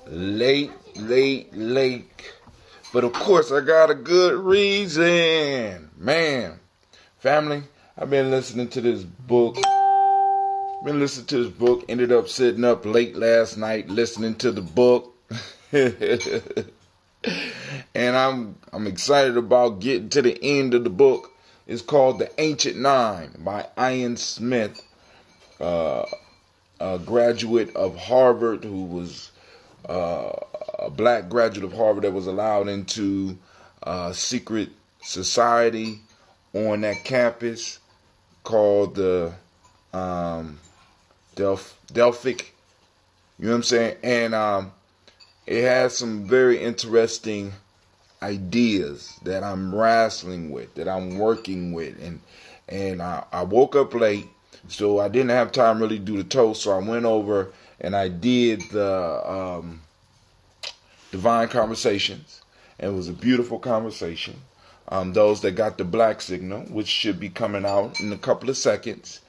late. But of course, I got a good reason. Man, family, I've been listening to this book. Ended up sitting up late last night listening to the book. And I'm excited about getting to the end of the book. It's called The Ancient Nine by Ian Smith, a graduate of Harvard who was a black graduate of Harvard that was allowed into a secret society on that campus called the Delphic. You know what I'm saying? And it has some very interesting ideas that I'm wrestling with, that I'm working with. And I woke up late, so I didn't have time really to do the toast. So I went over and I did the Divine Conversations. And it was a beautiful conversation. Those that got the black signal, which should be coming out in a couple of seconds,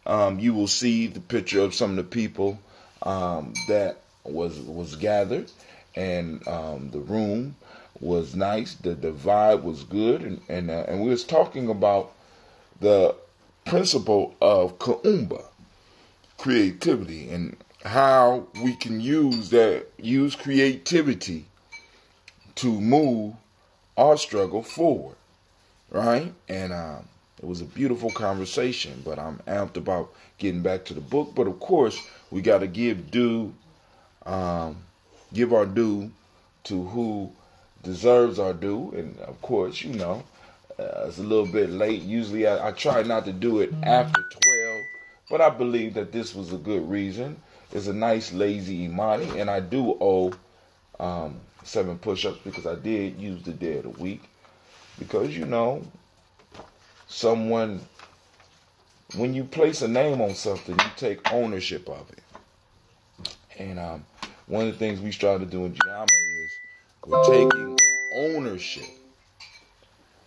you will see the picture of some of the people that was gathered, and the room was nice. The vibe was good, and we was talking about the principle of Kuumba, creativity, and how we can use creativity to move our struggle forward, right? And it was a beautiful conversation, but I'm amped about getting back to the book. But of course, we got to give our due to who deserves our due. And of course, it's a little bit late. Usually I try not to do it after 12, but I believe that this was a good reason. It's a nice lazy Imani, and I do owe 7 push-ups because I did use the day of the week. Because, when you place a name on something, you take ownership of it. And one of the things we strive to do in Giame is we're taking ownership.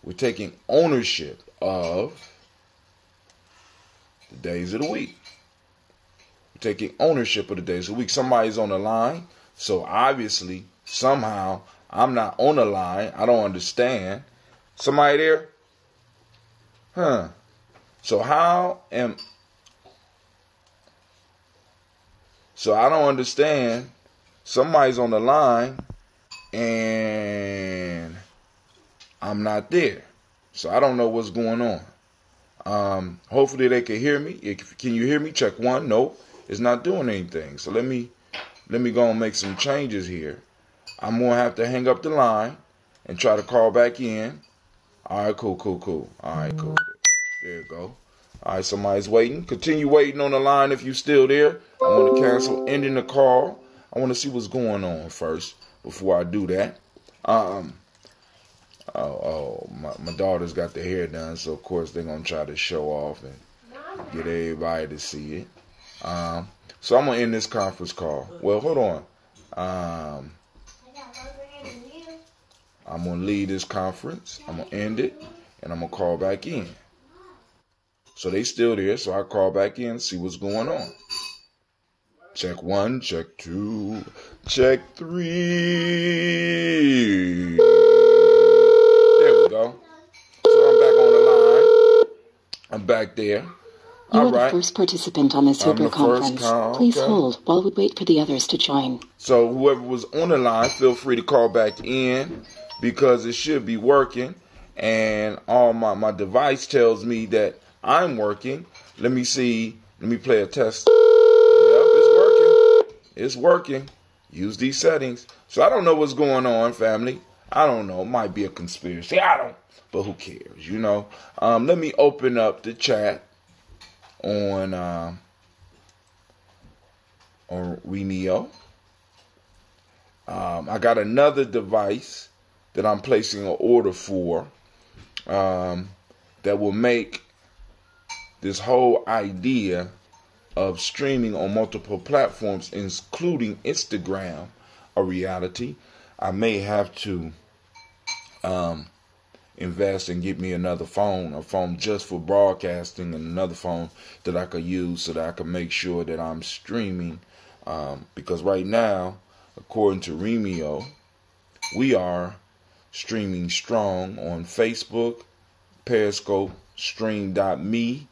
We're taking ownership of the days of the week. We're taking ownership of the days of the week. Somebody's on the line, so obviously, somehow, I'm not on the line. I don't understand. Somebody there? So I don't understand. Somebody's on the line and I'm not there. So I don't know what's going on. Hopefully they can hear me. Can you hear me? Check 1. Nope. It's not doing anything. So let me go and make some changes here. I'm going to have to hang up the line and try to call back in. All right, cool. All right, cool. There you go. All right, somebody's waiting. Continue waiting on the line if you're still there. I'm going to cancel ending the call. I want to see what's going on first before I do that. My daughter's got the hair done, so of course they're going to try to show off and get everybody to see it. So I'm going to end this conference call. Well, hold on. I'm going to leave this conference. I'm going to end it, and I'm going to call back in. So they still there, so I call back in and see what's going on. Check 1, check 2, check 3. There we go. So I'm back on the line. I'm back there. You are the first participant on this Uber conference. Please hold while we wait for the others to join. So whoever was on the line, feel free to call back in because it should be working. And all my device tells me that I'm working. Let me see. Let me play a test. Yep, it's working. Use these settings. So I don't know what's going on, family. I don't know. It might be a conspiracy. But who cares, Let me open up the chat on Reneo. I got another device that I'm placing an order for that will make this whole idea of streaming on multiple platforms, including Instagram, a reality. I may have to invest and get me another phone, a phone just for broadcasting, and another phone that I could use so that I can make sure that I'm streaming. Because right now, according to Remio. We are streaming strong on Facebook, Periscope, Stream.me.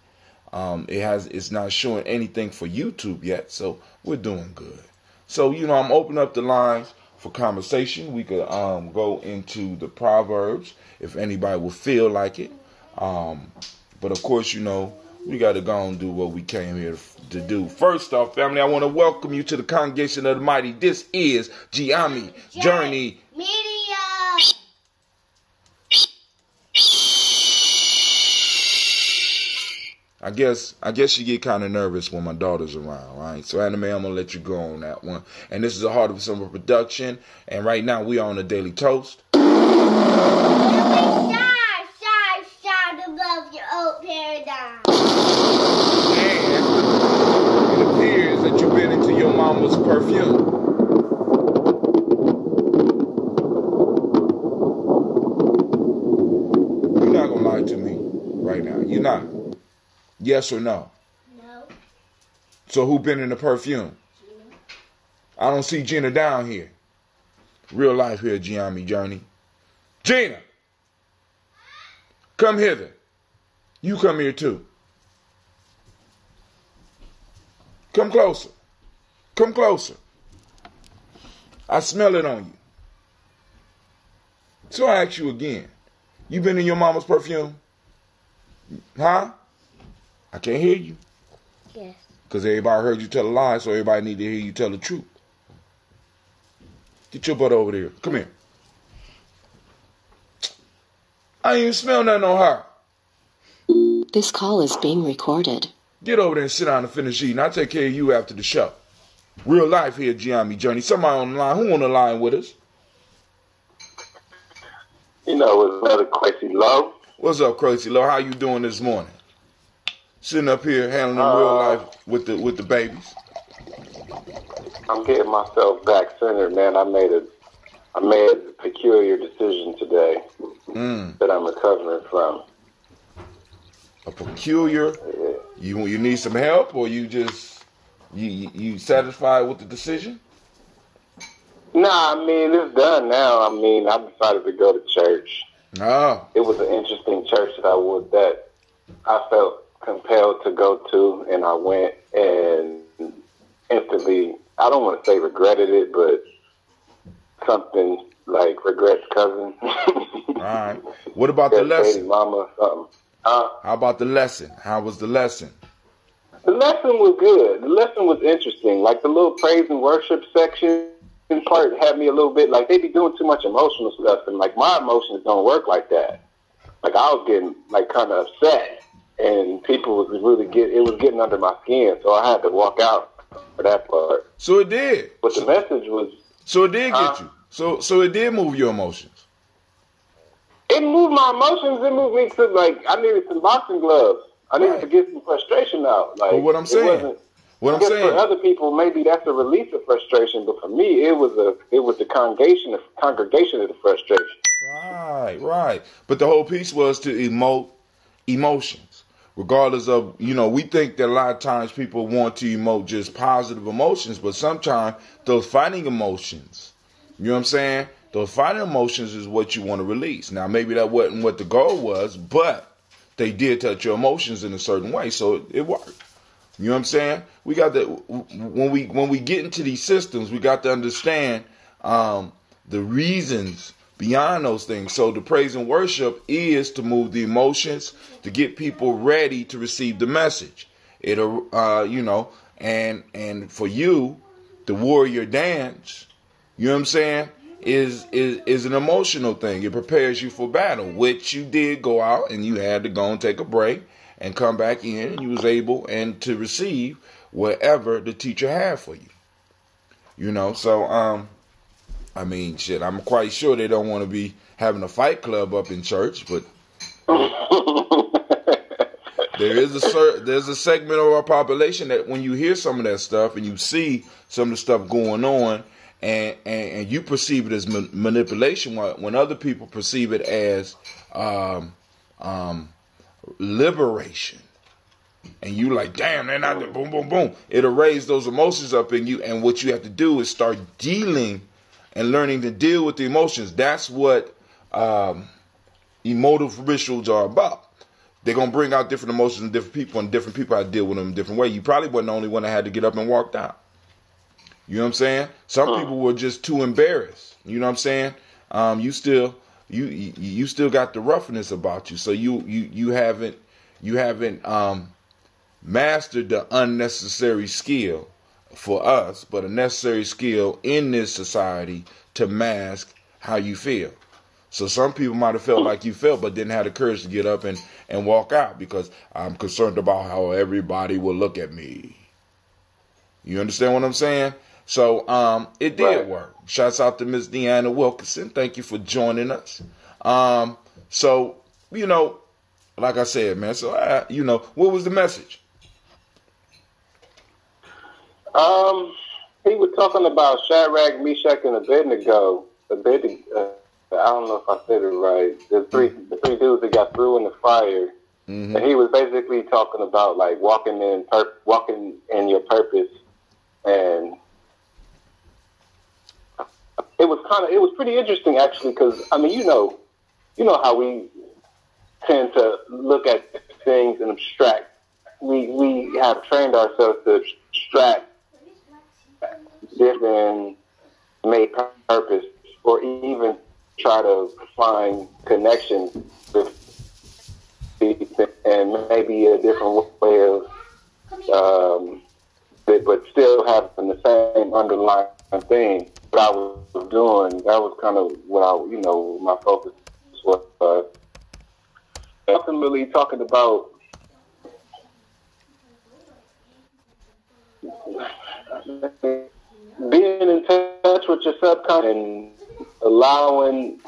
It's not showing anything for YouTube yet, so we're doing good. So, I'm opening up the lines for conversation. We could go into the Proverbs if anybody will feel like it. But of course, we got to go and do what we came here to do. First off, family, I want to welcome you to the Congregation of the Mighty. This is Imani Journey Media. I guess you get kind of nervous when my daughter's around, right? So, Anime, I'm going to let you go on that one. And this is a Heart of Summer production. And right now, we are on a Daily Toast. Above your old paradigm. And it appears that you've been into your mama's perfume. You're not going to lie to me right now. You're not. Yes or no? No. So who been in the perfume? Gina. I don't see Gina down here. Real life here, Gianni Journey. Gina! Come hither. You come here too. Come closer. Come closer. I smell it on you. So I ask you again. You been in your mama's perfume? Huh? I can't hear you. Yes. Because everybody heard you tell a lie, so everybody need to hear you tell the truth. Get your butt over there. Come here. I ain't even smell nothing on her. This call is being recorded. Get over there and sit down and finish eating. I'll take care of you after the show. Real life here, Gianni Journey. Somebody on the line. Who on the line with us? It's another Crazy Low. What's up, Crazy Low? How you doing this morning? Sitting up here handling real life with the babies. I'm getting myself back centered, man. I made a peculiar decision today that I'm recovering from. A peculiar? You need some help, or you just you satisfied with the decision? Nah, it's done now. I decided to go to church. Oh. It was an interesting church that I felt compelled to go to, and I went and instantly, I don't want to say regretted it, but something like regrets cousin. All right. What about the lesson? Baby mama or something. How about the lesson? How was the lesson? The lesson was good. The lesson was interesting. Like the little praise and worship section part had me a little bit like they be doing too much emotional stuff, and like my emotions don't work like that. Like I was getting like kind of upset, and people was it was getting under my skin, so I had to walk out for that part. So it did. But the message was. So it did get you. So it did move your emotions. It moved my emotions. It moved me to I needed some boxing gloves. I needed to get some frustration out. Like, but what I'm saying, for other people, maybe that's a release of frustration. But for me, it was the congregation of the frustration. Right. But the whole piece was to emote emotions, regardless of we think that a lot of times people want to emote just positive emotions, but sometimes those fighting emotions, you know what I'm saying? Those fighting emotions is what you want to release. Now, maybe that wasn't what the goal was, but they did touch your emotions in a certain way, so it worked. You know what I'm saying? We got to when we get into these systems, we got to understand the reasons beyond those things. So the praise and worship is to move the emotions, to get people ready to receive the message. It'll and for you, the warrior dance, you know what I'm saying, is an emotional thing. It prepares you for battle, which you did go out and you had to go and take a break and come back in, and you was able and to receive whatever the teacher had for you. So I'm quite sure they don't want to be having a fight club up in church, but there's a segment of our population that when you hear some of that stuff and you see some of the stuff going on, and you perceive it as manipulation, when other people perceive it as liberation. And you like, damn, they're not there. Boom, boom, boom. It'll raise those emotions up in you. And what you have to do is start dealing and learning to deal with the emotions. That's what emotive rituals are about. They're going to bring out different emotions in different people, and different people have to deal with them in a different way. You probably wasn't the only one that had to get up and walk out. You know what I'm saying? Some people were just too embarrassed. You know what I'm saying? You still got the roughness about you. So you haven't mastered the unnecessary skill for us, but a necessary skill in this society to mask how you feel. So some people might have felt like you felt, but didn't have the courage to get up and walk out because I'm concerned about how everybody will look at me. You understand what I'm saying? So it did work. Shouts out to Miss Deanna Wilkinson. Thank you for joining us. So, like I said, man, so, what was the message? He was talking about Shadrach, Meshach, and Abednego. I don't know if I said it right. The three dudes that got through in the fire, and he was basically talking about like walking in your purpose, and it was pretty interesting actually because I mean you know how we tend to look at things and abstract. We have trained ourselves to abstract different made purpose, or even try to find connections with people and maybe a different way of, but still having the same underlying thing. What I was doing, that was kind of what my focus was. Ultimately talking about being in touch with your subconscious and allowing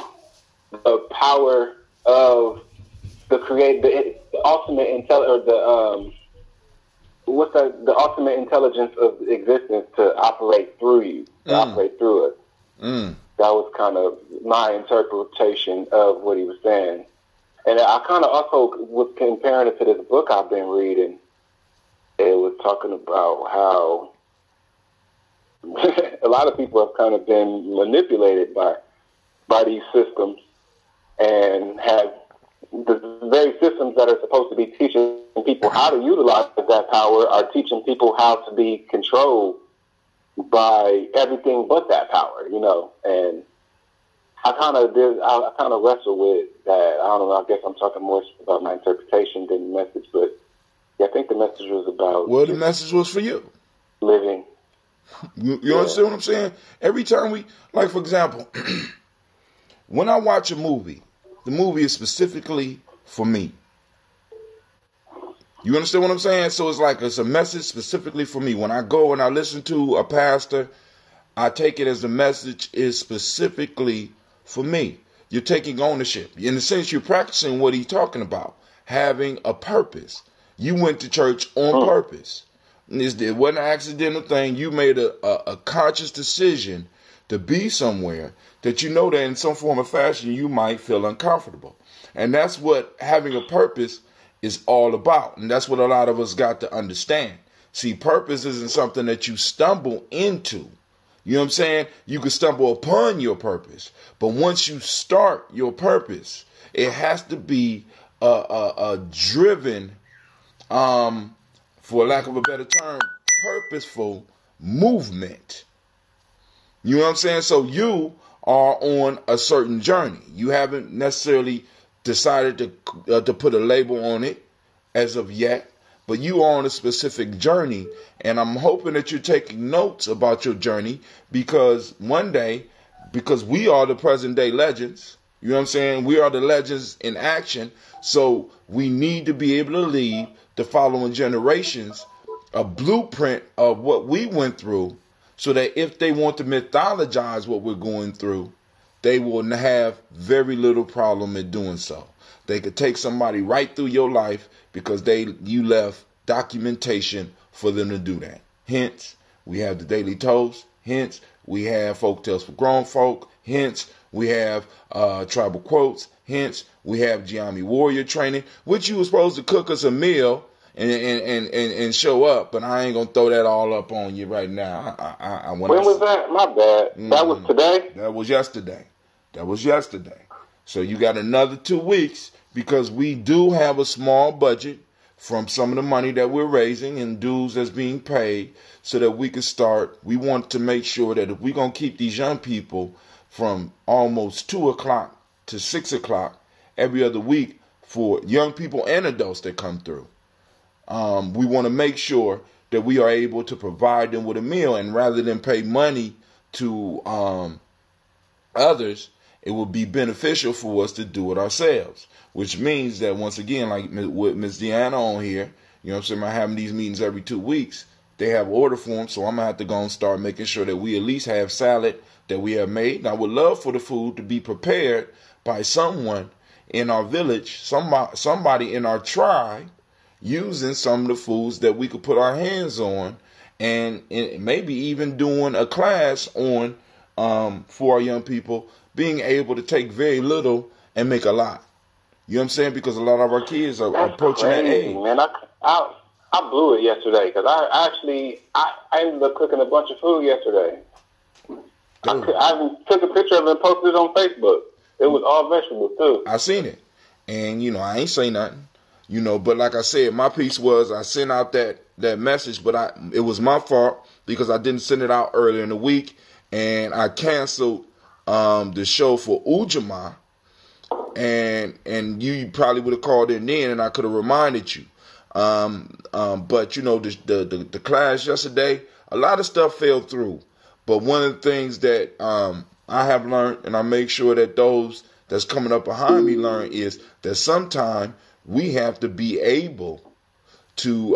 the power of the ultimate the ultimate intelligence of existence to operate through you, to operate through us. That was kind of my interpretation of what he was saying. And I kind of also was comparing it to this book I've been reading. It was talking about how a lot of people have kind of been manipulated by these systems, and have the very systems that are supposed to be teaching people how to utilize that power are teaching people how to be controlled by everything but that power, and I kind of wrestle with that. I don't know, I guess I'm talking more about my interpretation than the message, but yeah, I think the message was about... Well, the message was for you. Living. You understand what I'm saying? Every time for example, when I watch a movie, the movie is specifically for me. You understand what I'm saying? So it's a message specifically for me. When I go and I listen to a pastor, I take it as the message is specifically for me. You're taking ownership. In a sense, you're practicing what he's talking about, having a purpose. You went to church on purpose. It wasn't an accidental thing. You made a conscious decision to be somewhere that you know that in some form or fashion you might feel uncomfortable. And that's what having a purpose is all about. And that's what a lot of us got to understand. See, purpose isn't something that you stumble into. You know what I'm saying? You can stumble upon your purpose. But once you start your purpose, it has to be a driven, for lack of a better term, purposeful movement. You know what I'm saying? So you are on a certain journey. You haven't necessarily decided to put a label on it as of yet, but you are on a specific journey, and I'm hoping that you're taking notes about your journey, because one day, because we are the present day legends, you know what I'm saying? We are the legends in action, so we need to be able to leave the following generations a blueprint of what we went through, so that if they want to mythologize what we're going through, they will have very little problem in doing so. They could take somebody right through your life because you left documentation for them to do that. Hence, we have the Daily Toast. Hence, we have Folk Tales for Grown Folk. Hence, we have Tribal Quotes. Hence, we have Giami Warrior Training, which you were supposed to cook us a meal and show up, but I ain't gonna throw that all up on you right now. When was that? My bad. That was today? That was yesterday. So you got another 2 weeks, because we do have a small budget from some of the money that we're raising and dues that's being paid, so that we can start. We want to make sure that if we're gonna keep these young people from almost 2 o'clock to 6 o'clock every other week, for young people and adults that come through, we want to make sure that we are able to provide them with a meal. And rather than pay money to others, it would be beneficial for us to do it ourselves. Which means that, once again, like with Miss Deanna on here, you know what I'm saying, I'm having these meetings every 2 weeks. They have order forms, so I'm going to have to go and start making sure that we at least have salad that we have made. And I would love for the food to be prepared by someone in our village, somebody in our tribe, using some of the foods that we could put our hands on, and maybe even doing a class on for our young people, being able to take very little and make a lot. You know what I'm saying? Because a lot of our kids are approaching that age. Man, I blew it yesterday, because I ended up cooking a bunch of food yesterday. I took a picture of it and posted it on Facebook. It was all vegetables too. I seen it, and I ain't say nothing. But like I said, my piece was, I sent out that message, but it was my fault because I didn't send it out earlier in the week, and I canceled the show for Ujamaa, and you probably would have called in then, and I could have reminded you. But the class yesterday, a lot of stuff fell through. But one of the things that I have learned, and I make sure that those that's coming up behind me learn, is that sometimes we have to be able to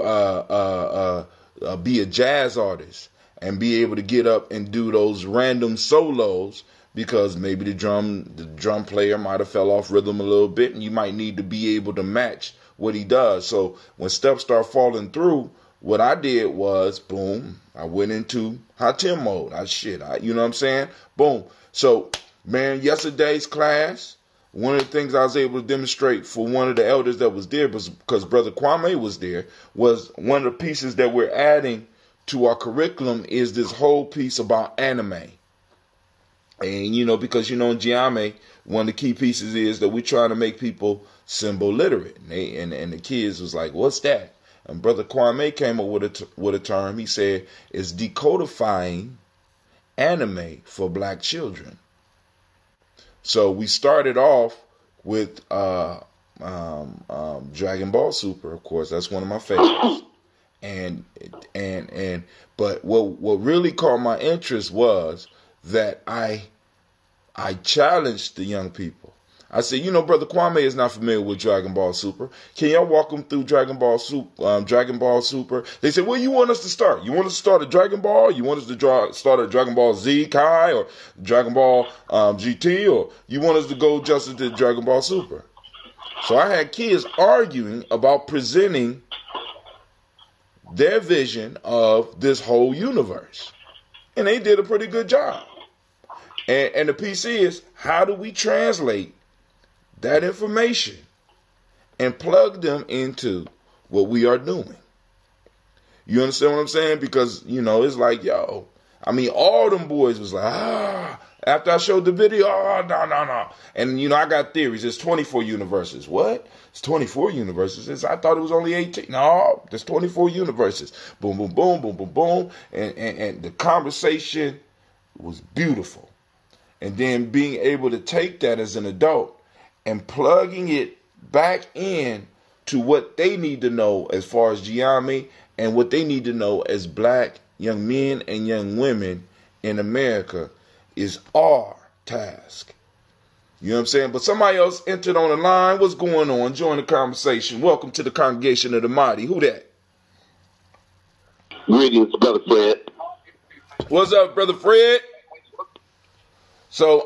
be a jazz artist and be able to get up and do those random solos, because maybe the drum player might have fell off rhythm a little bit, and you might need to be able to match what he does. So when stuff start falling through, what I did was, boom, I went into Hatim mode. You know what I'm saying? Boom. So, man, yesterday's class, one of the things I was able to demonstrate for one of the elders that was there, because Brother Kwame was there, was one of the pieces that we're adding to our curriculum is this whole piece about anime. And, because, in Giame, one of the key pieces is that we're trying to make people symbol literate. And the kids was like, what's that? And Brother Kwame came up with a term. He said, it's decodifying anime for black children. So we started off with Dragon Ball Super, of course. That's one of my favorites. But what really caught my interest was that I challenged the young people. I said, Brother Kwame is not familiar with Dragon Ball Super. Can y'all walk him through Dragon Ball Super? They said, well, you want us to start? You want us to start at Dragon Ball? You want us to start at Dragon Ball Z Kai or Dragon Ball GT? Or you want us to go just into Dragon Ball Super? So I had kids arguing about presenting their vision of this whole universe. And they did a pretty good job. And the piece is, how do we translate that information and plug them into what we are doing? You understand what I'm saying? Because, it's like, all them boys was like, after I showed the video, no. And, I got theories. There's 24 universes. What? It's 24 universes. I thought it was only 18. No, there's 24 universes. Boom, boom, boom, boom, boom, boom. And the conversation was beautiful. And then being able to take that as an adult and plugging it back in to what they need to know as far as Giami and what they need to know as black young men and young women in America is our task. You know what I'm saying? But somebody else entered on the line. What's going on? Join the conversation. Welcome to the congregation of the mighty. Who that? Greetings, Brother Fred. What's up, Brother Fred? So,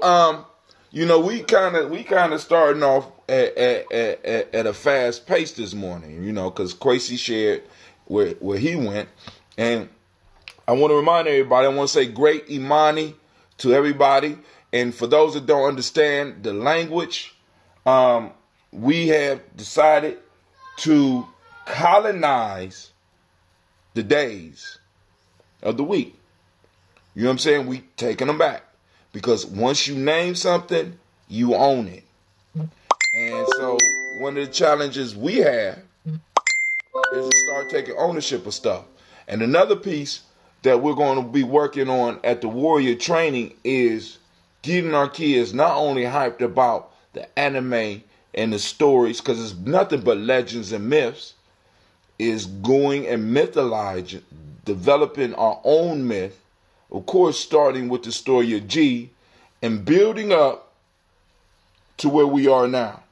we kind of starting off at a fast pace this morning, because Quasi shared where he went. And I want to remind everybody, I want to say great Imani to everybody. And for those that don't understand the language, we have decided to colonize the days of the week. You know what I'm saying? We taking them back. Because once you name something, you own it. And so one of the challenges we have is to start taking ownership of stuff. And another piece that we're going to be working on at the Warrior Training is getting our kids not only hyped about the anime and the stories, because it's nothing but legends and myths, is going and mythologizing, developing our own myth, of course starting with the story of G, and building up to where we are now.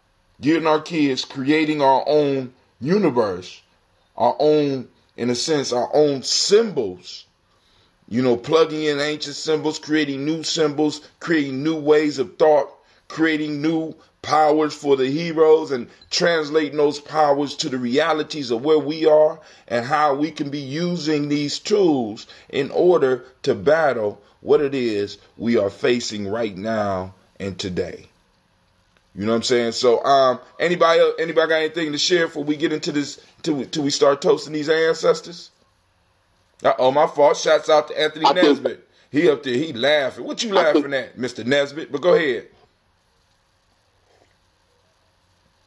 Getting our kids, creating our own universe, our own, in a sense, our own symbols. You know, plugging in ancient symbols, creating new symbols, creating new ways of thought, creating new powers for the heroes, and translating those powers to the realities of where we are and how we can be using these tools in order to battle what it is we are facing right now and today. You know what I'm saying? So, anybody got anything to share before we get into this, till we start toasting these ancestors? My fault. Shouts out to Anthony Nesbitt. He up there, he laughing. What you laughing at, Mr. Nesbitt? But go ahead.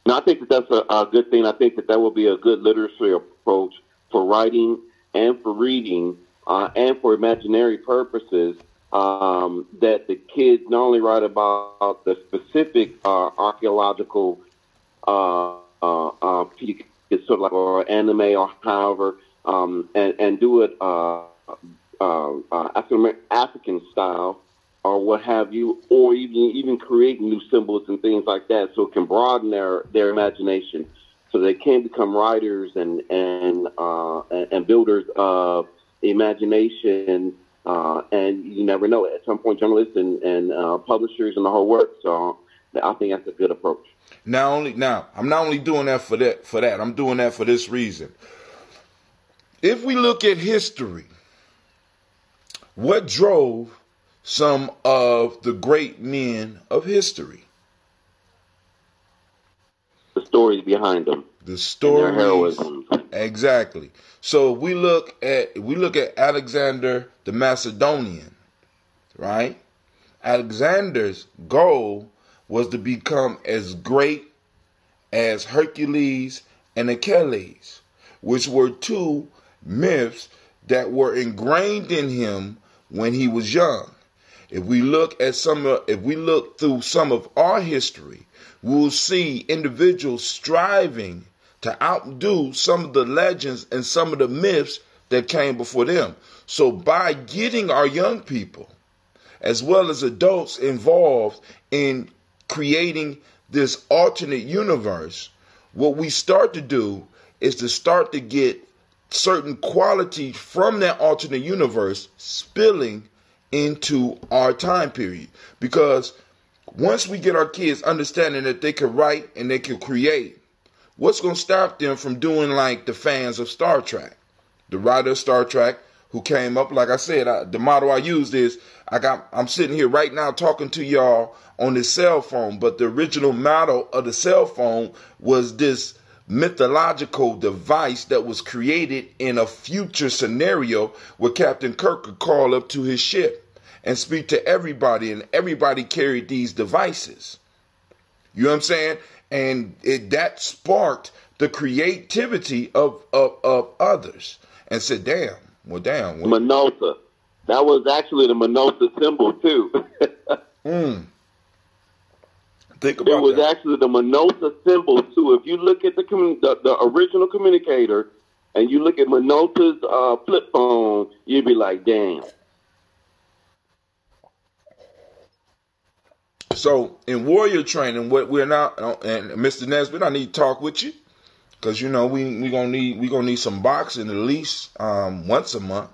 No, I think that's a good thing. I think that will be a good literacy approach for writing and for reading and for imaginary purposes, that the kids not only write about the specific archaeological piece, sort of like or anime or however, and do it African style or what have you, or even create new symbols and things like that, so it can broaden their imagination, so they can become writers and builders of imagination. And you never know, at some point, journalists and publishers and the whole work. So I think that's a good approach. Now, I'm not only doing that for that. I'm doing that for this reason. If we look at history, what drove some of the great men of history? The stories behind them. The stories. And their heroism. Exactly. So we look at Alexander the Macedonian, right? Alexander's goal was to become as great as Hercules and Achilles, which were two myths that were ingrained in him when he was young. If we look through some of our history, we'll see individuals striving to outdo some of the legends and some of the myths that came before them. So by getting our young people, as well as adults, involved in creating this alternate universe, what we start to do is to start to get certain qualities from that alternate universe spilling into our time period. Because once we get our kids understanding that they can write and they can create, what's going to stop them from doing like the fans of Star Trek? The writer of Star Trek who came up, like I said, the motto I used is, I'm sitting here right now talking to y'all on this cell phone, but the original motto of the cell phone was this mythological device that was created in a future scenario where Captain Kirk could call up to his ship and speak to everybody, and everybody carried these devices. You know what I'm saying? And that sparked the creativity of others, and said, damn. Minosa. That was actually the Minosa symbol, too. Think about that. It was actually the Minosa symbol, too. If you look at the original communicator and you look at Minosa's flip phone, you'd be like, damn. So in warrior training, what we're now, and Mr. Nesbitt, I need to talk with you, because you know we gonna need some boxing at least once a month.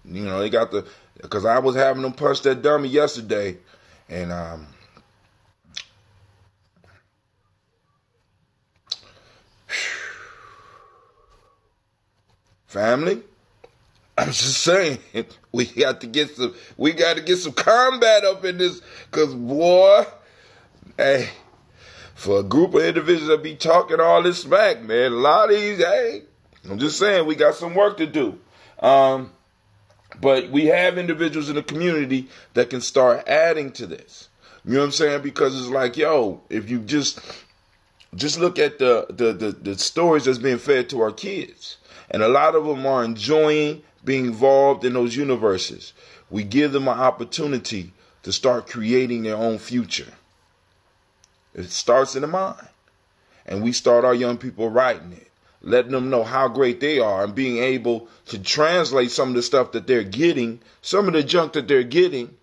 You know, they got because I was having them punch that dummy yesterday, and family, I'm just saying, we got to get some combat up in this, because boy, hey, for a group of individuals that be talking all this smack, man, a lot of these, hey, I'm just saying we got some work to do. But we have individuals in the community that can start adding to this. You know what I'm saying? Because it's like, yo, if you just look at the stories that's being fed to our kids. And a lot of them are enjoying being involved in those universes. We give them an opportunity to start creating their own future. It starts in the mind. And we start our young people writing it, letting them know how great they are, and being able to translate some of the stuff that they're getting, some of the junk that they're getting,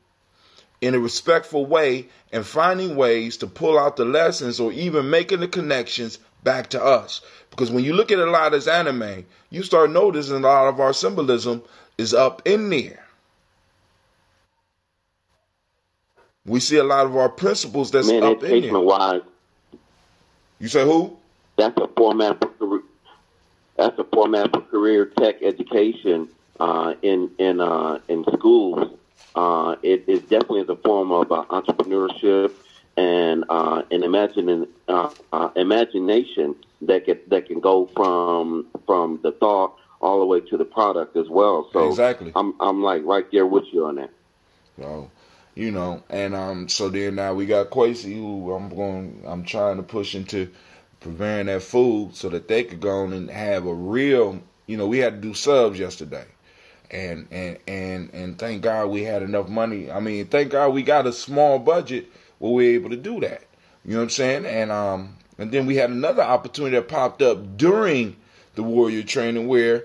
in a respectful way, and finding ways to pull out the lessons or even making the connections back to us. Because when you look at a lot of this anime, you start noticing a lot of our symbolism is up in there. We see a lot of our principles that's up in there. Wise. You say who? That's a format for career tech education in schools. It is definitely the form of entrepreneurship and imagination that can go from the thought all the way to the product as well. So exactly, I'm like right there with you on that. So, you know, and so then now we got Quasi, who I'm trying to push into preparing that food so that they could go on and have a real, you know, we had to do subs yesterday. And thank God we had enough money. I mean, thank God we got a small budget where we're able to do that. You know what I'm saying? And then we had another opportunity that popped up during the warrior training where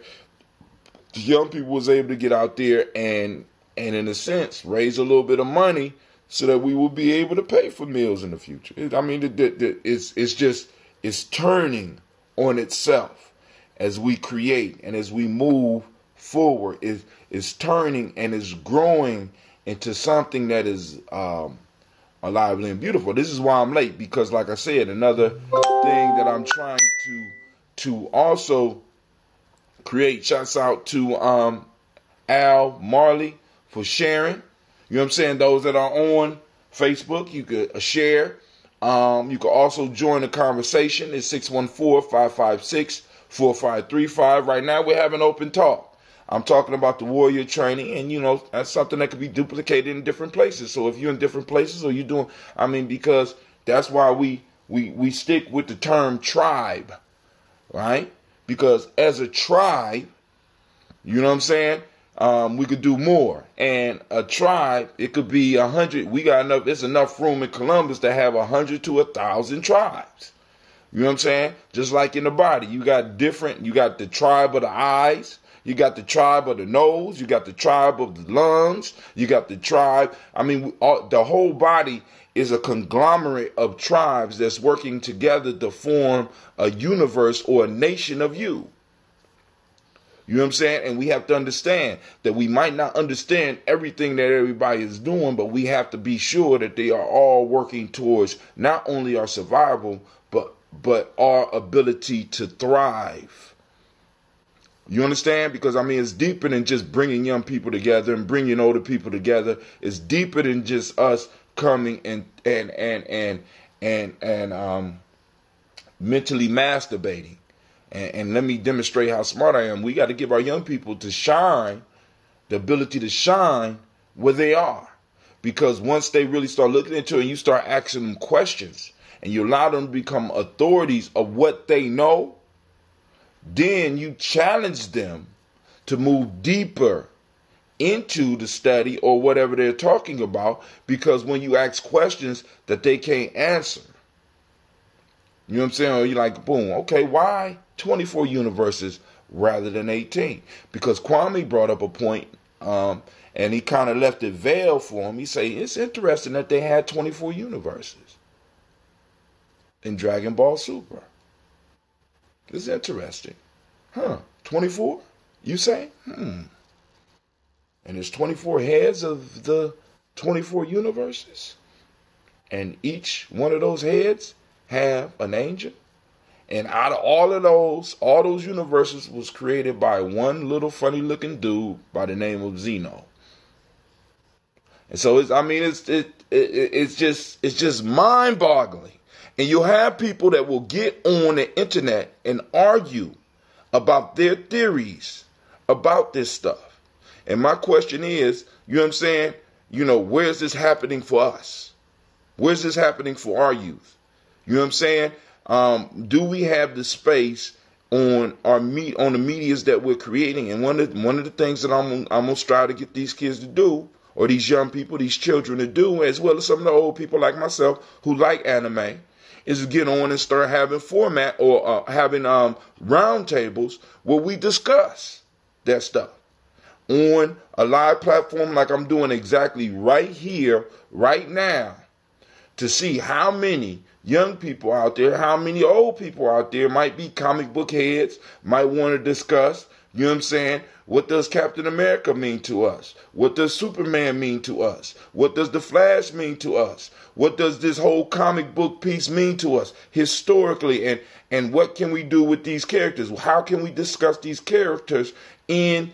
the young people was able to get out there and in a sense raise a little bit of money so that we will be able to pay for meals in the future. I mean, it's turning on itself as we create and as we move forward. Is turning and is growing into something that is alive and beautiful. This is why I'm late, because like I said, another thing that I'm trying to also create. Shouts out to Al Marley for sharing. You know what I'm saying? Those that are on Facebook, you could share. You can also join the conversation. It's 614-556-4535. Right now we're having open talk. I'm talking about the warrior training, and you know, that's something that could be duplicated in different places. So if you're in different places or you're doing, I mean, because that's why we stick with the term tribe, right? Because as a tribe, you know what I'm saying? We could do more. And a tribe, it could be 100. We got enough. There's enough room in Columbus to have 100 to 1,000 tribes. You know what I'm saying? Just like in the body, you got the tribe of the eyes. You got the tribe of the nose. You got the tribe of the lungs. You got the tribe. I mean, the whole body is a conglomerate of tribes that's working together to form a universe or a nation of you. You know what I'm saying? And we have to understand that we might not understand everything that everybody is doing, but we have to be sure that they are all working towards not only our survival, but our ability to thrive. You understand? Because I mean, it's deeper than just bringing young people together and bringing older people together. It's deeper than just us coming and mentally masturbating. And let me demonstrate how smart I am. We got to give our young people to shine, the ability to shine where they are. Because once they really start looking into it and you start asking them questions and you allow them to become authorities of what they know, then you challenge them to move deeper into the study or whatever they're talking about, because when you ask questions that they can't answer, you know what I'm saying? Or you're like, boom, okay, why 24 universes rather than 18? Because Kwame brought up a point, and he kind of left it veiled for him. He said, it's interesting that they had 24 universes in Dragon Ball Super. It's interesting. Huh, 24? You say? And there's 24 heads of the 24 universes. And each one of those heads have an angel. And out of all those universes was created by one little funny looking dude by the name of Zeno. And so it's just mind boggling. And you'll have people that will get on the internet and argue about their theories about this stuff. And my question is, you know what I'm saying? Where's this happening for us? Where's this happening for our youth? You know what I'm saying? Do we have the space on the medias that we're creating? And one of the things that I'm gonna strive to get these kids to do, or these young people, these children to do, as well as some of the old people like myself who like anime, is to get on and start having format or having round tables where we discuss that stuff on a live platform like I'm doing exactly right here, right now, to see how many young people out there, how many old people out there might be comic book heads, might want to discuss, you know what I'm saying, what does Captain America mean to us? What does Superman mean to us? What does The Flash mean to us? What does this whole comic book piece mean to us historically? And what can we do with these characters? How can we discuss these characters in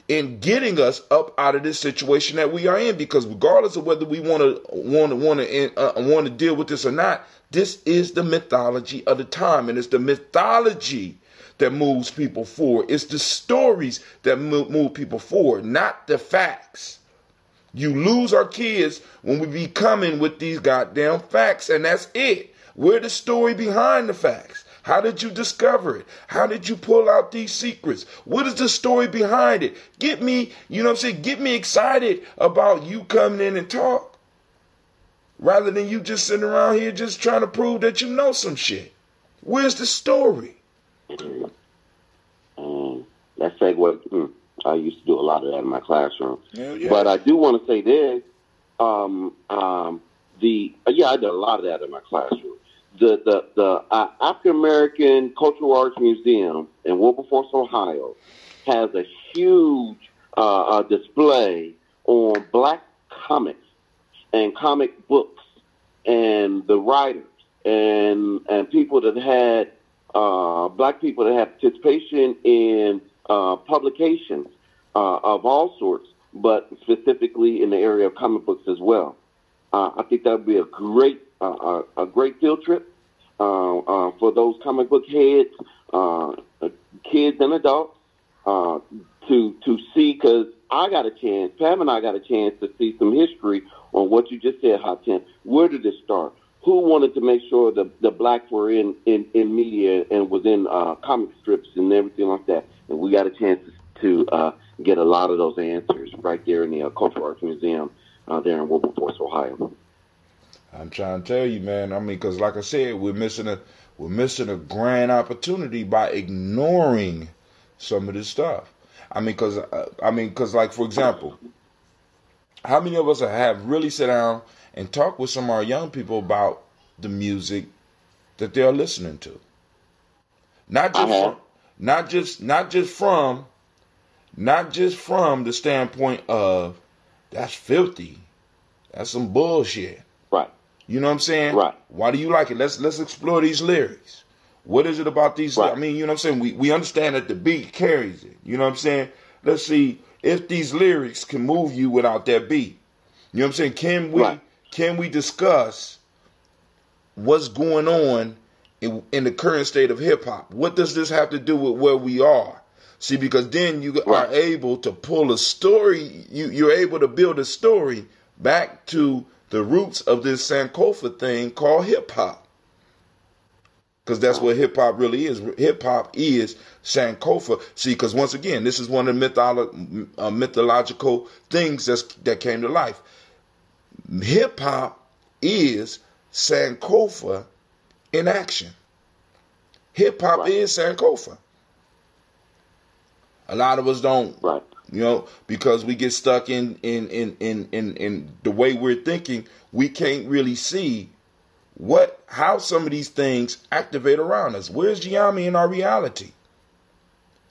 getting us up out of this situation that we are in? Because regardless of whether we want to deal with this or not, this is the mythology of the time, and it's the mythology that moves people forward. It's the stories that move people forward, not the facts. You lose our kids when we be coming with these goddamn facts, and that's it. We're the story behind the facts. How did you discover it? How did you pull out these secrets? What is the story behind it? Get me, you know what I'm saying? Get me excited about you coming in and talk, rather than you just sitting around here just trying to prove that you know some shit. Where's the story? That segue, I used to do a lot of that in my classroom. Yeah. But I do want to say this. I did a lot of that in my classroom. The African American Cultural Arts Museum in Wilberforce, Ohio, has a huge display on black comics and comic books and the writers and people that had black people that had participation in publications of all sorts, but specifically in the area of comic books as well. I think that would be a great field trip for those comic book heads, kids and adults, to see, because Pam and I got a chance to see some history on what you just said, Hot 10. Where did it start? Who wanted to make sure the blacks were in media and was in comic strips and everything like that? And we got a chance to get a lot of those answers right there in the Cultural Arts Museum there in Wilberforce, Ohio. I'm trying to tell you, man. I mean, because like I said, we're missing a grand opportunity by ignoring some of this stuff. I mean, because like, for example, how many of us have really sat down and talked with some of our young people about the music that they're listening to? Not just from the standpoint of that's filthy, that's some bullshit. Right. You know what I'm saying? Right. Why do you like it? Let's explore these lyrics. What is it about these? Right. I mean, you know what I'm saying? We understand that the beat carries it. You know what I'm saying? Let's see if these lyrics can move you without that beat. You know what I'm saying? Can we discuss what's going on in the current state of hip hop? What does this have to do with where we are? See, because then you are able to pull a story. You're able to build a story back to the roots of this Sankofa thing called hip hop. Because that's what hip hop really is. Hip hop is Sankofa. See, because once again, this is one of the mythological things that came to life. Hip hop is Sankofa in action. Hip hop is Sankofa. A lot of us don't. Right. You know, because we get stuck in the way we're thinking, we can't really see how some of these things activate around us. Where's Giami in our reality?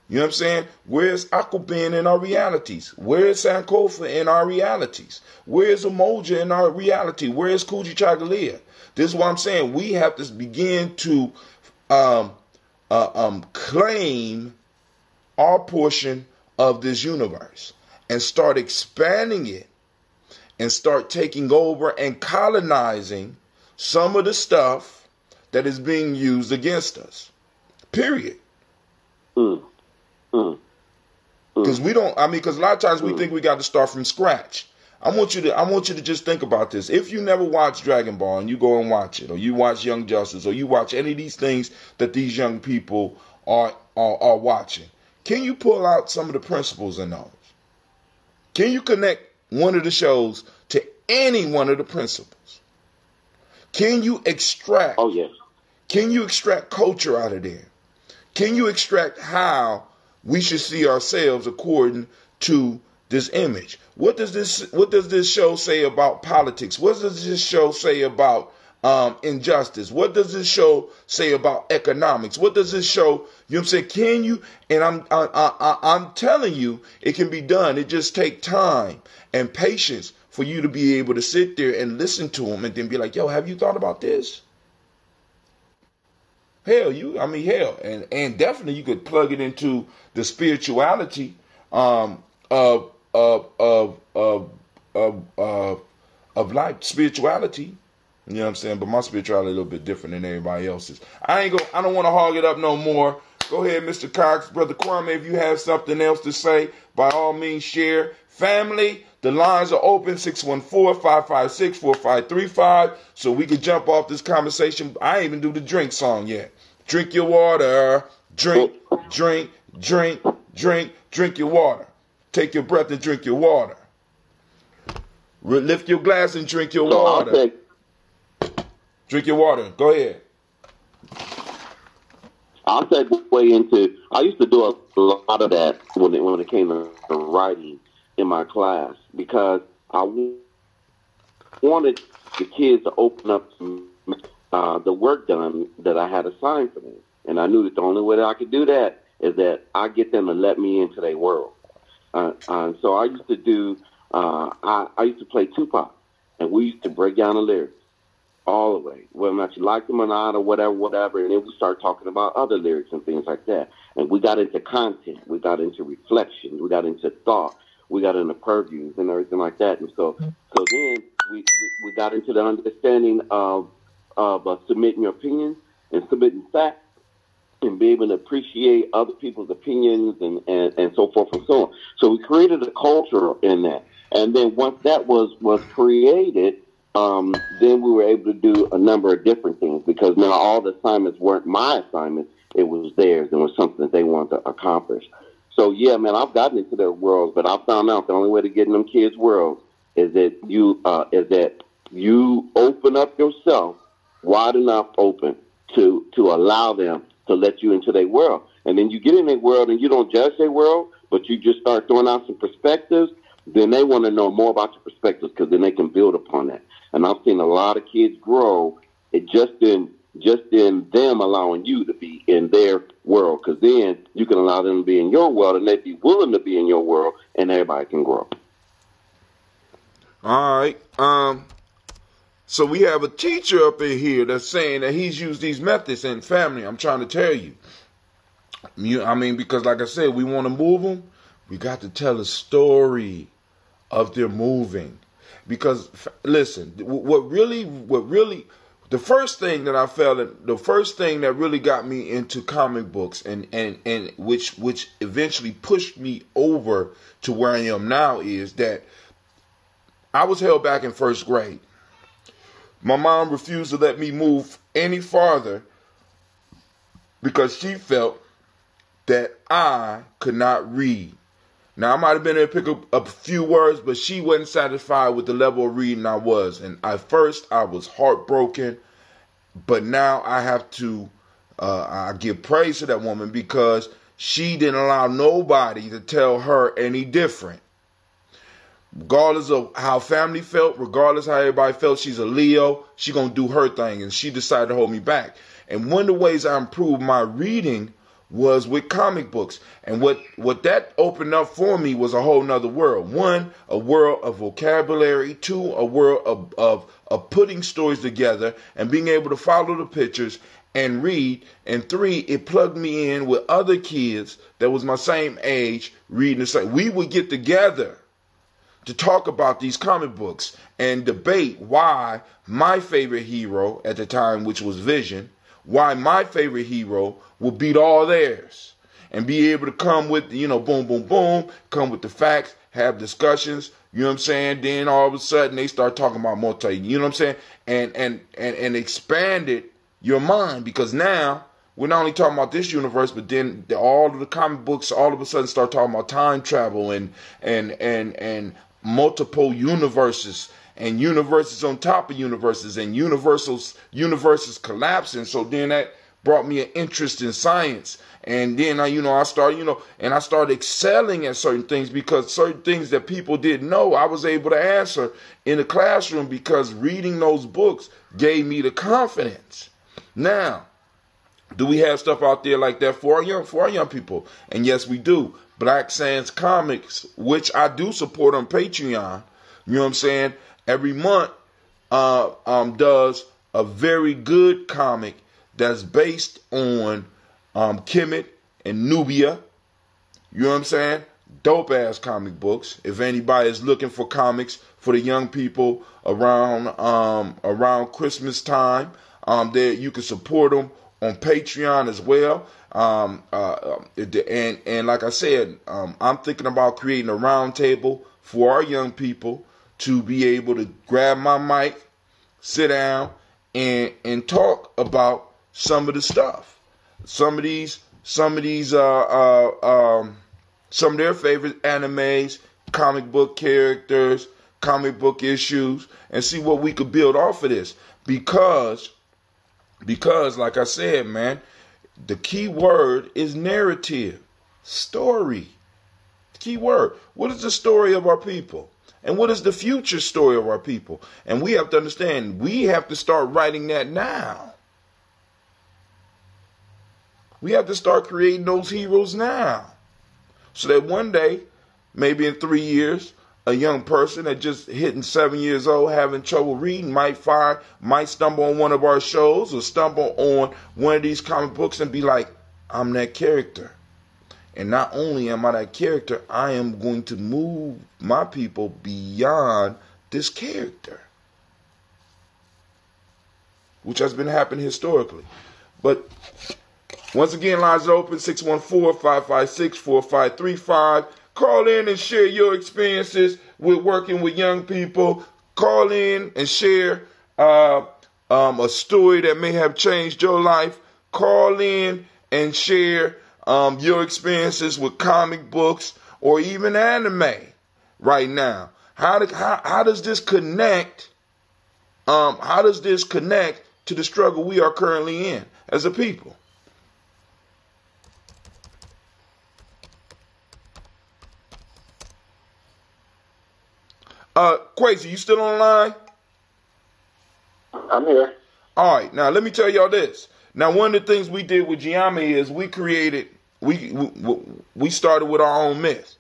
You know what I'm saying? Where's Aquabin in our realities? Where's Sankofa in our realities? Where's Umoja in our reality? Where's Kuji Chagalia? This is what I'm saying. We have to begin to claim our portion of this universe and start expanding it and start taking over and colonizing some of the stuff that is being used against us. Period. Mm. Mm. Because we don't. I mean, because a lot of times we think we got to start from scratch. I want you to just think about this. If you never watched Dragon Ball and you go and watch it, or you watch Young Justice, or you watch any of these things that these young people are watching, can you pull out some of the principles in those? Can you connect one of the shows to any one of the principles? Can you extract? Oh yes. Can you extract culture out of there? Can you extract how we should see ourselves according to this image? What does this show say about politics? What does this show say about injustice? What does this show say about economics? What does this show? You know what I'm saying? Can you? And I'm telling you, it can be done. It just takes time and patience for you to be able to sit there and listen to them and then be like, yo, have you thought about this? Hell, and definitely you could plug it into the spirituality of life, spirituality. You know what I'm saying? But my spirituality is a little bit different than everybody else's. I don't want to hog it up no more. Go ahead, Mr. Cox, Brother Kwame, if you have something else to say, by all means share. Family, the lines are open, 614-556-4535, so we can jump off this conversation. I ain't even do the drink song yet. Drink your water. Drink, drink, drink, drink, drink your water. Take your breath and drink your water. Lift your glass and drink your water. Drink your water. Go ahead. I'll segue into, I used to do a lot of that when it came to writing in my class, because I wanted the kids to open up the work done that I had assigned for them. And I knew that the only way that I could do that is that I get them to let me into their world. So I used to do, I used to play Tupac, and we used to break down the lyrics all the way, whether or not you liked them or not, or whatever, and then we start talking about other lyrics and things like that. And we got into content, we got into reflection, we got into thought, we got into purviews and everything like that. And so then we got into the understanding of submitting your opinions and submitting facts, and be able to appreciate other people's opinions and so forth and so on. So we created a culture in that. And then once that was created, then we were able to do a number of different things, because now all the assignments weren't my assignments, it was theirs. It was something that they wanted to accomplish. So yeah, man, I've gotten into their worlds, but I found out the only way to get in them kids' worlds is that you open up yourself wide enough open to allow them to let you into their world. And then you get in their world and you don't judge their world, but you just start throwing out some perspectives. Then they want to know more about your perspectives, because then they can build upon that. And I've seen a lot of kids grow just in them allowing you to be in their world, because then you can allow them to be in your world, and they'd be willing to be in your world, and everybody can grow. All right. So we have a teacher up in here that's saying that he's used these methods in family. I'm trying to tell you. Because like I said, we want to move them. We got to tell a story of their moving. Because listen, the first thing that I felt, the first thing that really got me into comic books and which eventually pushed me over to where I am now, is that I was held back in first grade. My mom refused to let me move any farther because she felt that I could not read. Now, I might have been able to pick up a few words, but she wasn't satisfied with the level of reading I was. And at first, I was heartbroken. But now I have to, I give praise to that woman, because she didn't allow nobody to tell her any different. Regardless of how family felt, regardless of how everybody felt, she's a Leo. She gonna do her thing, and she decided to hold me back. And one of the ways I improved my reading was with comic books. And what that opened up for me was a whole nother world. One, a world of vocabulary. Two, a world of putting stories together and being able to follow the pictures and read. And three, it plugged me in with other kids that was my same age reading the same. We would get together to talk about these comic books and debate why my favorite hero at the time, which was Vision, why my favorite hero will beat all theirs. and be able to come with, boom, boom, boom, come with the facts, have discussions, you know what I'm saying? Then all of a sudden they start talking about multi, you know what I'm saying? And expanded your mind, because now we're not only talking about this universe, but then all of the comic books all of a sudden start talking about time travel and multiple universes and universes on top of universes and universes collapsing. So then that brought me an interest in science. And then I started excelling at certain things, because certain things that people didn't know, I was able to answer in the classroom, because reading those books gave me the confidence. Now, do we have stuff out there like that for our young people? And yes, we do. Black Sans Comics, which I do support on Patreon, you know what I'm saying, every month does a very good comic that's based on Kemet and Nubia. You know what I'm saying? Dope ass comic books. If anybody is looking for comics for the young people around Christmas time, there you can support them on Patreon as well. And like I said, I'm thinking about creating a round table for our young people to be able to grab my mic, sit down, and talk about some of the stuff, some of their favorite animes, comic book characters, comic book issues, and see what we could build off of this. Because like I said, man, the key word is narrative, story. Key word. What is the story of our people? And what is the future story of our people? And we have to understand, we have to start writing that now. We have to start creating those heroes now. So that one day, maybe in 3 years, a young person that just hitting 7 years old, having trouble reading, might stumble on one of our shows or stumble on one of these comic books and be like, I'm that character. And not only am I that character, I am going to move my people beyond this character, which has been happening historically. But once again, lines are open, 614-556-4535. Call in and share your experiences with working with young people. Call in and share a story that may have changed your life. Call in and share your experiences with comic books or even anime right now. How does this connect? How does this connect to the struggle we are currently in as a people? Quasi, you still online? I'm here. All right. Now let me tell y'all this. Now one of the things we did with Giame is we started with our own myth.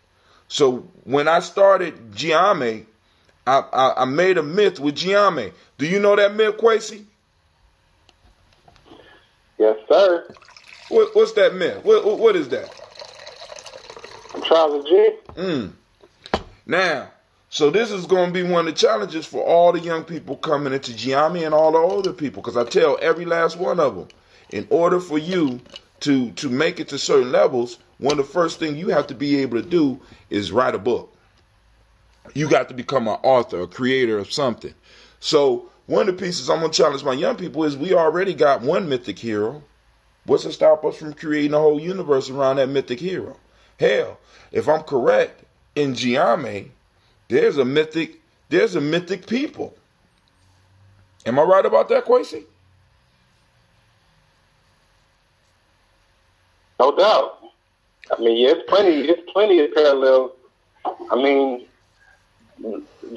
So when I started Giame, I made a myth with Giame. Do you know that myth, Quasi? Yes, sir. What's that myth? What is that? Trials of G. Now, so this is going to be one of the challenges for all the young people coming into Giame and all the older people, because I tell every last one of them, in order for you to make it to certain levels, one of the first things you have to be able to do is write a book. You got to become an author, a creator of something. So one of the pieces I'm going to challenge my young people is we already got one mythic hero. What's to stop us from creating a whole universe around that mythic hero? Hell, if I'm correct, in Giame, there's a mythic people. Am I right about that, Quasi? No doubt. I mean, yeah, it's plenty of parallels. I mean,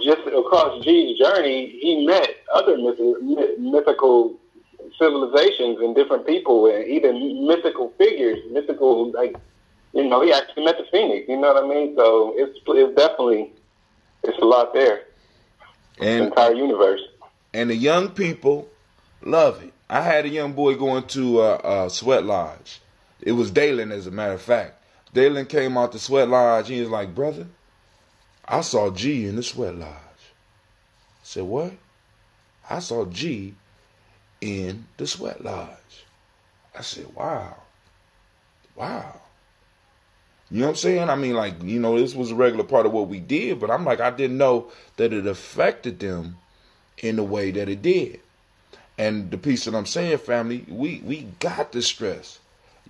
just across G's journey, he met other mythical civilizations and different people, and even mythical figures, he actually met the Phoenix. You know what I mean? So it's definitely. It's a lot there. And the entire universe. And the young people love it. I had a young boy going to a sweat lodge. It was Dalen, as a matter of fact. Dalen came out the sweat lodge. He was like, brother, I saw G in the sweat lodge. I said, what? I saw G in the sweat lodge. I said, wow. You know what I'm saying? I mean, like, you know, this was a regular part of what we did, but I'm like, I didn't know that it affected them in the way that it did. And the piece that I'm saying, family, we got to stress.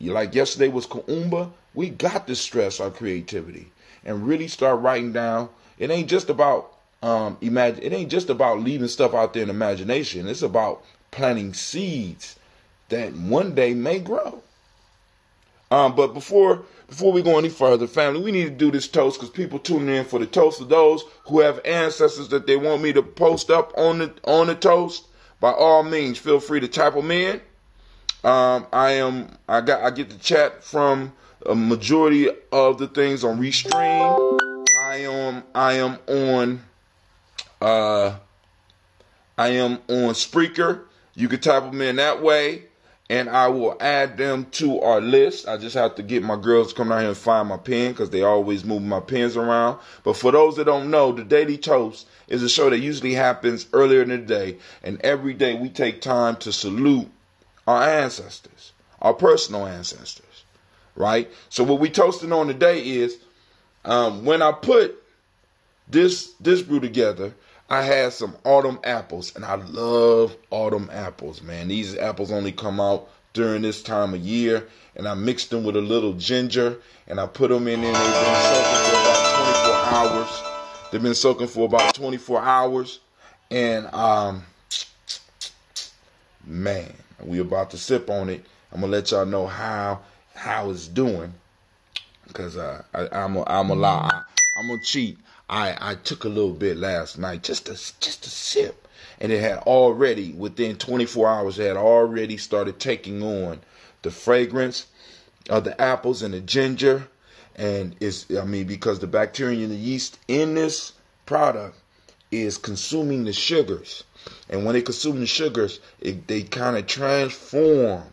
Like yesterday was Kuumba, we got to stress our creativity and really start writing down. It ain't just about it ain't just about leaving stuff out there in imagination. It's about planting seeds that one day may grow. But before we go any further, family, we need to do this toast because people tuning in for the toast. Of those who have ancestors that they want me to post up on the toast, by all means, feel free to type them in. I get the chat from a majority of the things on Restream. I am on Spreaker. You can type them in that way, and I will add them to our list. I just have to get my girls to come down here and find my pen because they always move my pens around. But for those that don't know, the Daily Toast is a show that usually happens earlier in the day, and every day we take time to salute our ancestors, our personal ancestors, right? So what we toasting on today is when I put this brew together, I had some autumn apples, and I love autumn apples, man. These apples only come out during this time of year, and I mixed them with a little ginger, and I put them in there. They've been soaking for about 24 hours, and man, we about to sip on it. I'm gonna let y'all know how it's doing, because I'm gonna cheat. I took a little bit last night, just a sip, and it had already, within 24 hours, it had already started taking on the fragrance of the apples and the ginger, and because the bacteria and the yeast in this product is consuming the sugars, and when they consume the sugars, they kind of transform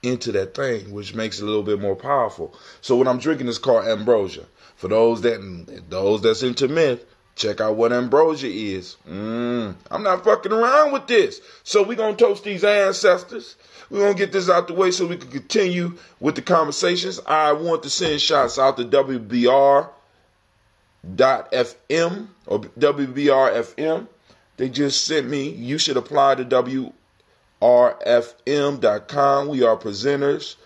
into that thing, which makes it a little bit more powerful. So what I'm drinking is called ambrosia. For those that's into myth, check out what ambrosia is. I'm not fucking around with this. So we're going to toast these ancestors. We're going to get this out the way so we can continue with the conversations. I want to send shots out to WBR.FM or WBRFM. They just sent me, you should apply to WRFM.com. We are presenters.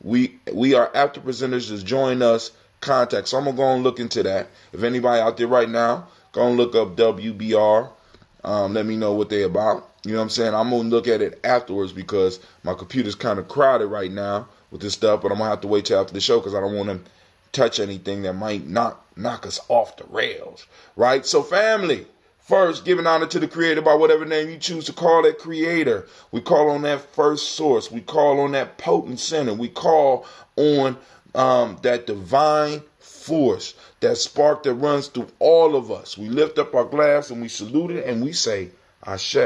We are after presenters. Just join us. Contact. So I'm going to go and look into that. If anybody out there right now, go and look up WBR. Let me know what they're about. You know what I'm saying? I'm going to look at it afterwards because my computer's kind of crowded right now with this stuff, but I'm going to have to wait till after the show because I don't want to touch anything that might knock us off the rails. Right? So family, first, giving honor to the creator by whatever name you choose to call that creator. We call on that first source. We call on that potent center. We call on that divine force, that spark that runs through all of us. We lift up our glass and we salute it and we say, Ashe.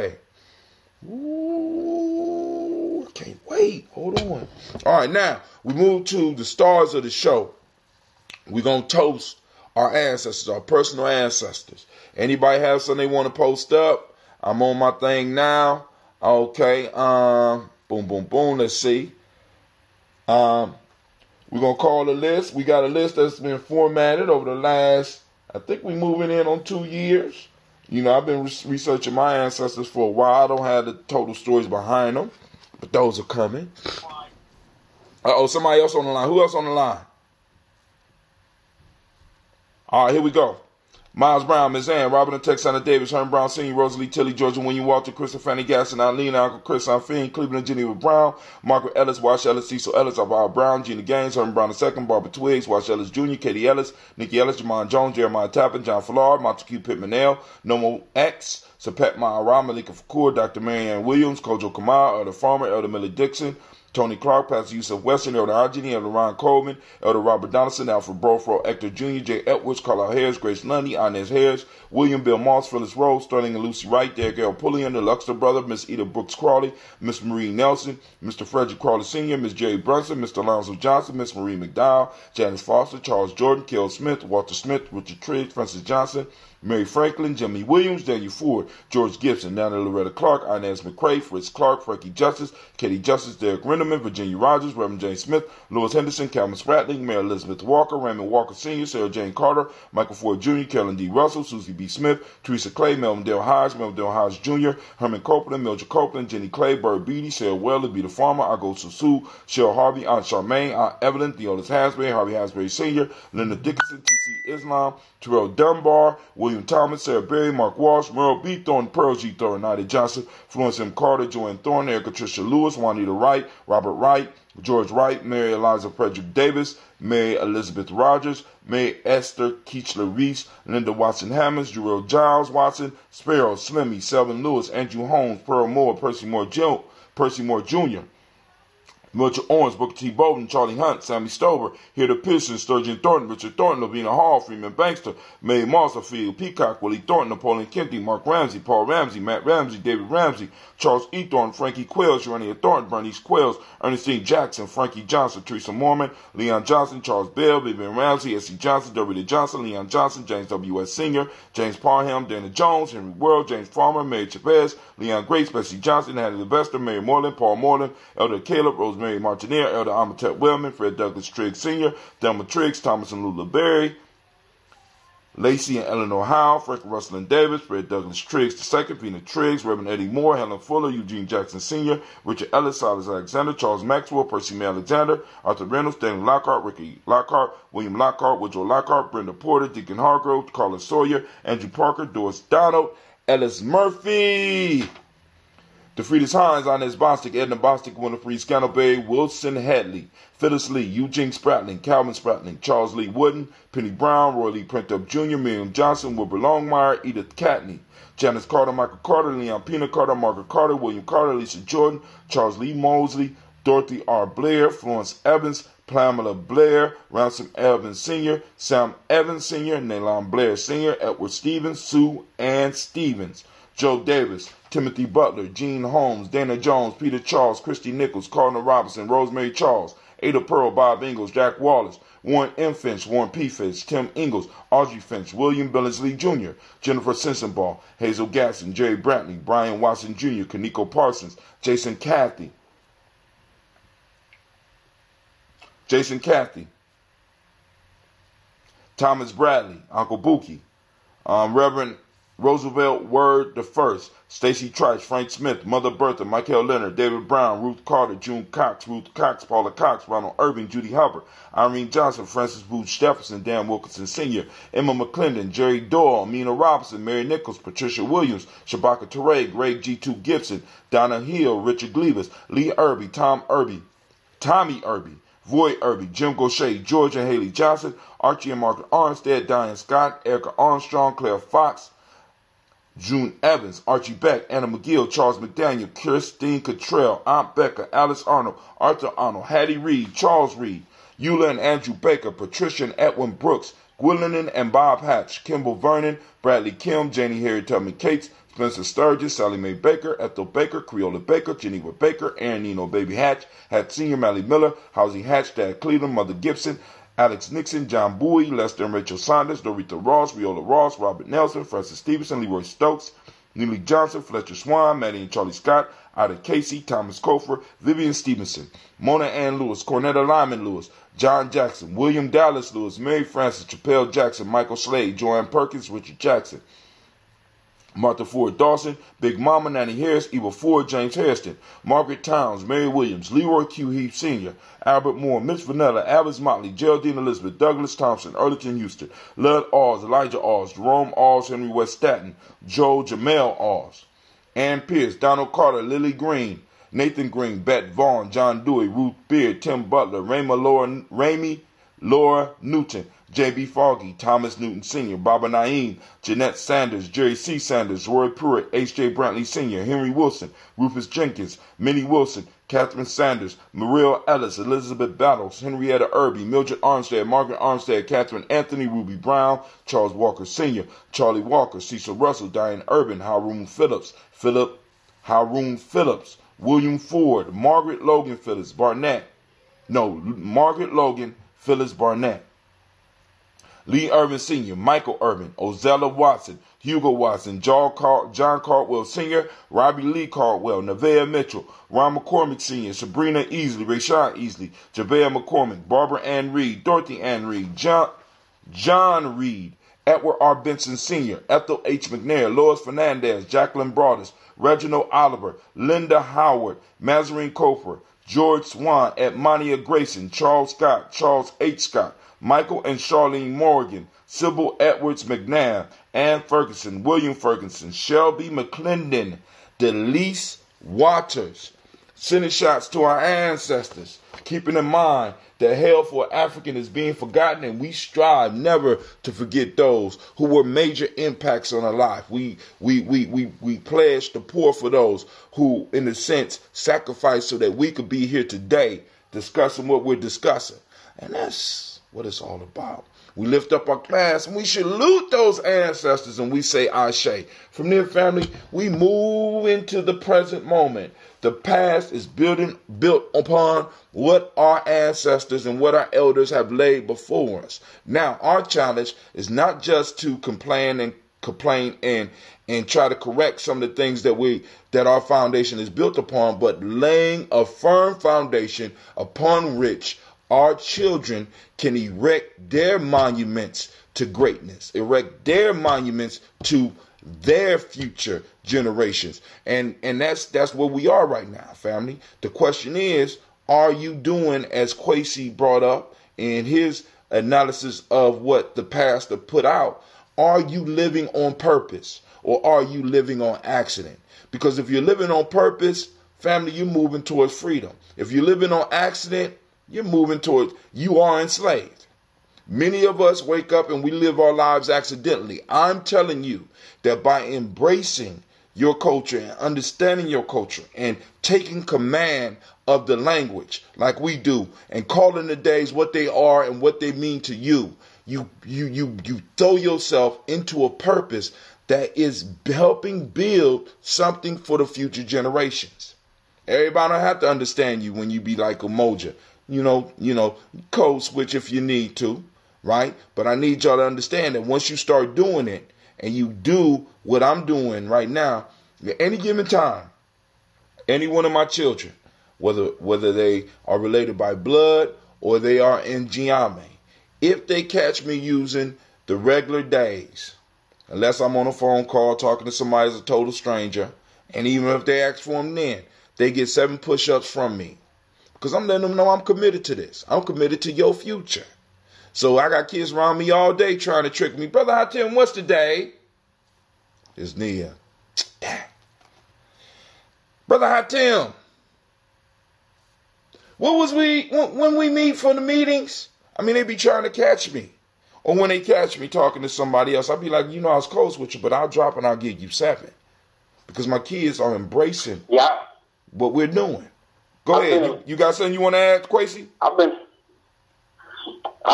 Ooh, I can't wait. Hold on. All right, now we move to the stars of the show. We're going to toast our ancestors, our personal ancestors. Anybody have something they want to post up? I'm on my thing now. Okay. Boom, boom, boom. Let's see. We're going to call a list. We got a list that's been formatted over the last, I think we're moving in on 2 years. You know, I've been researching my ancestors for a while. I don't have the total stories behind them, but those are coming. Somebody else on the line. Who else on the line? All right, here we go. Miles Brown, Ms. Ann, Robert and Texana Davis, Herman Brown Sr., Rosalie Tilly, Georgia William Walter, Chris and Fanny Gasson, Eileen, Uncle Chris, Finn, Cleveland and Geneva Brown, Margaret Ellis, Wash Ellis, Cecil Ellis, Alvaro Brown, Gina Gaines, Herman Brown II, Barbara Twiggs, Wash Ellis Jr., Katie Ellis, Nikki Ellis, Jamon Jones, Jeremiah Tappan, John Fallard, Montague Pittman L, Nomo X, Sapet Ma'ara, Malika Fakur, Dr. Marianne Williams, Kojo Kamal, Elder Farmer, Elder Millie Dixon, Tony Clark, Pastor Yusuf Weston, Elder Argini, Elder Ron Coleman, Elder Robert Donaldson, Alfred Brofro, Hector Jr., Jay Edwards, Carlisle Harris, Grace Lundy, Inez Harris, William Bill Moss, Phyllis Rose, Sterling and Lucy Wright, Derek L. Pulliam, the Luxter brother, Miss Eda Brooks Crawley, Miss Marie Nelson, Mr. Frederick Crawley Sr., Miss Jerry Brunson, Mr. Alonzo Johnson, Miss Marie McDowell, Janice Foster, Charles Jordan, Kel Smith, Walter Smith, Richard Triggs, Francis Johnson, Mary Franklin, Jimmy Williams, Daniel Ford, George Gibson, Nana Loretta Clark, Inez McCrae, Fritz Clark, Frankie Justice, Katie Justice, Derek Renderman, Virginia Rogers, Reverend James Smith, Louis Henderson, Calvin Spratling, Mary Elizabeth Walker, Raymond Walker Sr., Sarah Jane Carter, Michael Ford Jr., Carolyn D. Russell, Susie B. Smith, Teresa Clay, Melvin Dale Hodge Jr., Herman Copeland, Mildred Copeland, Jenny Clay, Bird Beatty, Sarah Weller, Be the Farmer, Ago Susu, Cheryl Harvey, Aunt Charmaine, Aunt Evelyn, Theodis Hasbury, Harvey Hasbury Sr., Linda Dickinson, T.C. Islam, Terrell Dunbar, William Thomas, Sarah Berry, Mark Walsh, Merle B. Thornton, Pearl G. Thornton, Nadia Johnson, Florence M. Carter, Joanne Thornton, Erica Tricia Lewis, Juanita Wright, Robert Wright, George Wright, Mary Eliza Frederick Davis, Mary Elizabeth Rogers, Mary Esther Keechler Reese, Linda Watson Hammonds, Jarrell Giles Watson, Sparrow, Slimmy, Selvin Lewis, Andrew Holmes, Pearl Moore, Percy Moore Jr., Mitchell Owens, Booker T. Bowden, Charlie Hunt, Sammy Stover, Hilda Pearson, Sturgeon Thornton, Richard Thornton, Lavina Hall, Freeman Bankster, Mae Marsafield, Peacock, Willie Thornton, Napoleon Kempty, Mark Ramsey, Paul Ramsey, Matt Ramsey, David Ramsey, Charles E. Thornton, Frankie Quells, Urania Thornton, Bernice Quells, Ernestine Jackson, Frankie Johnson, Teresa Mormon, Leon Johnson, Charles Bell, Vivian Ramsey, S.C. Johnson, W. Johnson, Leon Johnson, James W.S. Sr., James Parham, Dana Jones, Henry World, James Farmer, Mary Chavez, Leon Grace, Bessie Johnson, Hattie Levester, Mary Moreland, Paul Moreland, Elder Caleb, Rosemary Martineer, Elder Amatep Wellman, Fred Douglas Triggs Sr., Thelma Triggs, Thomas and Lula Berry, Lacey and Eleanor Howe, Frank Russell and Davis, Fred Douglas Triggs II, Pina Triggs, Reverend Eddie Moore, Helen Fuller, Eugene Jackson Sr., Richard Ellis, Silas Alexander, Charles Maxwell, Percy May Alexander, Arthur Reynolds, Daniel Lockhart, Ricky Lockhart, William Lockhart, Woodrow Lockhart, Brenda Porter, Deacon Hargrove, Carla Sawyer, Andrew Parker, Doris Donald, Ellis Murphy, DeFriedis Hines, Inez Bostic, Edna Bostic, Winifred Scantleberry, Wilson Hadley, Phyllis Lee, Eugene Spratling, Calvin Spratling, Charles Lee Wooden, Penny Brown, Roy Lee Printup Jr., Miriam Johnson, Wilbur Longmire, Edith Catney, Janice Carter, Michael Carter, Leon Pina Carter, Margaret Carter, William Carter, Lisa Jordan, Charles Lee Mosley, Dorothy R. Blair, Florence Evans, Pamela Blair, Ransom Evans Sr., Sam Evans Sr., Nalon Blair Sr., Edward Stevens, Sue Ann Stevens, Joe Davis, Timothy Butler, Gene Holmes, Dana Jones, Peter Charles, Christy Nichols, Cardinal Robinson, Rosemary Charles, Ada Pearl, Bob Ingalls, Jack Wallace, Warren M. Finch, Warren P. Finch, Tim Ingalls, Audrey Finch, William Billingsley Jr., Jennifer Sensenbaugh, Hazel Gasson, Jerry Brantley, Brian Watson Jr., Kaniko Parsons, Jason Cathy, Thomas Bradley, Uncle Buki, Reverend Roosevelt Word I, Stacy Trice, Frank Smith, Mother Bertha, Michael Leonard, David Brown, Ruth Carter, June Cox, Ruth Cox, Paula Cox, Ronald Irving, Judy Hubbard, Irene Johnson, Francis Booth Jefferson, Dan Wilkinson Sr., Emma McClendon, Jerry Doyle, Amina Robinson, Mary Nichols, Patricia Williams, Shabaka Teray, Greg G2 Gibson, Donna Hill, Richard Gleavis, Lee Irby, Tommy Irby, Voy Irby, Jim Gaucher, George and Haley Johnson, Archie and Margaret Armstead, Diane Scott, Erica Armstrong, Claire Fox, June Evans, Archie Beck, Anna McGill, Charles McDaniel, Kirstine Cottrell, Aunt Becca, Alice Arnold, Arthur Arnold, Hattie Reed, Charles Reed, Eula and Andrew Baker, Patricia and Edwin Brooks, Gwendolyn and Bob Hatch, Kimball Vernon, Bradley Kim, Janie Harry Tubman Cates, Spencer Sturgis, Sally Mae Baker, Ethel Baker, Creola Baker, Geneva Baker, Aaron Nino Baby Hatch, Hatch Sr., Mally Miller, Housie Hatch, Dad Cleveland, Mother Gibson, Alex Nixon, John Bowie, Lester and Rachel Saunders, Dorita Ross, Viola Ross, Robert Nelson, Francis Stevenson, Leroy Stokes, Neely Johnson, Fletcher Swan, Maddie and Charlie Scott, Ida Casey, Thomas Kofer, Vivian Stevenson, Mona Ann Lewis, Cornetta Lyman Lewis, John Jackson, William Dallas Lewis, Mary Frances, Chappelle Jackson, Michael Slade, Joanne Perkins, Richard Jackson, Martha Ford Dawson, Big Mama, Nanny Harris, Eva Ford, James Hairston, Margaret Towns, Mary Williams, Leroy Q. Heath Sr., Albert Moore, Mitch Vanilla, Alice Motley, Geraldine Elizabeth, Douglas Thompson, Erlington Houston, Lud Oz, Elijah Oz, Jerome Oz, Henry West Staten, Joe Jamel Oz, Ann Pierce, Donald Carter, Lily Green, Nathan Green, Bet Vaughn, John Dewey, Ruth Beard, Tim Butler, Ramey Laura Newton, J.B. Foggy, Thomas Newton Sr., Baba Naeem, Jeanette Sanders, Jerry C. Sanders, Roy Pruitt, H.J. Brantley Sr., Henry Wilson, Rufus Jenkins, Minnie Wilson, Catherine Sanders, Muriel Ellis, Elizabeth Battles, Henrietta Irby, Mildred Armstead, Margaret Armstead, Catherine Anthony, Ruby Brown, Charles Walker Sr., Charlie Walker, Cecil Russell, Diane Urban, Haroon Phillips, William Ford, Margaret Logan Phillips Barnett, Lee Irvin Sr., Michael Irvin, Ozella Watson, Hugo Watson, John Caldwell Sr., Robbie Lee Caldwell, Nevaeh Mitchell, Ron McCormick Sr., Sabrina Easley, Rayshawn Easley, Javea McCormick, Barbara Ann Reed, Dorothy Ann Reed, John Reed, Edward R. Benson Sr., Ethel H. McNair, Lois Fernandez, Jacqueline Broadus, Reginald Oliver, Linda Howard, Mazarine Cofer, George Swan, Edmonia Grayson, Charles Scott, Charles H. Scott, Michael and Charlene Morgan, Sybil Edwards McNabb, Ann Ferguson, William Ferguson, Shelby McClendon, Delise Waters. Sending shots to our ancestors, keeping in mind that hell for African is being forgotten, and we strive never to forget those who were major impacts on our life. We pledge to pour for those who, in a sense, sacrificed so that we could be here today discussing what we're discussing. And that's what it's all about. We lift up our class and we salute those ancestors and we say Ashe. From there, family, we move into the present moment. The past is built upon what our ancestors and what our elders have laid before us. Now, our challenge is not just to complain and try to correct some of the things that our foundation is built upon, but laying a firm foundation upon which our children can erect their monuments to greatness, erect their monuments to their future generations. And that's where we are right now, family. The question is, are you doing as Kwesi brought up in his analysis of what the pastor put out? Are you living on purpose or are you living on accident? Because if you're living on purpose, family, you're moving towards freedom. If you're living on accident, you're moving towards, you are enslaved. Many of us wake up and we live our lives accidentally. I'm telling you that by embracing your culture and understanding your culture and taking command of the language like we do and calling the days what they are and what they mean to you, you throw yourself into a purpose that is helping build something for the future generations. Everybody don't have to understand you when you be like a Moja. You know, code switch if you need to, right? But I need y'all to understand that once you start doing it and you do what I'm doing right now, at any given time, any one of my children, whether they are related by blood or they are in Giame, if they catch me using the regular days, unless I'm on a phone call talking to somebody as a total stranger, and even if they ask for them then, they get 7 push-ups from me. Because I'm letting them know I'm committed to this. I'm committed to your future. So I got kids around me all day trying to trick me. Brother Hatim, what's the day? It's Nia. Brother Hatim, when we meet for the meetings? I mean, they be trying to catch me. Or when they catch me talking to somebody else, I'll be like, I was close with you, but I'll drop and I'll give you 7. Because my kids are embracing what we're doing. Go ahead. You got something you want to add, Kwesi? I've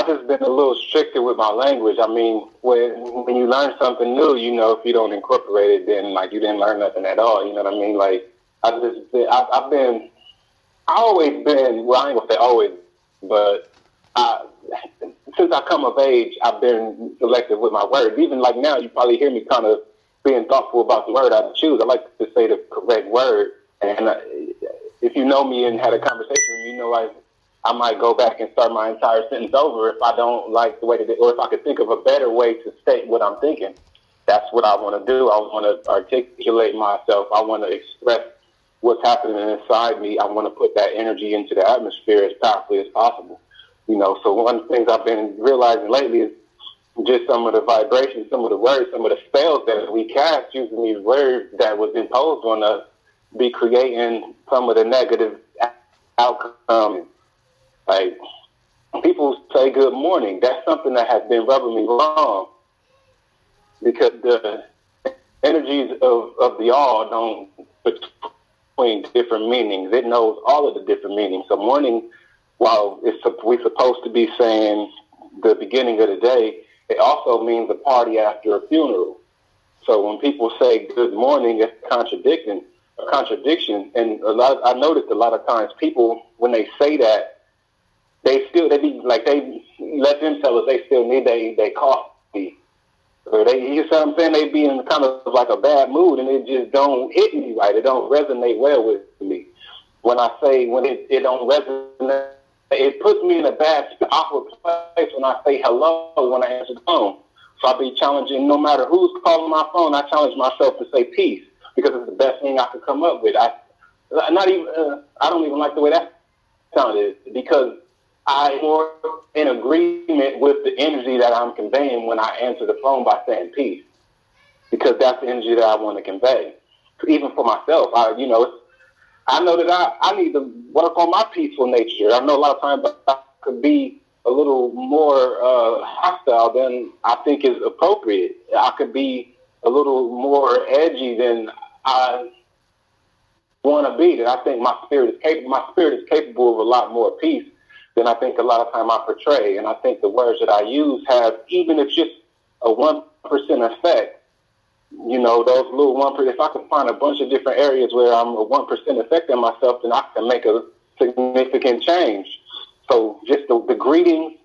just been a little stricter with my language. I mean, when you learn something new, if you don't incorporate it, then you didn't learn nothing at all. You know what I mean? I always been, well, I ain't gonna say always, but since I come of age, I've been selective with my words. Even like now, you probably hear me kind of being thoughtful about the word I choose. I like to say the correct word, and if you know me and had a conversation, I might go back and start my entire sentence over if I don't like the way that, or if I could think of a better way to state what I'm thinking. That's what I want to do. I want to articulate myself. I want to express what's happening inside me. I want to put that energy into the atmosphere as powerfully as possible. So one of the things I've been realizing lately is just some of the vibrations, some of the words, some of the spells that we cast using these words that was imposed on us be creating some of the negative outcomes. Like, people say good morning. That's something that has been rubbing me wrong because the energies of the all don't between different meanings. It knows all of the different meanings. So morning, while we're supposed to be saying the beginning of the day, it also means a party after a funeral. So when people say good morning, it's a contradiction. And I noticed a lot of times people, when they say that, they be like, they let them tell us they still need they coffee. Or you see what I'm saying? They be in kind of like a bad mood, and it just don't hit me right. It don't resonate well with me. When it don't resonate, it puts me in a bad, awkward place when I say hello when I answer the phone. So I be challenging, no matter who's calling my phone, I challenge myself to say peace, because it's the best thing I could come up with. I don't even like the way that sounded, because I'm more in agreement with the energy that I'm conveying when I answer the phone by saying peace, because that's the energy that I want to convey. Even for myself, I know that I need to work on my peaceful nature. I know a lot of times I could be a little more hostile than I think is appropriate. I could be a little more edgy than I want to be. That I think my spirit is capable of a lot more peace than I think a lot of time I portray. And I think the words that I use have, even if just a 1% effect, those little 1%, if I can find a bunch of different areas where I'm a 1% affecting myself, then I can make a significant change. So just the greetings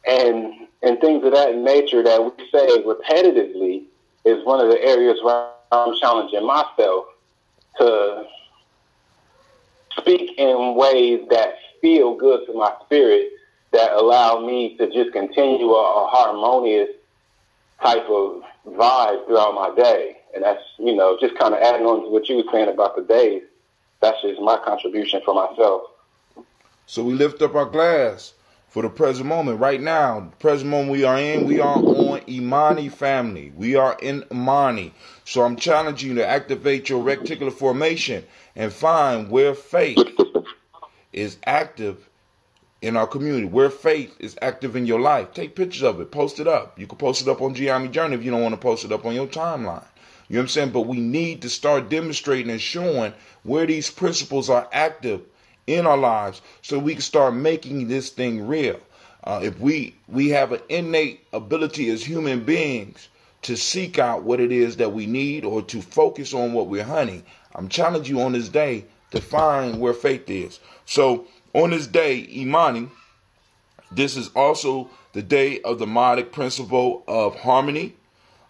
and things of that nature that we say repetitively is one of the areas where I'm challenging myself to speak in ways that feel good to my spirit, that allow me to just continue a harmonious type of vibe throughout my day. And that's, just kind of adding on to what you were saying about the days. That's just my contribution for myself. So we lift up our glass for the present moment. Right now, the present moment we are on Imani family. We are in Imani. So I'm challenging you to activate your reticular formation and find where faith is active in our community, where faith is active in your life. Take pictures of it, post it up. You can post it up on Gianni Journey if you don't want to post it up on your timeline. You know what I'm saying? But we need to start demonstrating and showing where these principles are active in our lives so we can start making this thing real. If we have an innate ability as human beings to seek out what it is that we need, or to focus on what we're hunting, I'm challenging you on this day to find where faith is. So on this day, Imani, this is also the day of the modic principle of harmony.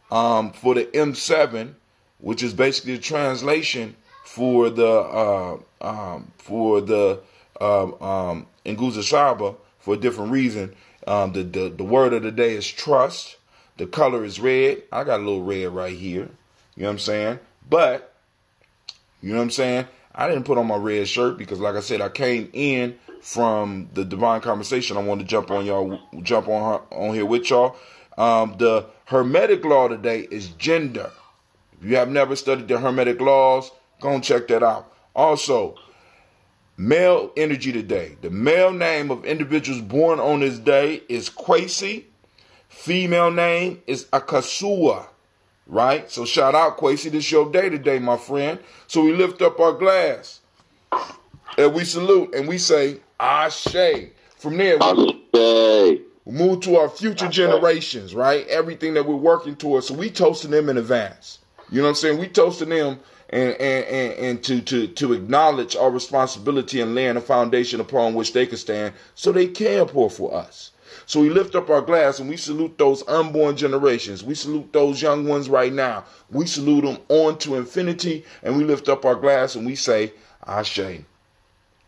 For the M7, which is basically a translation for the Nguza Shaba, for a different reason. The word of the day is trust. The color is red. I got a little red right here. You know what I'm saying? But, you know what I'm saying? I didn't put on my red shirt because, like I said, I came in from the divine conversation. I wanted to jump on here with y'all. The Hermetic law today is gender. If you have never studied the Hermetic laws, go and check that out. Also, male energy today. The male name of individuals born on this day is Kwesi. Female name is Akasua. Right? So shout out, Kwesi. This is your day today, my friend. So we lift up our glass and we salute and we say, Ashe. From there, we move to our future generations, right? Everything that we're working towards. So we toasting them in advance. You know what I'm saying? We toasting them and to acknowledge our responsibility and laying a foundation upon which they can stand so they can pour for us. So we lift up our glass and we salute those unborn generations. We salute those young ones right now. We salute them on to infinity, and we lift up our glass and we say, Ashe.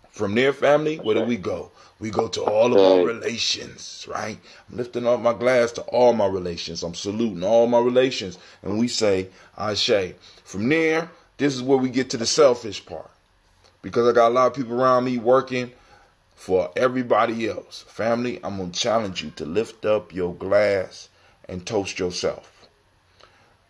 From their family, where do we go? We go to all of our relations, right? I'm lifting up my glass to all my relations. I'm saluting all my relations, and we say, Ashe. From there, this is where we get to the selfish part, because I got a lot of people around me working for everybody else. Family, I'm going to challenge you to lift up your glass and toast yourself.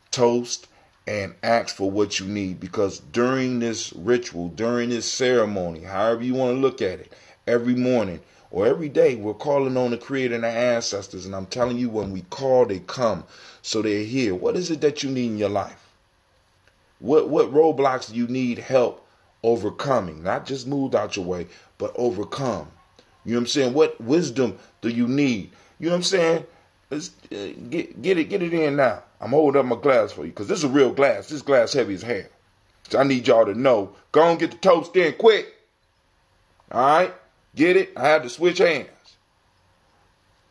Toast and ask for what you need, because during this ritual, during this ceremony, however you want to look at it, every morning or every day, we're calling on the Creator and the ancestors. And I'm telling you, when we call, they come. So they're here. What is it that you need in your life? What roadblocks do you need help overcoming? Not just moved out your way, but overcome. You know what I'm saying? What wisdom do you need? You know what I'm saying? Let's get it in now. I'm holding up my glass for you because this is a real glass. This glass heavy as hell. So I need y'all to know. Go and get the toast in quick. All right? Get it? I had to switch hands.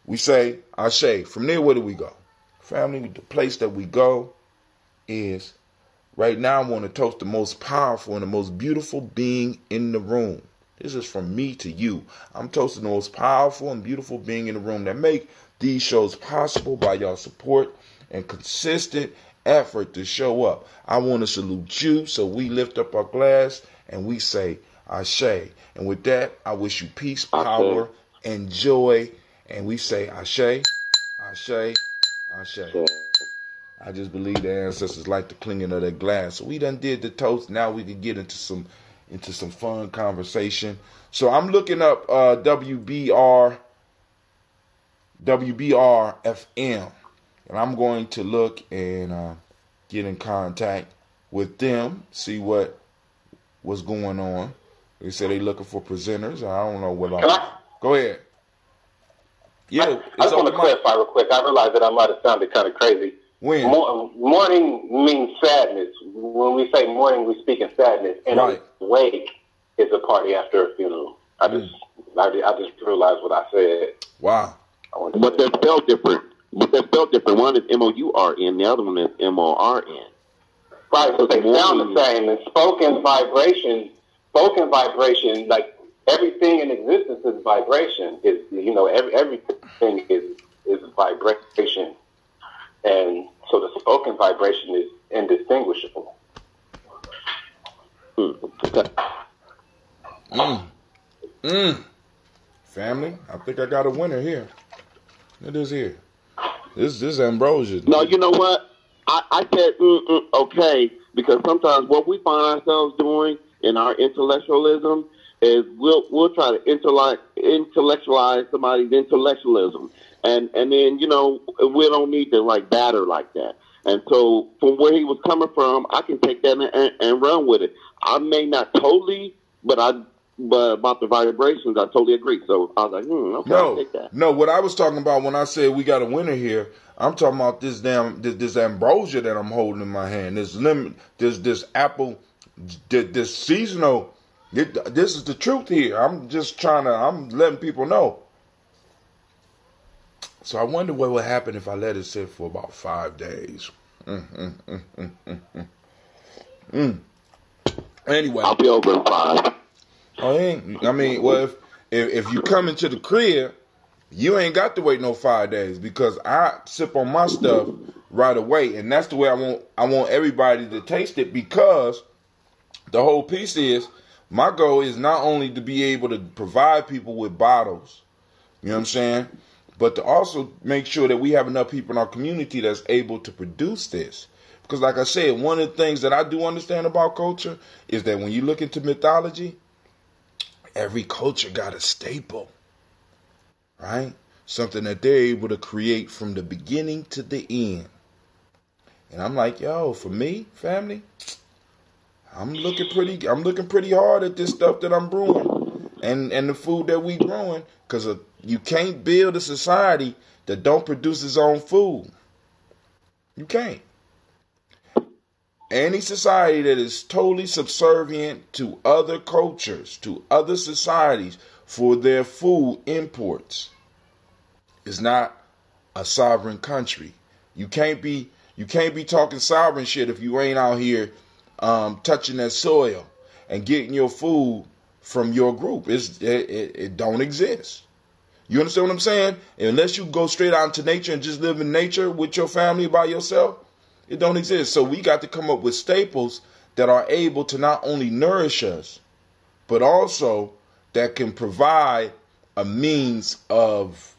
We say, Ashe. From there, where do we go? Family, the place that we go is, right now I want to toast the most powerful and the most beautiful being in the room. This is from me to you. I'm toasting the most powerful and beautiful being in the room that make these shows possible by y'all support and consistent effort to show up. I want to salute you, so we lift up our glass and we say Ashe. And with that, I wish you peace, power, and joy. And we say Ashe, Ashe, Ashe. I just believe the ancestors like the clinging of that glass. So we done did the toast. Now we can get into some fun conversation. So I'm looking up WBR FM, and I'm going to look and get in contact with them, see what's going on. They say they looking for presenters. I don't know what. Go ahead. Yeah, I just want to clarify real quick. I realize that I might have sounded kind of crazy. When? Mourning means sadness. When we say mourning, we speak in sadness. And right. A wake is a party after a funeral. I just realized what I said. Wow. But they're spelled different. One is M-O-U-R-N. The other one is M-O-R-N. Right, so they sound the same. And spoken vibration, like everything in existence is vibration. Everything is vibration. And so the spoken vibration is indistinguishable. Family, I think I got a winner here. It is here. This is ambrosia. No, you know what? I said, okay, because sometimes what we find ourselves doing in our intellectualism is we'll try to intellectualize somebody's intellectualism. And then, we don't need to like batter like that. And so from where he was coming from, I can take that and run with it. I may not totally, but about the vibrations, I totally agree. So I was like, okay, I'll take that. No, what I was talking about when I said we got a winner here, I'm talking about this ambrosia that I'm holding in my hand. This apple, this seasonal. This is the truth here. I'm letting people know. So I wonder what would happen if I let it sit for about 5 days. Anyway, I'll be over in 5. Well, if you come into the crib, you ain't got to wait no 5 days, because I sip on my stuff right away, and that's the way I want everybody to taste it, because the whole piece is, my goal is not only to be able to provide people with bottles, you know what I'm saying, but to also make sure that we have enough people in our community that's able to produce this. Because like I said, one of the things that I do understand about culture is that when you look into mythology, every culture got a staple, right? Something that they're able to create from the beginning to the end. And I'm like, for me, family, I'm looking pretty hard at this stuff that I'm brewing and the food that we growing, because you can't build a society that don't produce its own food. You can't. Any society that is totally subservient to other cultures, to other societies for their food imports, is not a sovereign country. You can't be talking sovereign shit if you ain't out here touching that soil and getting your food from your group. It don't exist. You understand what I'm saying? Unless you go straight out into nature and just live in nature with your family by yourself, it don't exist. So we got to come up with staples that are able to not only nourish us, but also that can provide a means of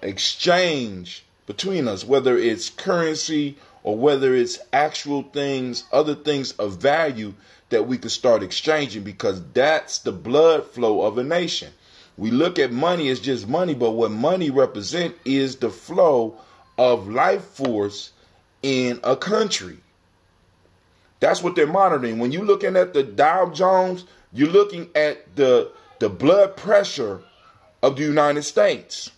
exchange between us, whether it's currency or whether it's actual things, other things of value that we could start exchanging, because that's the blood flow of a nation. We look at money as just money, but what money represents is the flow of life force in a country. That's what they're monitoring. When you're looking at the Dow Jones, you're looking at the blood pressure of the United States.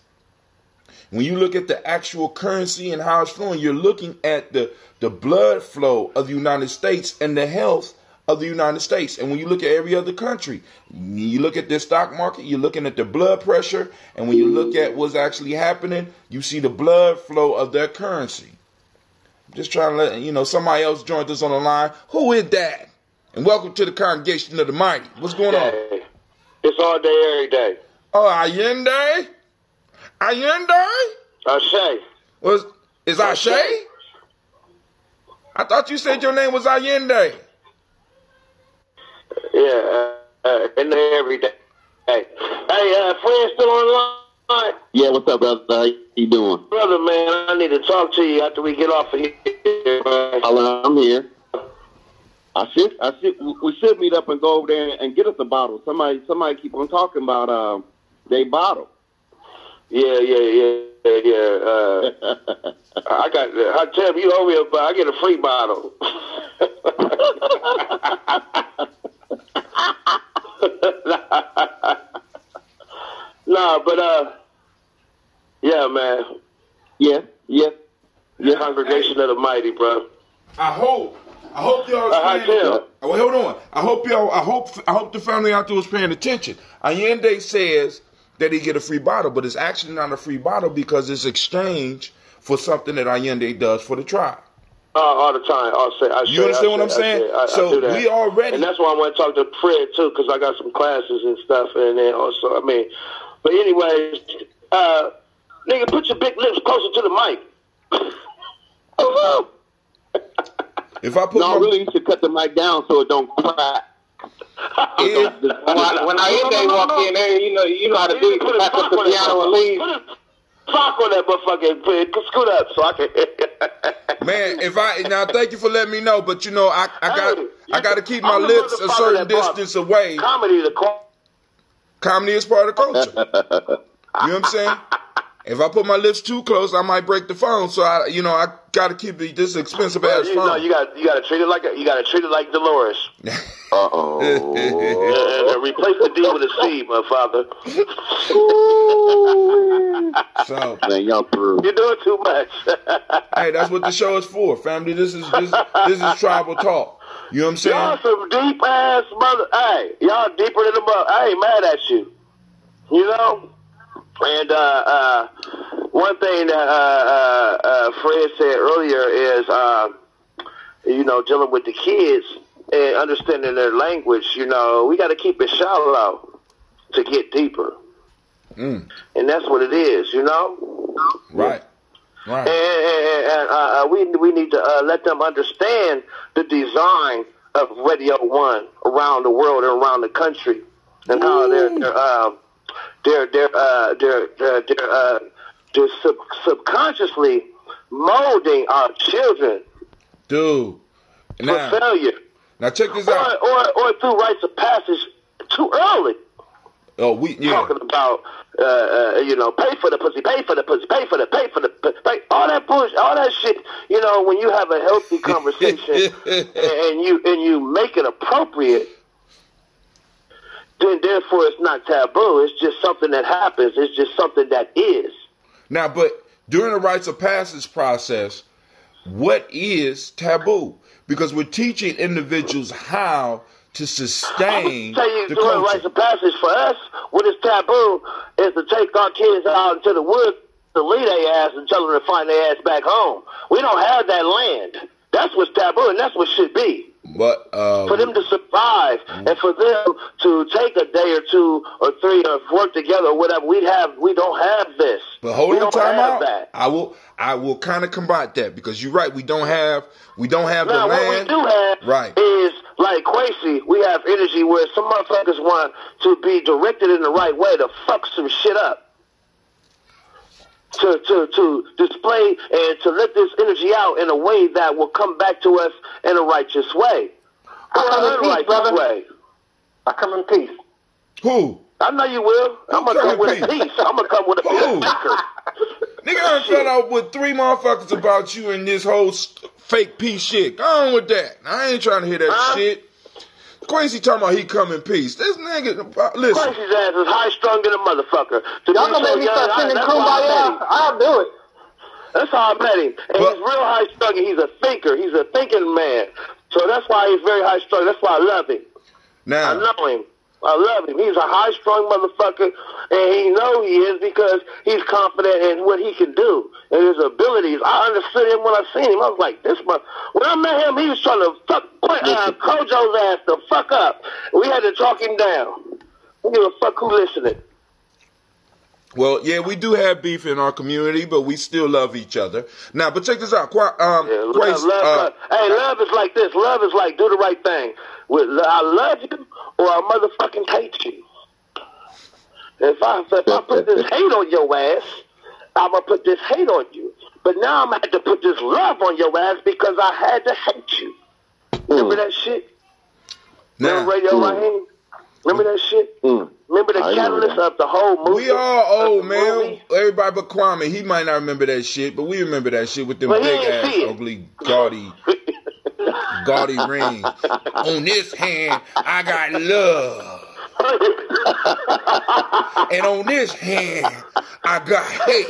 When you look at the actual currency and how it's flowing, you're looking at the blood flow of the United States and the health of the United States. And when you look at every other country, you look at their stock market, you're looking at their blood pressure, and when you look at what's actually happening, you see the blood flow of their currency. Just trying to let somebody else joined us on the line. Who is that? And welcome to the congregation of the mighty. What's going on? It's all day, every day. Oh, Allende? Ashe. Is Ashe? I thought you said your name was Allende. Yeah, in there every day. Hey, friend still on the line? Yeah, what's up, brother? How you doing? Brother, man, I need to talk to you after we get off of here, man. I'm here. We should meet up and go over there and get us a bottle. Somebody keep on talking about they bottle. Yeah. I tell you over here, but I get a free bottle. Nah, but yeah, man. Yeah. Congregation of the mighty, bro. I hope y'all was paying attention. Wait, hold on. I hope the family out there was paying attention. Allende says that he get a free bottle, but it's actually not a free bottle because it's exchange for something that Allende does for the tribe. All the time. You understand what I'm saying? So we already, and that's why I want to talk to Fred too, because I got some classes and stuff, and then also, but anyways, nigga, put your big lips closer to the mic. If I put really, you should cut the mic down so it don't crack. When I walk in there, you know how to do it. Pack up the piano and leave. Put a sock on that motherfucker. Scoot up so I can. Man, now thank you for letting me know, but I got to keep my lips a certain distance away. Comedy is part of the culture. You know what I'm saying? If I put my lips too close, I might break the phone. So I got to keep this expensive ass phone. No, you got to treat it like Dolores. Uh-oh. And replace the D with a C, my father. So, man, y'all through. You're doing too much. Hey, that's what the show is for, family. This is tribal talk. You know what I'm saying? Y'all some deep ass mother. Hey, y'all deeper than the mother. I ain't mad at you. You know. And one thing that Fred said earlier is, dealing with the kids and understanding their language. We got to keep it shallow to get deeper, and that's what it is. Right. And we need to let them understand the design of Radio 1 around the world and around the country, and how they're subconsciously molding our children, dude, for failure. Now check this out. Or through rites of passage too early. Oh, talking about pay for the pussy, pay for the pussy, pay all that bullshit, all that shit. When you have a healthy conversation and you make it appropriate, then therefore it's not taboo. It's just something that happens. It's just something that is. Now, but during the rites of passage process, what is taboo? Because we're teaching individuals how to sustain the culture. During rites of passage for us, what is taboo is to take our kids out into the woods to lead their ass and tell them to find their ass back home. We don't have that land. That's what's taboo, and that's what should be. But for them to survive and for them to take a day or two or three or work together or whatever, we don't have this. But hold on, time out. That. I will kind of combat that because you're right. We don't have the land. What we do have is like Quasi. We have energy where some motherfuckers want to be directed in the right way to fuck some shit up. To display and to let this energy out in a way that will come back to us in a righteous way. Or an unrighteous way. I come in peace. Who? I know you will. I'm going to come with a peace. I'm going to come with a peacemaker. Nigga, I done found out with 3 motherfuckers about you and this whole fake peace shit. Go on with that. I ain't trying to hear that shit. Quincy talking about he come in peace. This nigga, listen. Quincy's ass is high strung than a motherfucker. Y'all gonna make me start sending kumbaya? I'll do it. That's how I met him. And he's real high strung and he's a thinker. He's a thinking man. So that's why he's very high strung. That's why I love him. Now, I know him. I love him. He's a high-strung motherfucker, and he know he is because he's confident in what he can do and his abilities. I understood him when I seen him. I was like, this man. When I met him, he was trying to fuck Kojo's ass the fuck up. We had to talk him down. I don't give a fuck who listening. well, yeah, we do have beef in our community, but we still love each other. Now, but check this out. Love. Hey, love is like this. Love is like do the right thing. I love you or I motherfucking hate you. If I put this hate on your ass, I'm going to put this hate on you. But now I'm going to have to put this love on your ass because I had to hate you. Remember that shit? Remember Radio Raheem? Remember that shit? Remember the catalyst of the whole movie? We all old, man. Movie? Everybody but Kwame. He might not remember that shit, but we remember that shit with them big-ass, ugly, gaudy rings. On this hand, I got love. And on this hand, I got hate.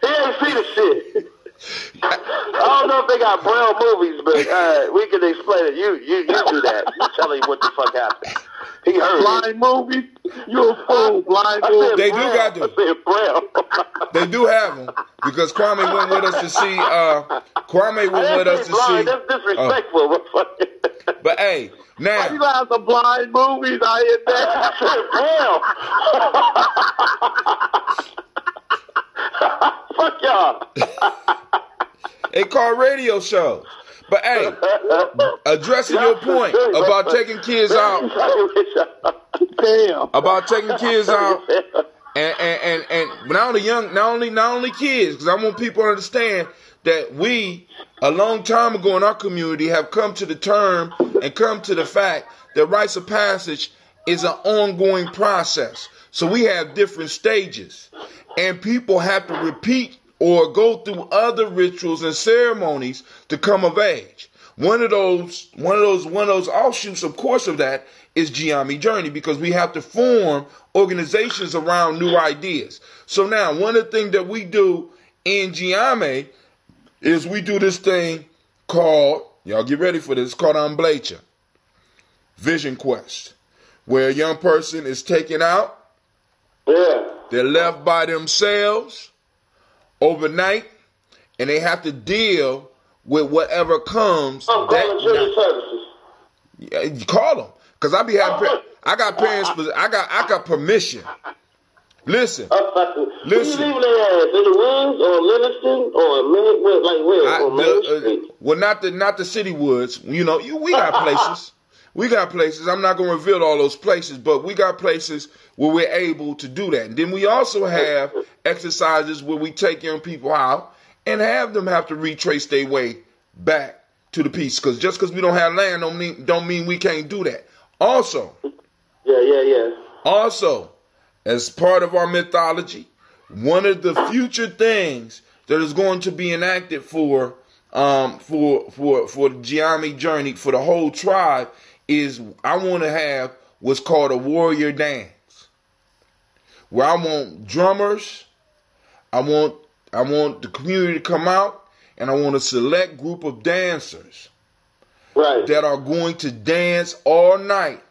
He ain't see the shit. I don't know if they got Braille movies, but we can explain it. You do that. You tell him what the fuck happened. He heard blind movies. You a fool. Blind movies. They do got them. They do have them because Kwame went with us to see. Kwame went with us to see. That's disrespectful. But hey, now you got some blind movies out here. I said Braille. Fuck y'all. They call radio shows. But hey, addressing your point about taking kids out, about taking kids out, and not only kids, because I want people to understand that we, a long time ago in our community, have come to the term and come to the fact that rites of passage is an ongoing process. So we have different stages, and people have to repeat or go through other rituals and ceremonies to come of age. One of those offshoots, of course, of that is Giami Journey, because we have to form organizations around new ideas. So now, one of the things that we do in Giami is we do this thing called, y'all get ready for this, it's called Amblecha, Vision Quest, where a young person is taken out, they're left by themselves overnight, and they have to deal with whatever comes. I'm calling children's services. Yeah, you call them, cause I be having. I got parents. I got permission. Listen. Where you leaving their ass? In the woods or Livingston or where? Well, not the city woods. You know, we got places. We got places. I'm not going to reveal all those places, but we got places where we're able to do that. And then we also have exercises where we take young people out and have them have to retrace their way back to the peace. Because just because we don't have land don't mean we can't do that. Also, also, as part of our mythology, one of the future things that is going to be enacted for the Giami Journey for the whole tribe is I want to have what's called a warrior dance, where I want drummers, I want the community to come out, and I want a select group of dancers that are going to dance all night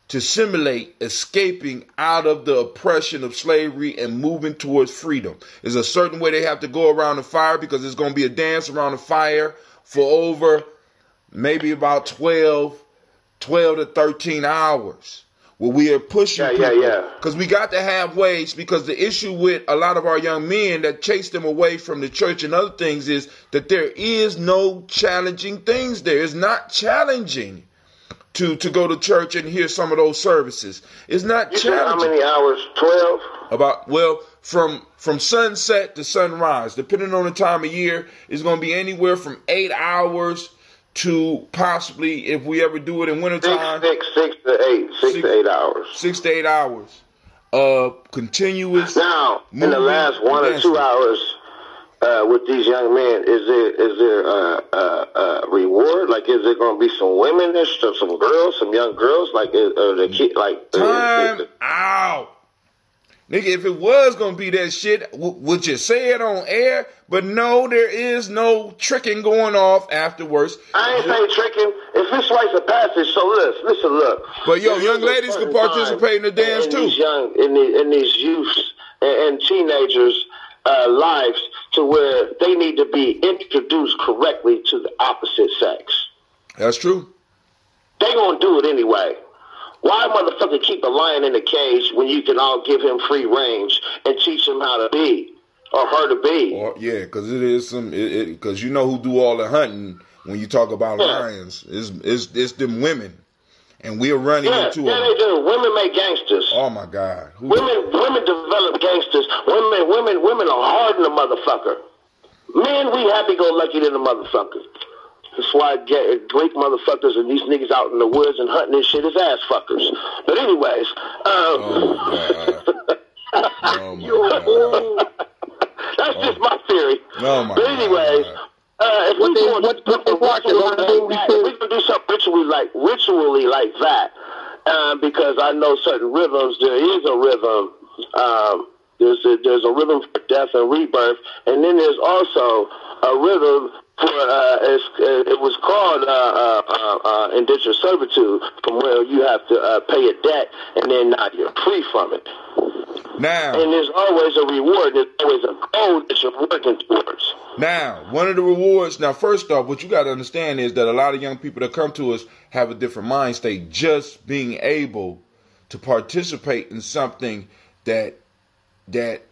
to simulate escaping out of the oppression of slavery and moving towards freedom. There's a certain way they have to go around the fire, because there's going to be a dance around the fire for over maybe about 12 to 13 hours, where we are pushing people, because we got to have ways, because the issue with a lot of our young men that chase them away from the church and other things is that there is no challenging things there. It's not challenging to go to church and hear some of those services. It's not challenging. How many hours? 12? From sunset to sunrise, depending on the time of year, it's going to be anywhere from 8 hours to possibly, if we ever do it in wintertime, 6 to 8. 6 to 8 hours. 6 to 8 hours of continuous. Now, in the last 1 or 2 hours with these young men, is there a reward? Like, is there going to be some women, some girls, some young girls? Like, the kid, like time out. Nigga, if it was gonna be that shit, would you say it on air? But no, there is no tricking going off afterwards. I ain't saying tricking. If it's rites of passage, so listen, look. But yo, young ladies can participate in the dance too. In these youths and teenagers' lives, to where they need to be introduced correctly to the opposite sex. That's true. They gonna do it anyway. Why motherfucker keep a lion in a cage when you can all give him free range and teach him how to be or her to be? Or, yeah, because it is some. Because you know who do all the hunting when you talk about lions? It's them women, and we're running into them. Yeah, they do. Women make gangsters. Oh my God. Women develop gangsters. Women are hard in the motherfucker. Men, we happy-go-lucky than the motherfucker. That's why Greek motherfuckers and these niggas out in the woods and hunting and shit is ass fuckers. But anyways, that's just my theory. But anyways, if we can do something ritually like that, because I know certain rhythms. There is a rhythm. There's a rhythm for death and rebirth, and then there's also a rhythm for it was called indentured servitude, from where you have to pay a debt and then now you're free from it. Now, and there's always a reward. There's always a goal that you're working towards. Now, one of the rewards. Now, first off, what you got to understand is that a lot of young people that come to us have a different mind state. Just being able to participate in something that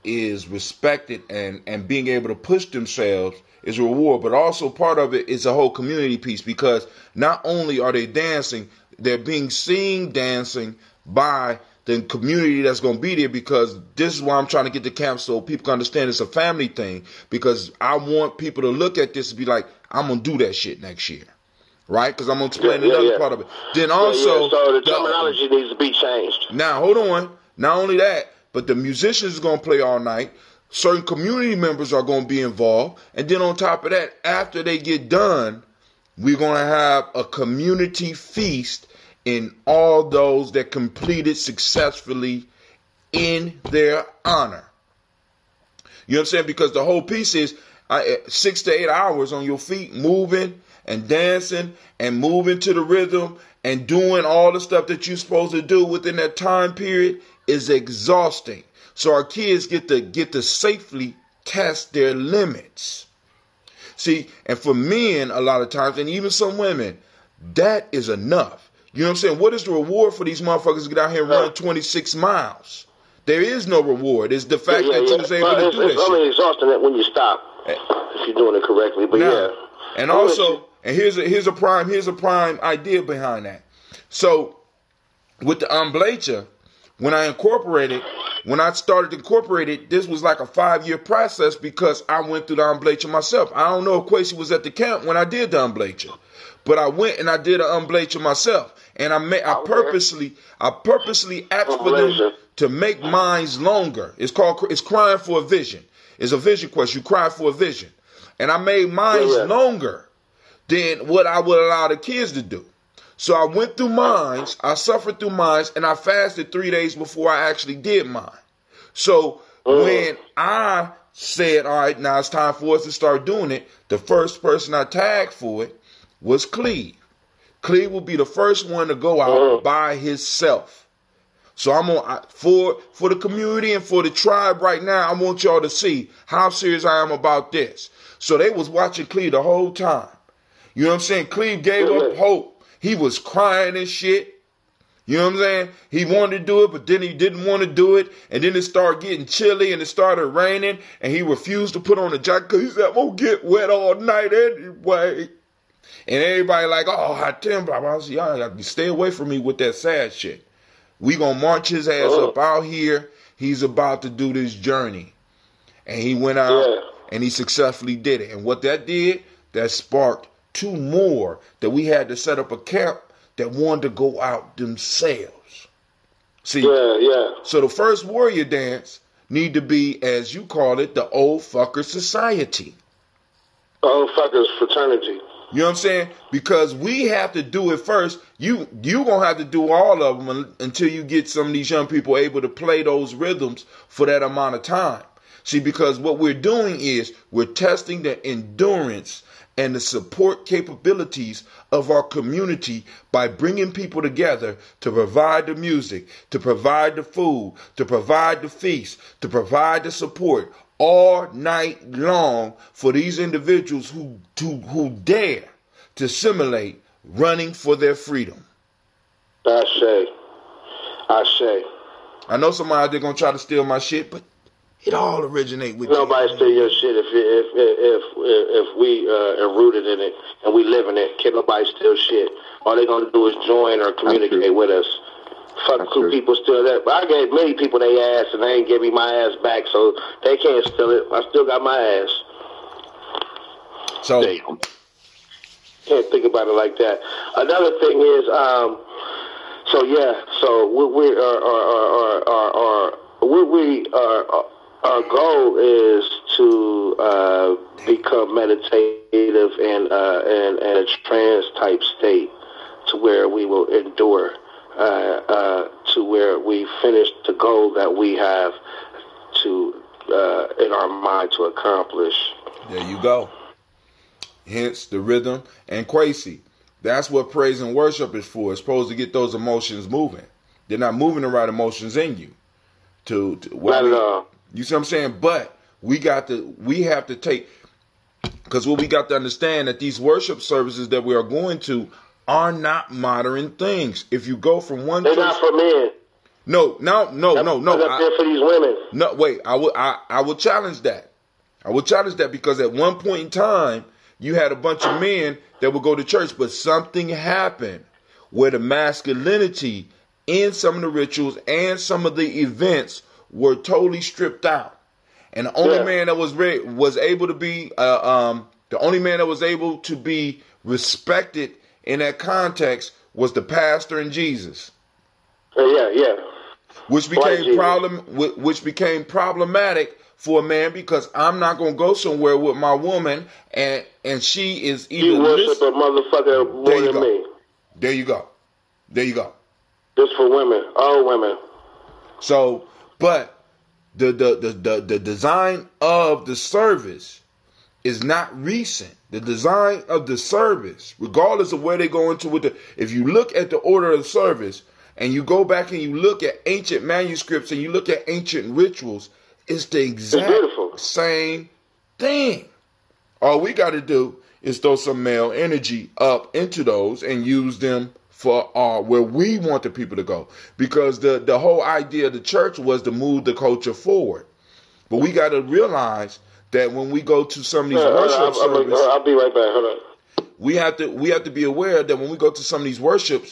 is respected and being able to push themselves is a reward, but also part of it is a whole community piece, because not only are they dancing, they're being seen dancing by the community that's going to be there, because this is why I'm trying to get the camp so people can understand it's a family thing, because I want people to look at this and be like, I'm going to do that shit next year. Right? Because I'm going to explain another part of it. Then also... So the terminology needs to be changed. Now, hold on. Not only that, but the musicians are going to play all night. Certain community members are going to be involved. And then on top of that, after they get done, we're going to have a community feast in all those that completed successfully in their honor. You know what I'm saying? Because the whole piece is 6 to 8 hours on your feet, moving and dancing and moving to the rhythm and doing all the stuff that you're supposed to do within that time period is exhausting. So our kids get to safely test their limits. See, and for men, a lot of times, and even some women, that is enough. You know what I'm saying? What is the reward for these motherfuckers to get out here and run 26 miles? There is no reward. It's the fact that you was able to do that shit. It's only exhausting when you stop, if you're doing it correctly. But now, and also, and here's a prime idea behind that. So with the amblacha, when I started to incorporate it, this was like a 5-year process, because I went through the amblacha myself. I don't know if Quasi was at the camp when I did the amblacha, but I went and I did an amblacha myself, and I purposely asked for them to make mines longer. It's crying for a vision. It's a vision quest. You cry for a vision, and I made mines longer than what I would allow the kids to do. So I went through mines, I suffered through mines, and I fasted 3 days before I actually did mine. So when I said, all right, now it's time for us to start doing it, the first person I tagged for it was Cleve. Cleve will be the first one to go out by himself. So I'm on for the community and for the tribe right now, I want y'all to see how serious I am about this. So they was watching Cleve the whole time. You know what I'm saying? Cleve gave up hope. He was crying and shit. You know what I'm saying? He wanted to do it, but then he didn't want to do it. And then it started getting chilly and it started raining. And he refused to put on a jacket because he said, I'm going to get wet all night anyway. And everybody like, oh, hot temper. I said, y'all stay away from me with that sad shit. We going to march his ass up out here. He's about to do this journey. And he went out and he successfully did it. And what that did, that sparked 2 more that we had to set up a camp that wanted to go out themselves. See, so the first warrior dance need to be, as you call it, the old fucker society. Old fuckers fraternity. You know what I'm saying? Because we have to do it first. You gonna have to do all of them until you get some of these young people able to play those rhythms for that amount of time. See, because what we're doing is we're testing the endurance and the support capabilities of our community by bringing people together to provide the music, to provide the food, to provide the feast, to provide the support all night long for these individuals who dare to simulate running for their freedom. I know somebody out there gonna try to steal my shit, but it all originate with nobody steal your shit if we are rooted in it and we live in it. Can't nobody steal shit. All they gonna do is join or communicate with us. Fuck who people steal that. But I gave many people their ass and they ain't give me my ass back, so they can't steal it. I still got my ass. So damn. Can't think about it like that. Another thing is, so our goal is to become meditative and a trance type state to where we will endure, to where we finish the goal that we have to in our mind to accomplish. There you go. Hence the rhythm and Quasi. That's what praise and worship is for. It's supposed to get those emotions moving. They're not moving the right emotions in you. Not at all. You see what I'm saying? But we have to take, because what we got to understand that these worship services that we are going to are not modern things. If you go from one, they're not for men. No. That's there for these women. No, wait. I will challenge that. I will challenge that because at one point in time, you had a bunch of men that would go to church, but something happened where the masculinity in some of the rituals and some of the events were totally stripped out. And the only man that was able to be the only man that was able to be respected in that context was the pastor and Jesus. Which became problematic for a man, because I'm not gonna go somewhere with my woman and she is either you worship a motherfucker more than me. There you go. Just for women, all women. So, but the design of the service is not recent. The design of the service, regardless of where they go into with if you look at the order of the service and you go back and you look at ancient manuscripts and you look at ancient rituals, it's the exact same thing. All we got to do is throw some male energy up into those and use them for where we want the people to go. Because the whole idea of the church was to move the culture forward. But we got to realize that when we go to some of these worship services, I'll be right back. Hold on. We have to be aware that when we go to some of these worship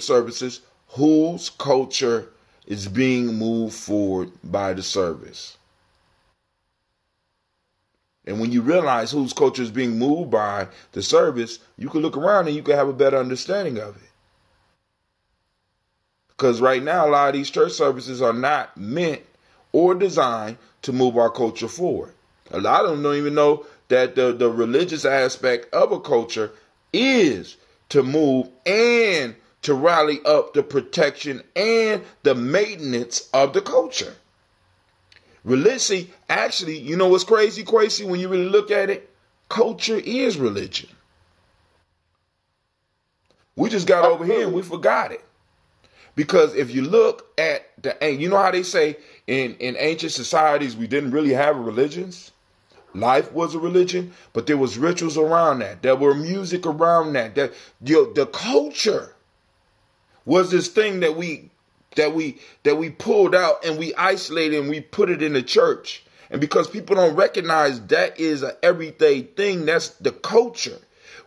services, whose culture is being moved forward by the service. And when you realize whose culture is being moved by the service, you can look around and you can have a better understanding of it. Because right now, a lot of these church services are not meant or designed to move our culture forward. A lot of them don't even know that the religious aspect of a culture is to move and to rally up the protection and the maintenance of the culture. Religion, actually, you know what's crazy, when you really look at it? Culture is religion. We just got over here and we forgot it. Because if you look at you know how they say in ancient societies we didn't really have religions? Life was a religion, but there was rituals around that. There were music around that. The culture was this thing that we pulled out and we isolated and we put it in the church. And because people don't recognize that is an everyday thing, that's the culture,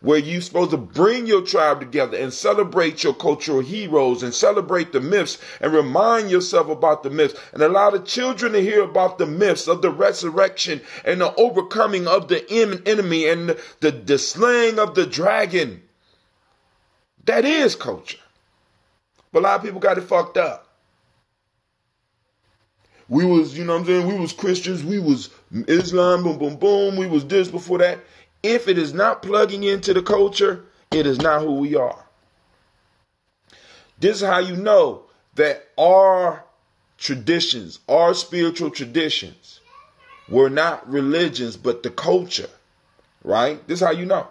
where you're supposed to bring your tribe together and celebrate your cultural heroes and celebrate the myths and remind yourself about the myths and allow the children to hear about the myths of the resurrection and the overcoming of the enemy and the slaying of the dragon. That is culture. But a lot of people got it fucked up. We was, we was Christians, we was Islam, boom, boom, boom, we was this before that. If it is not plugging into the culture, it is not who we are. This is how you know that our traditions, our spiritual traditions, were not religions, but the culture. Right? This is how you know.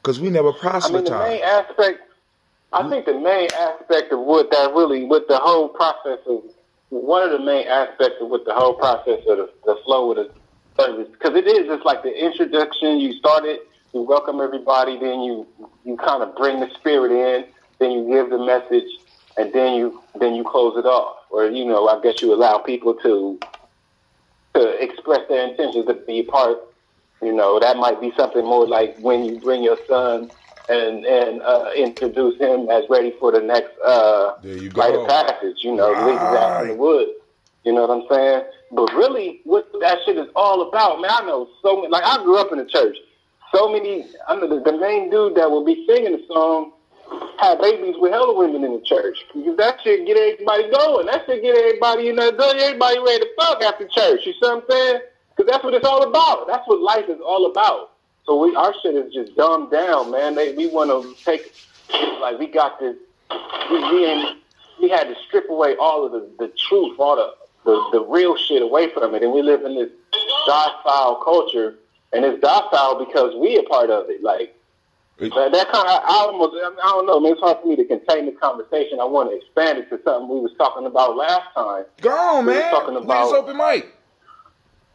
Because we never proselytized. I think the main aspect of what the whole process of, one of the main aspects of what the whole process of the flow of the service, because it is just like the introduction. You started, you welcome everybody, then you kind of bring the spirit in, then you give the message, and then you close it off. Or, I guess you allow people to express their intentions to be a part. That might be something more like when you bring your son and introduce him as ready for the next rite of passage, lead out in the woods. You know what I'm saying? But really, what that shit is all about, man, I know so many, like I grew up in the church. So many, the main dude that will be singing the song had babies with hella women in the church. Because that shit get everybody going. That shit get everybody everybody ready to fuck after church. You see what I'm saying? Because that's what it's all about. That's what life is all about. So our shit is just dumbed down, man. We want to take, like, we got this, we had to strip away all of the truth, all the real shit away from it. And we live in this docile culture, and it's docile because we a part of it. Like, that kind of, I don't know, man, it's hard for me to contain the conversation. I want to expand it to something we was talking about last time. Go on, man. Please open mic.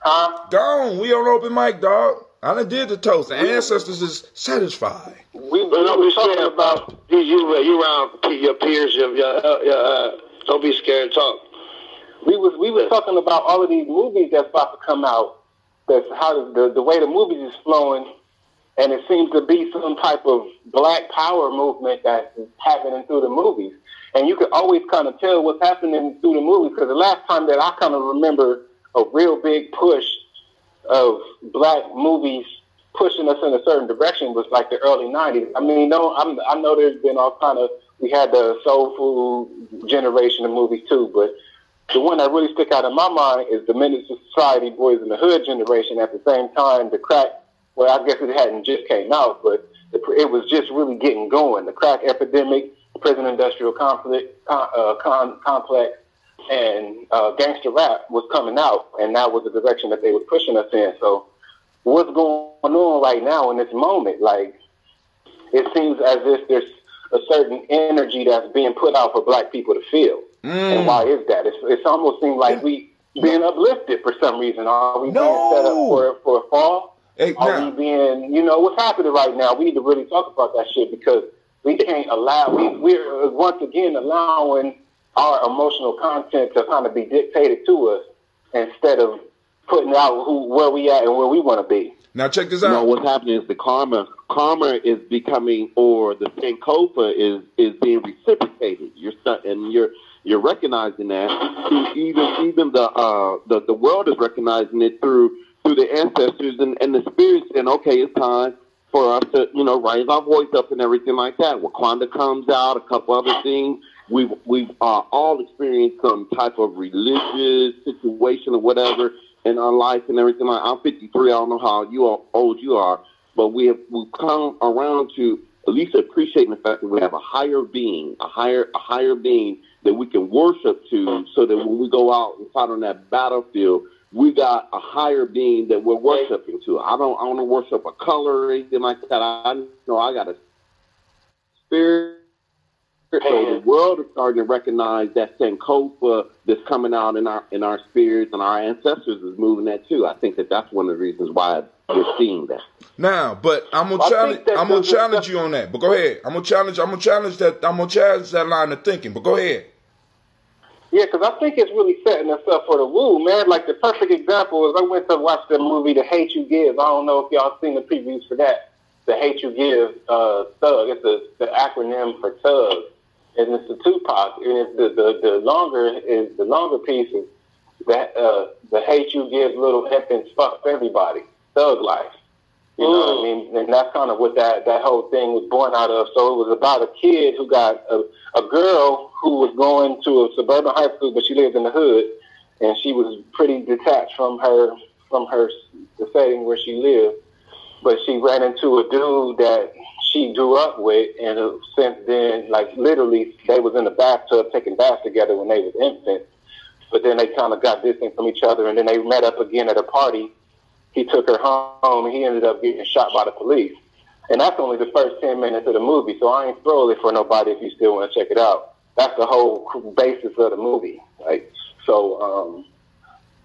Huh? Go on. We on open mic, dog. I done did the toast. The ancestors is satisfied. We talking about you around your peers. Don't be scared to talk. We was talking about all of these movies that's about to come out. That's how the way the movies is flowing, and it seems to be some type of black power movement that's happening through the movies. And you can always kind of tell what's happening through the movies, because the last time that I kind of remember a real big push of black movies pushing us in a certain direction was like the early 90s. I mean, I know there's been all kind of, we had the soul food generation of movies too, but the one that really stuck out in my mind is the Menace to Society, Boys in the Hood generation. At the same time, the crack, well, I guess it hadn't just came out, but it was just really getting going. The crack epidemic, prison industrial complex, and gangster rap was coming out, and that was the direction that they were pushing us in. So what's going on right now in this moment? Like, it seems as if there's a certain energy that's being put out for black people to feel. And why is that? It's almost seems like we being uplifted for some reason. Are we being set up for a fall? Are we being, what's happening right now? We need to really talk about that shit, because we can't allow, we're once again allowing our emotional content to kind of be dictated to us instead of putting out where we at and where we want to be. Now check this out. What's happening is the karma is becoming, or the sankofa is being reciprocated. You're recognizing that. Even the world is recognizing it through the ancestors and the spirits saying, okay, it's time for us to raise our voice up and everything like that. Wakanda comes out, a couple other things. We've all experienced some type of religious situation or whatever in our life and everything. Like, I'm 53. I don't know how old you are, but we've come around to at least appreciating the fact that we have a higher being, a higher being that we can worship to, so that when we go out and fight on that battlefield, we got a higher being that we're worshiping to. I don't want to worship a color or anything like that. I know I got a spirit. So the world is starting to recognize that sankofa that's coming out in our spirits, and our ancestors is moving that too. I think that's one of the reasons why we're seeing that. Now, but I'm gonna challenge you on that. But go ahead. I'm gonna challenge that line of thinking. But go ahead. Yeah, because I think it's really setting us up for the woo, man. Like, the perfect example is I went to watch the movie The Hate You Give. I don't know if y'all seen the previews for that. The Hate You Give, Thug. It's the acronym for Thug. And it's the Tupac, and it's the longer piece is that the hate you give little infants fuck everybody, thug life. You know what I mean? And that's kind of what that whole thing was born out of. So it was about a kid who got a girl who was going to a suburban high school, but she lived in the hood, and she was pretty detached from her from the setting where she lived, but she ran into a dude that she grew up with, and since then, like literally, they was in the bathtub taking baths together when they was infants. But then they kind of got distant from each other, and then they met up again at a party. He took her home, and he ended up getting shot by the police. And that's only the first 10 minutes of the movie, so I ain't spoiling it for nobody if you still want to check it out. That's the whole basis of the movie. Right? So,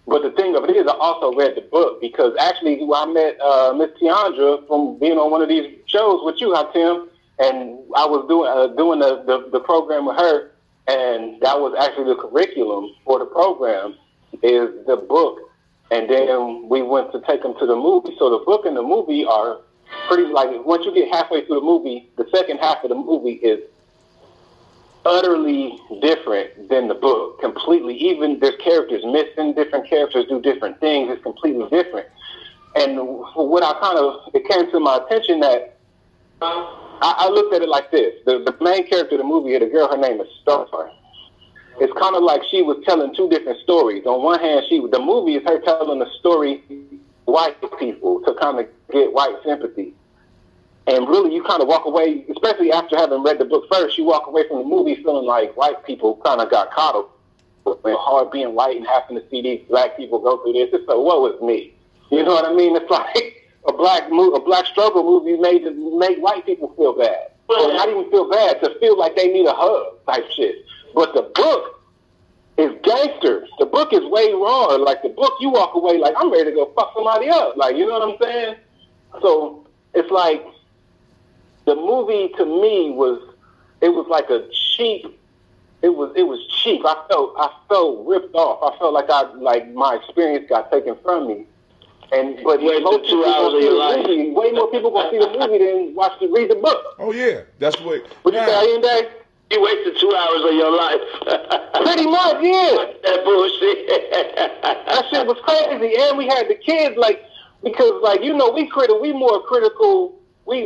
but the thing of it is, I also read the book because actually I met Miss Tiandra from being on one of these shows with you, Tim, and I was doing the program with her. And that was actually the curriculum for the program, is the book. And then we went to take them to the movie. So the book and the movie are pretty, like, once you get halfway through the movie, the second half of the movie is utterly different than the book. Completely. Even there's characters missing, different characters do different things. It's completely different. And what it came to my attention that I looked at it like this. The main character of the movie, the girl, her name is Star. It's kind of like she was telling two different stories. On one hand, the movie is her telling the story white people to kind of get white sympathy. And really, you kind of walk away, especially after having read the book first, you walk away from the movie feeling like white people kind of got caught up with hard being white and having to see these black people go through this. It's like, what was me? You know what I mean? It's like a black struggle movie made to make white people feel bad. Or not even feel bad, to feel like they need a hug type shit. But the book is gangster. The book is way raw. Like the book, you walk away like, I'm ready to go fuck somebody up. Like, you know what I'm saying? So it's like the movie to me was like a cheap. It was cheap. I felt ripped off. I felt like my experience got taken from me. But way more people gonna see the movie than read the book. Oh yeah, that's what. What you say, Ayende? You wasted 2 hours of your life. Pretty much, yeah. That bullshit. That shit was crazy, and we had the kids because we more critical. We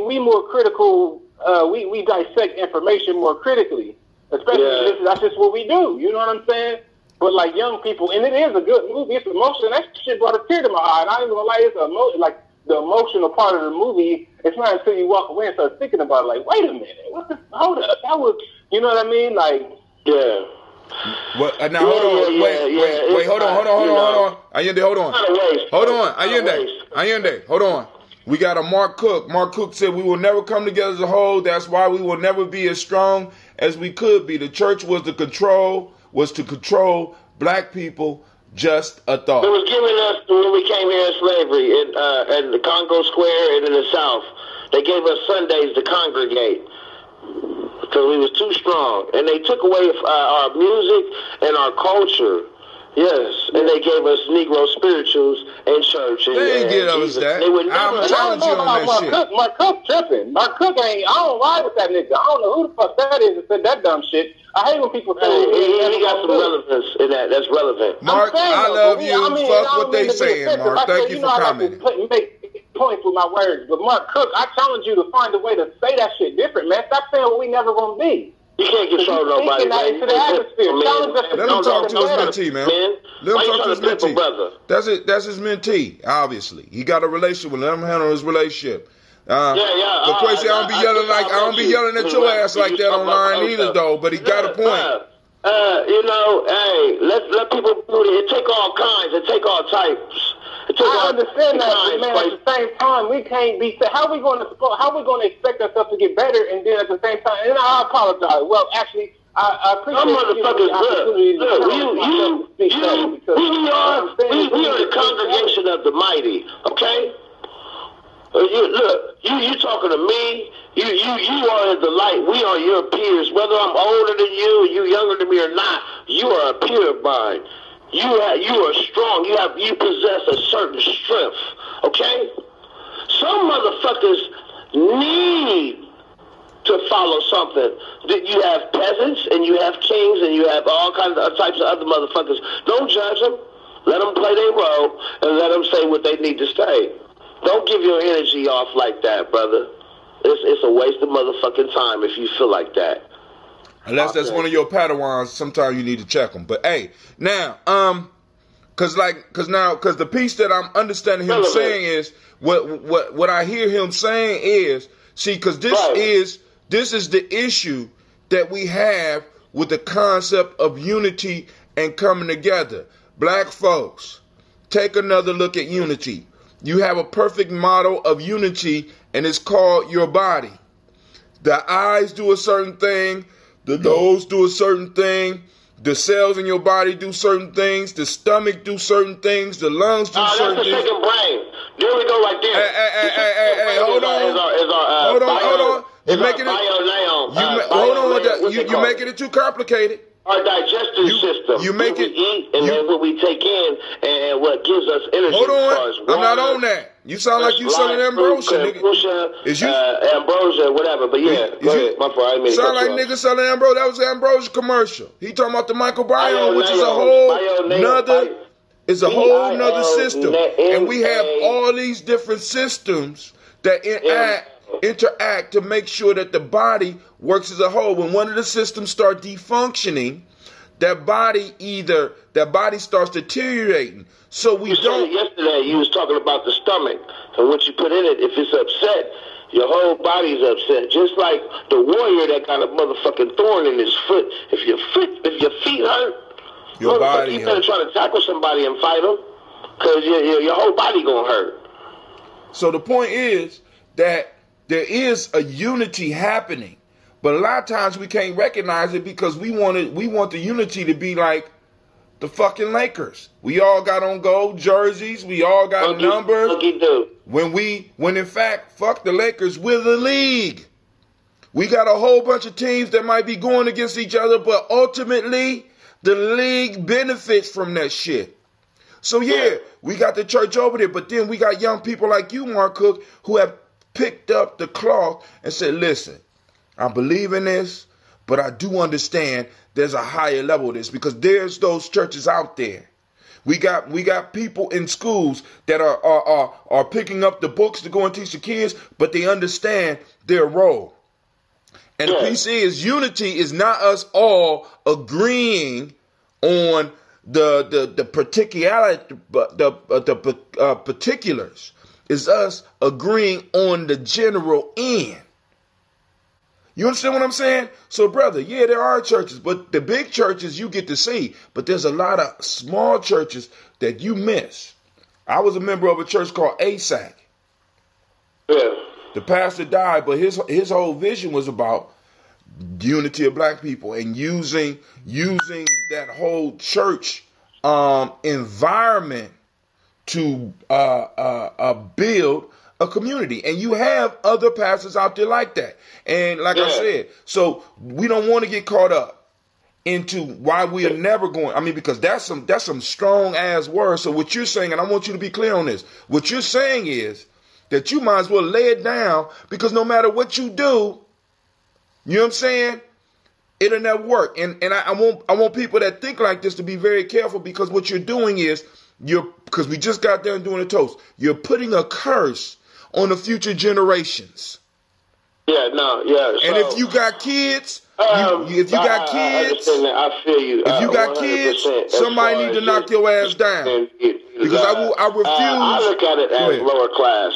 dissect information more critically, especially that's just what we do. You know what I'm saying? But like young people, and it is a good movie. It's emotional. That shit brought a tear to my eye. And I ain't gonna lie, it's like the emotional part of the movie. It's not until you walk away and start thinking about it. Like, wait a minute, hold up, that was, you know what I mean? Like, yeah. Well, now hold on, wait, hold on. Ayende, hold on. We got a Mark Cook. Mark Cook said we will never come together as a whole. That's why we will never be as strong as we could be. The church was to control black people. Just a thought. It was given us when we came here in slavery in the Congo Square and in the South. They gave us Sundays to congregate because we was too strong, and they took away our music and our culture. Yes, and they gave us Negro spirituals in church. And, they didn't give us that. I'm challenging you on that shit. Mark Cook tripping. Mark Cook ain't. I don't ride with that nigga. I don't know who the fuck that is that said that dumb shit. I hate when people say he got some relevance in that. That's relevant. Mark, I love you. Fuck what they saying, Mark. Thank you for commenting. Make points with my words, but Mark Cook, I challenge you to find a way to say that shit different, man. Stop saying what we never gonna be. You can't control nobody, man. Let him talk to his mentee, man. Let him talk to his mentee. Brother? That's his mentee, obviously. He got a relationship with him. Let him handle his relationship. But Quincy, I don't be yelling at your ass like that online either, though. But he got a point. Hey, let people do it. It take all kinds. It take all types. I understand that, but man, at the same time, we can't be. How we going to expect ourselves to get better, and then at the same time, and I apologize. Well, actually, I appreciate the opportunity we are the congregation of the mighty. Okay. You talking to me? You are the light. We are your peers. Whether I'm older than you younger than me or not, you are a peer of mine. You are strong. You possess a certain strength. Okay? Some motherfuckers need to follow something. You have peasants and you have kings and you have all kinds of types of other motherfuckers. Don't judge them. Let them play their role and let them say what they need to say. Don't give your energy off like that, brother. It's a waste of motherfucking time if you feel like that. Unless that's one of your Padawans, sometimes you need to check them. But hey, now, Because the piece that I'm understanding him saying is what I hear him saying is, see, because this is the issue that we have with the concept of unity and coming together. Black folks, take another look at unity. You have a perfect model of unity, and it's called your body. The eyes do a certain thing, the nose do a certain thing, the cells in your body do certain things, the stomach do certain things, the lungs do certain things. That's the second brain. There we go right there. Hey, hold on. You're making it. Hold on. You're making it too complicated. Our digestive system. You make it. We eat and then what we take in and what gives us energy. Hold on. I'm not on that. You sound like you selling ambrosia, nigga. Is you ambrosia, whatever? But yeah, go ahead. My fault. I didn't mean to sound like nigga selling ambrosia. That was an ambrosia commercial. He talking about the microbiome, which is a whole nother. It's a whole nother system, and we have all these different systems that interact to make sure that the body works as a whole. When one of the systems start defunctioning, that body starts deteriorating. So we don't. Yesterday you was talking about the stomach and what you put in it. If it's upset, your whole body's upset. Just like the warrior that got a motherfucking thorn in his foot. If your feet hurt, your body. You better try to tackle somebody and fight them, because your whole body gonna hurt. So the point is that there is a unity happening, but a lot of times we can't recognize it because we want the unity to be like the fucking Lakers. We all got on gold jerseys. We all got numbers. When in fact, fuck the Lakers, we're the league. We got a whole bunch of teams that might be going against each other, but ultimately the league benefits from that shit. So yeah, we got the church over there, but then we got young people like you, Mark Cook, who have picked up the cloth and said, listen, I believe in this, but I do understand there's a higher level of this, because there's those churches out there. We got people in schools that are picking up the books to go and teach the kids, but they understand their role. And the piece is, unity is not us all agreeing on the particulars. It's us agreeing on the general end. You understand what I'm saying? So, brother, yeah, there are churches, but the big churches you get to see, but there's a lot of small churches that you miss. I was a member of a church called Aesop. Yeah. The pastor died, but his whole vision was about unity of black people and using that whole church environment to build a community. And you have other pastors out there like that. And like I said, so we don't want to get caught up into why we are never going. I mean, because that's some strong ass words. So what you're saying, and I want you to be clear on this, what you're saying is that you might as well lay it down, because no matter what you do, you know what I'm saying, it'll never work. And I want people that think like this to be very careful, because what you're doing is because we just got done doing a toast, you're putting a curse on the future generations. And if you got kids, I feel you. If you got 100%. Kids, somebody need to knock your ass down. Because I refuse. I look at it as lower class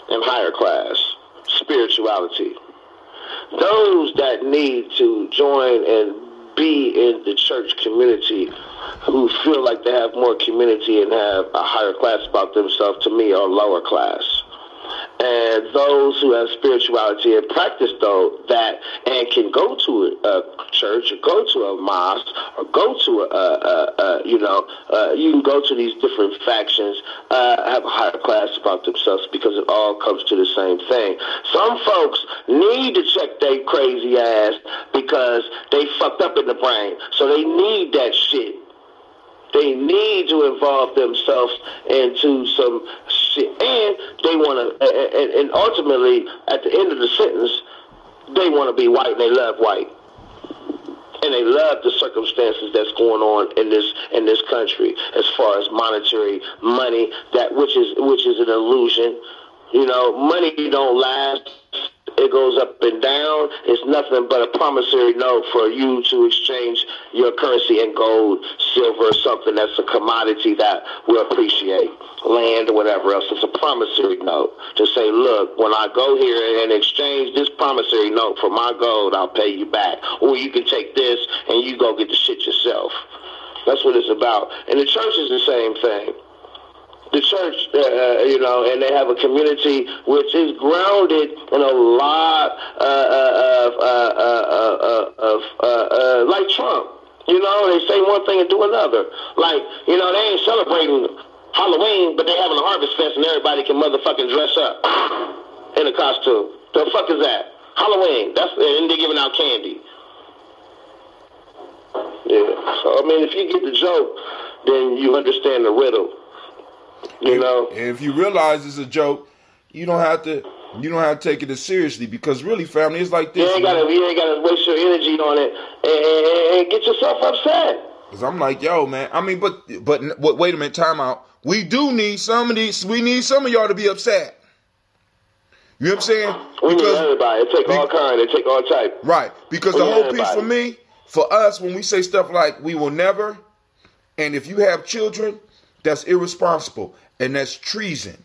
and higher class spirituality. Those that need to join and be in the church community, who feel like they have more community and have a higher class about themselves, to me, are lower class. And those who have spirituality and practice, though, that and can go to a church or go to a mosque or go to you can go to these different factions, have a higher class about themselves, because it all comes to the same thing. Some folks need to check their crazy ass because they fucked up in the brain, so they need that shit. They need to involve themselves into some shit, and they want to, and ultimately, at the end of the sentence, they want to be white, and they love white, and they love the circumstances that's going on in this country, as far as monetary money, which is an illusion. You know, money don't last. it goes up and down. It's nothing but a promissory note for you to exchange your currency in gold, silver, something that's a commodity that will appreciate, land or whatever else. It's a promissory note to say, look, when I go here and exchange this promissory note for my gold, I'll pay you back. Or you can take this and you go get the shit yourself. That's what it's about. And the church is the same thing. The church, and they have a community which is grounded in a lot of like Trump. They say one thing and do another. Like, they ain't celebrating Halloween, but they having a harvest fest and everybody can motherfucking dress up in a costume. The fuck is that? Halloween. And they're giving out candy. Yeah. So, if you get the joke, then you understand the riddle. And if you realize it's a joke, you don't have to take it as seriously, because really, family, it's like this. You ain't gotta waste your energy on it and get yourself upset. Because I'm like, yo, man. But wait a minute, time out. We do need some of these. We need some of y'all to be upset. You know what I'm saying? We need everybody. It take all kind. It take all type. Right. Because the whole piece for us, when we say stuff like "we will never," and if you have children, that's irresponsible and that's treason.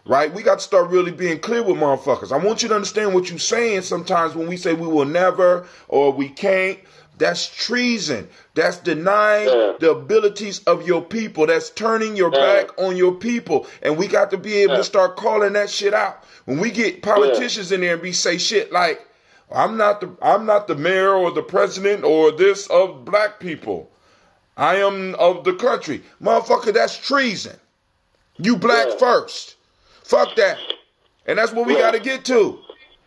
Right? We got to start really being clear with motherfuckers. I want you to understand what you're saying sometimes when we say we will never or we can't. That's treason. That's denying the abilities of your people. That's turning your back on your people. And we got to be able to start calling that shit out. When we get politicians in there and say shit like, I'm not the mayor or the president or this of black people. I am of the country. Motherfucker, that's treason. You black first. Fuck that. And that's what we got to get to.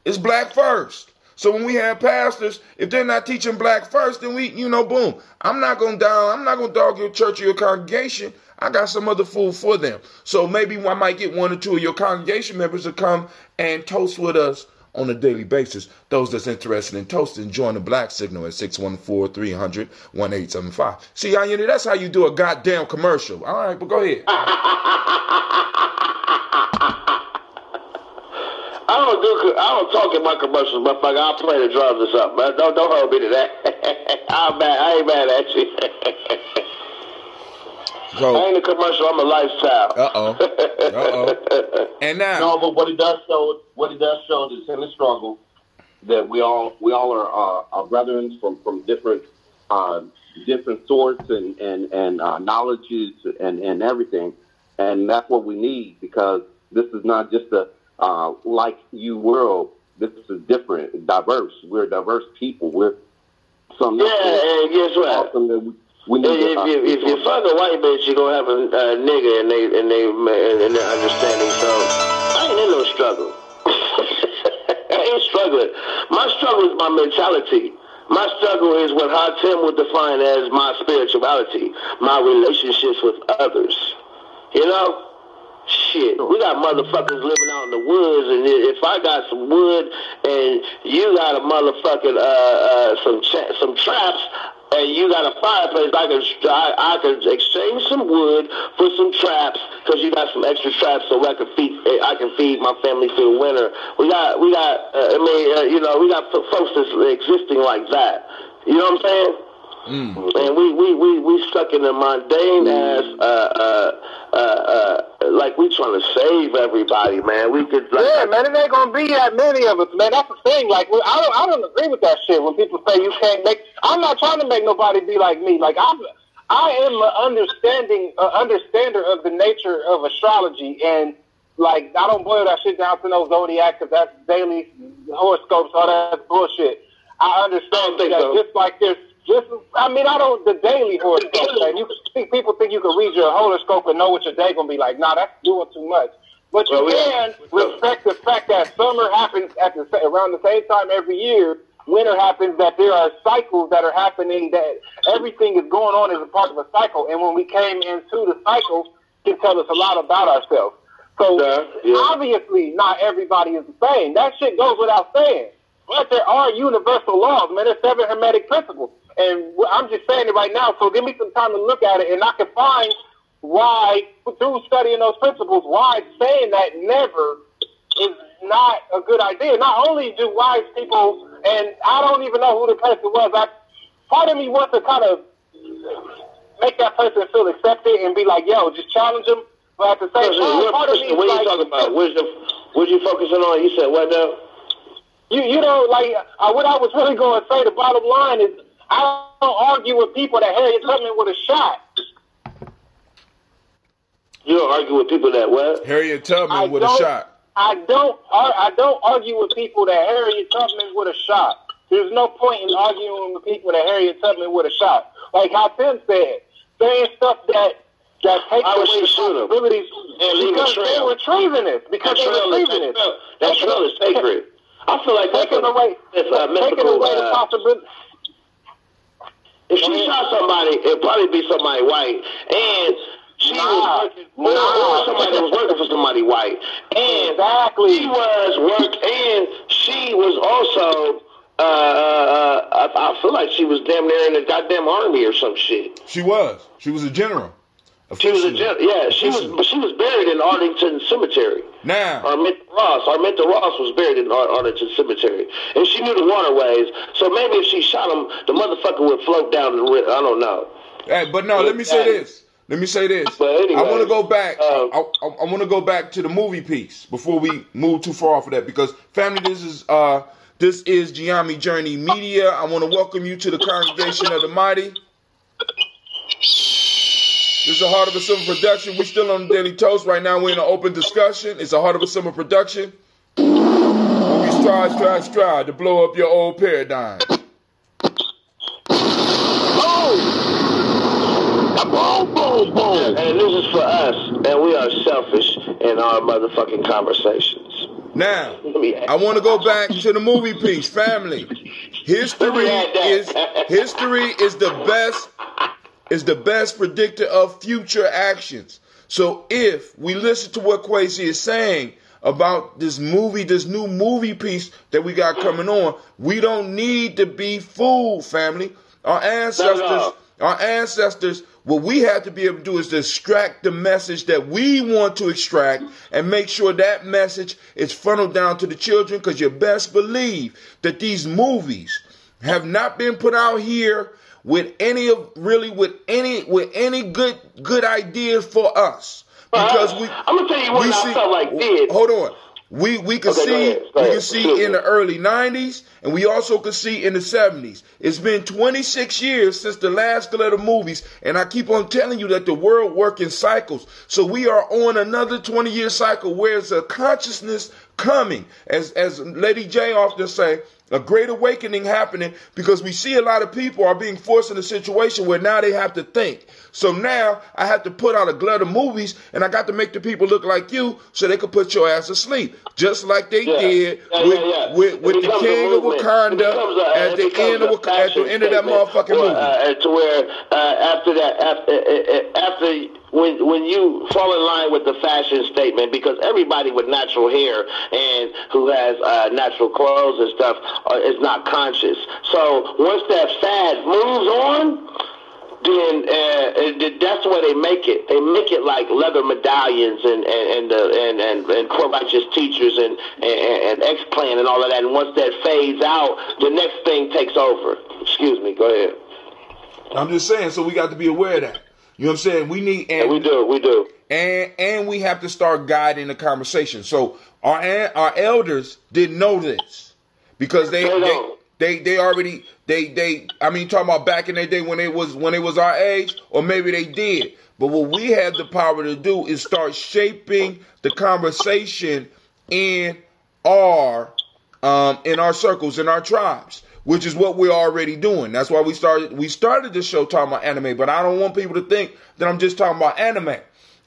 It's black first. So when we have pastors, if they're not teaching black first, then we, boom. I'm not going to dog your church or your congregation. I got some other food for them. So maybe I might get one or two of your congregation members to come and toast with us on a daily basis. Those that's interested in toasting, join the Black Signal at 614-300-1875. See, that's how you do a goddamn commercial. All right, but go ahead. I don't talk in my commercials, motherfucker. I'll play the drums or something. But don't hold me to that. I ain't mad at you. I ain't a commercial. I'm a lifestyle. And now, no, but what it does show is in the struggle that we all are our brethren from different sorts and knowledges and everything, and that's what we need, because this is not just a like you world. This is different, diverse. We're a diverse people. We're some. Yeah, and guess what? Awesome that we need if you fuck a white bitch, you're gonna have a nigga and their understanding. So I ain't in no struggle. I ain't struggling. My struggle is my mentality. My struggle is what Hatem would define as my spirituality, my relationships with others. Shit, we got motherfuckers living out in the woods, and if I got some wood and you got a motherfucking some traps, and you got a fireplace, I could exchange some wood for some traps, because you got some extra traps, so I can feed my family through the winter. We got folks that's existing like that. You know what I'm saying? And we stuck in the mundane ass, like we trying to save everybody, man. We could, man, it ain't gonna be that many of us, man. That's the thing. Like, I don't agree with that shit when people say you can't make. I'm not trying to make nobody be like me. Like, I am an understander of the nature of astrology, and like, I don't boil that shit down to no zodiac, because that's daily horoscopes, all that bullshit. I understand that just like there's. The daily horoscope, man. People think you can read your horoscope and know what your day gonna be like. Nah, that's doing too much. But you can respect the fact that summer happens around the same time every year. Winter happens, that there are cycles that are happening, that everything is going on as a part of a cycle. And when we came into the cycle, it can tell us a lot about ourselves. So obviously, not everybody is the same. That shit goes without saying. But there are universal laws, man. There's 7 Hermetic principles. And I'm just saying it right now, so give me some time to look at it, and I can find why, through studying those principles, why saying that never is not a good idea. Not only do wise people, and I don't even know who the person was. Part of me wants to kind of make that person feel accepted and be like, yo, just challenge them. But at the same time, part of me is what are like, you talking about? What you focusing on? You said what now? You know, like, what I was really going to say, the bottom line is, I don't argue with people that Harriet Tubman would have shot. You don't argue with people that what? Harriet Tubman would have shot. I don't argue with people that Harriet Tubman would have shot. There's no point in arguing with people that Harriet Tubman would have shot. Like how Tim said, saying stuff that takes away responsibilities because they were treasonous. Because they were treasonous. That trail is sacred. I feel like taking away the possibility. If she shot somebody, it'd probably be somebody white, and she was working, or somebody that was working for somebody white, and she was also. I feel like she was damn near in the goddamn army or some shit. She was. She was a general. She was a general. Yeah, she was buried in Arlington Cemetery. Now, Arminta Ross was buried in Arlington Cemetery, and she knew the waterways. So maybe if she shot him, the motherfucker would float down the river. I don't know. Hey, but no, let me say this. But anyway, I want to go back. I want to go back to the movie piece before we move too far off of that, because family, this is Giami Journey Media. I want to welcome you to the congregation of the mighty. This is a Heart of a Summer production. We're still on the Daily Toast. Right now we're in an open discussion. It's a Heart of a Summer production. We strive to blow up your old paradigm. And this is for us, and we are selfish in our motherfucking conversations. Now, I want to go back to the movie piece, family. History is the best predictor of future actions. So if we listen to what Kwesi is saying about this new movie piece that we got coming on, we don't need to be fooled, family. Our ancestors, what we have to be able to do is to extract the message that we want to extract and make sure that message is funneled down to the children, because you best believe that these movies have not been put out here with any good ideas for us. Because I'm gonna tell you what I felt like did. Hold on. We could see in the early 90s, and we also could see in the 70s. It's been 26 years since the last glitter movies, and I keep on telling you that the world works in cycles. So we are on another 20-year cycle where it's a consciousness coming, as Lady J often say, a great awakening happening, because we see a lot of people are being forced in a situation where now they have to think. So now I have to put out a glut of movies, and I got to make the people look like you so they could put your ass to sleep, just like they did with the King of Wakanda at the end of that motherfucking movie. To where after when you fall in line with the fashion statement, because everybody with natural hair and who has natural clothes and stuff is not conscious. So once that fad moves on, then that's the way they make it. They make it like leather medallions and core righteous teachers and X-Clan and all of that. And once that fades out, the next thing takes over. Excuse me. Go ahead. I'm just saying. So we got to be aware of that. You know what I'm saying? We need, and we do. And we have to start guiding the conversation. So our elders didn't know this, because they already talking about back in their day when it was our age, or maybe they did. But what we have the power to do is start shaping the conversation in our circles, in our tribes, which is what we're already doing. That's why we started this show talking about anime, but I don't want people to think that I'm just talking about anime.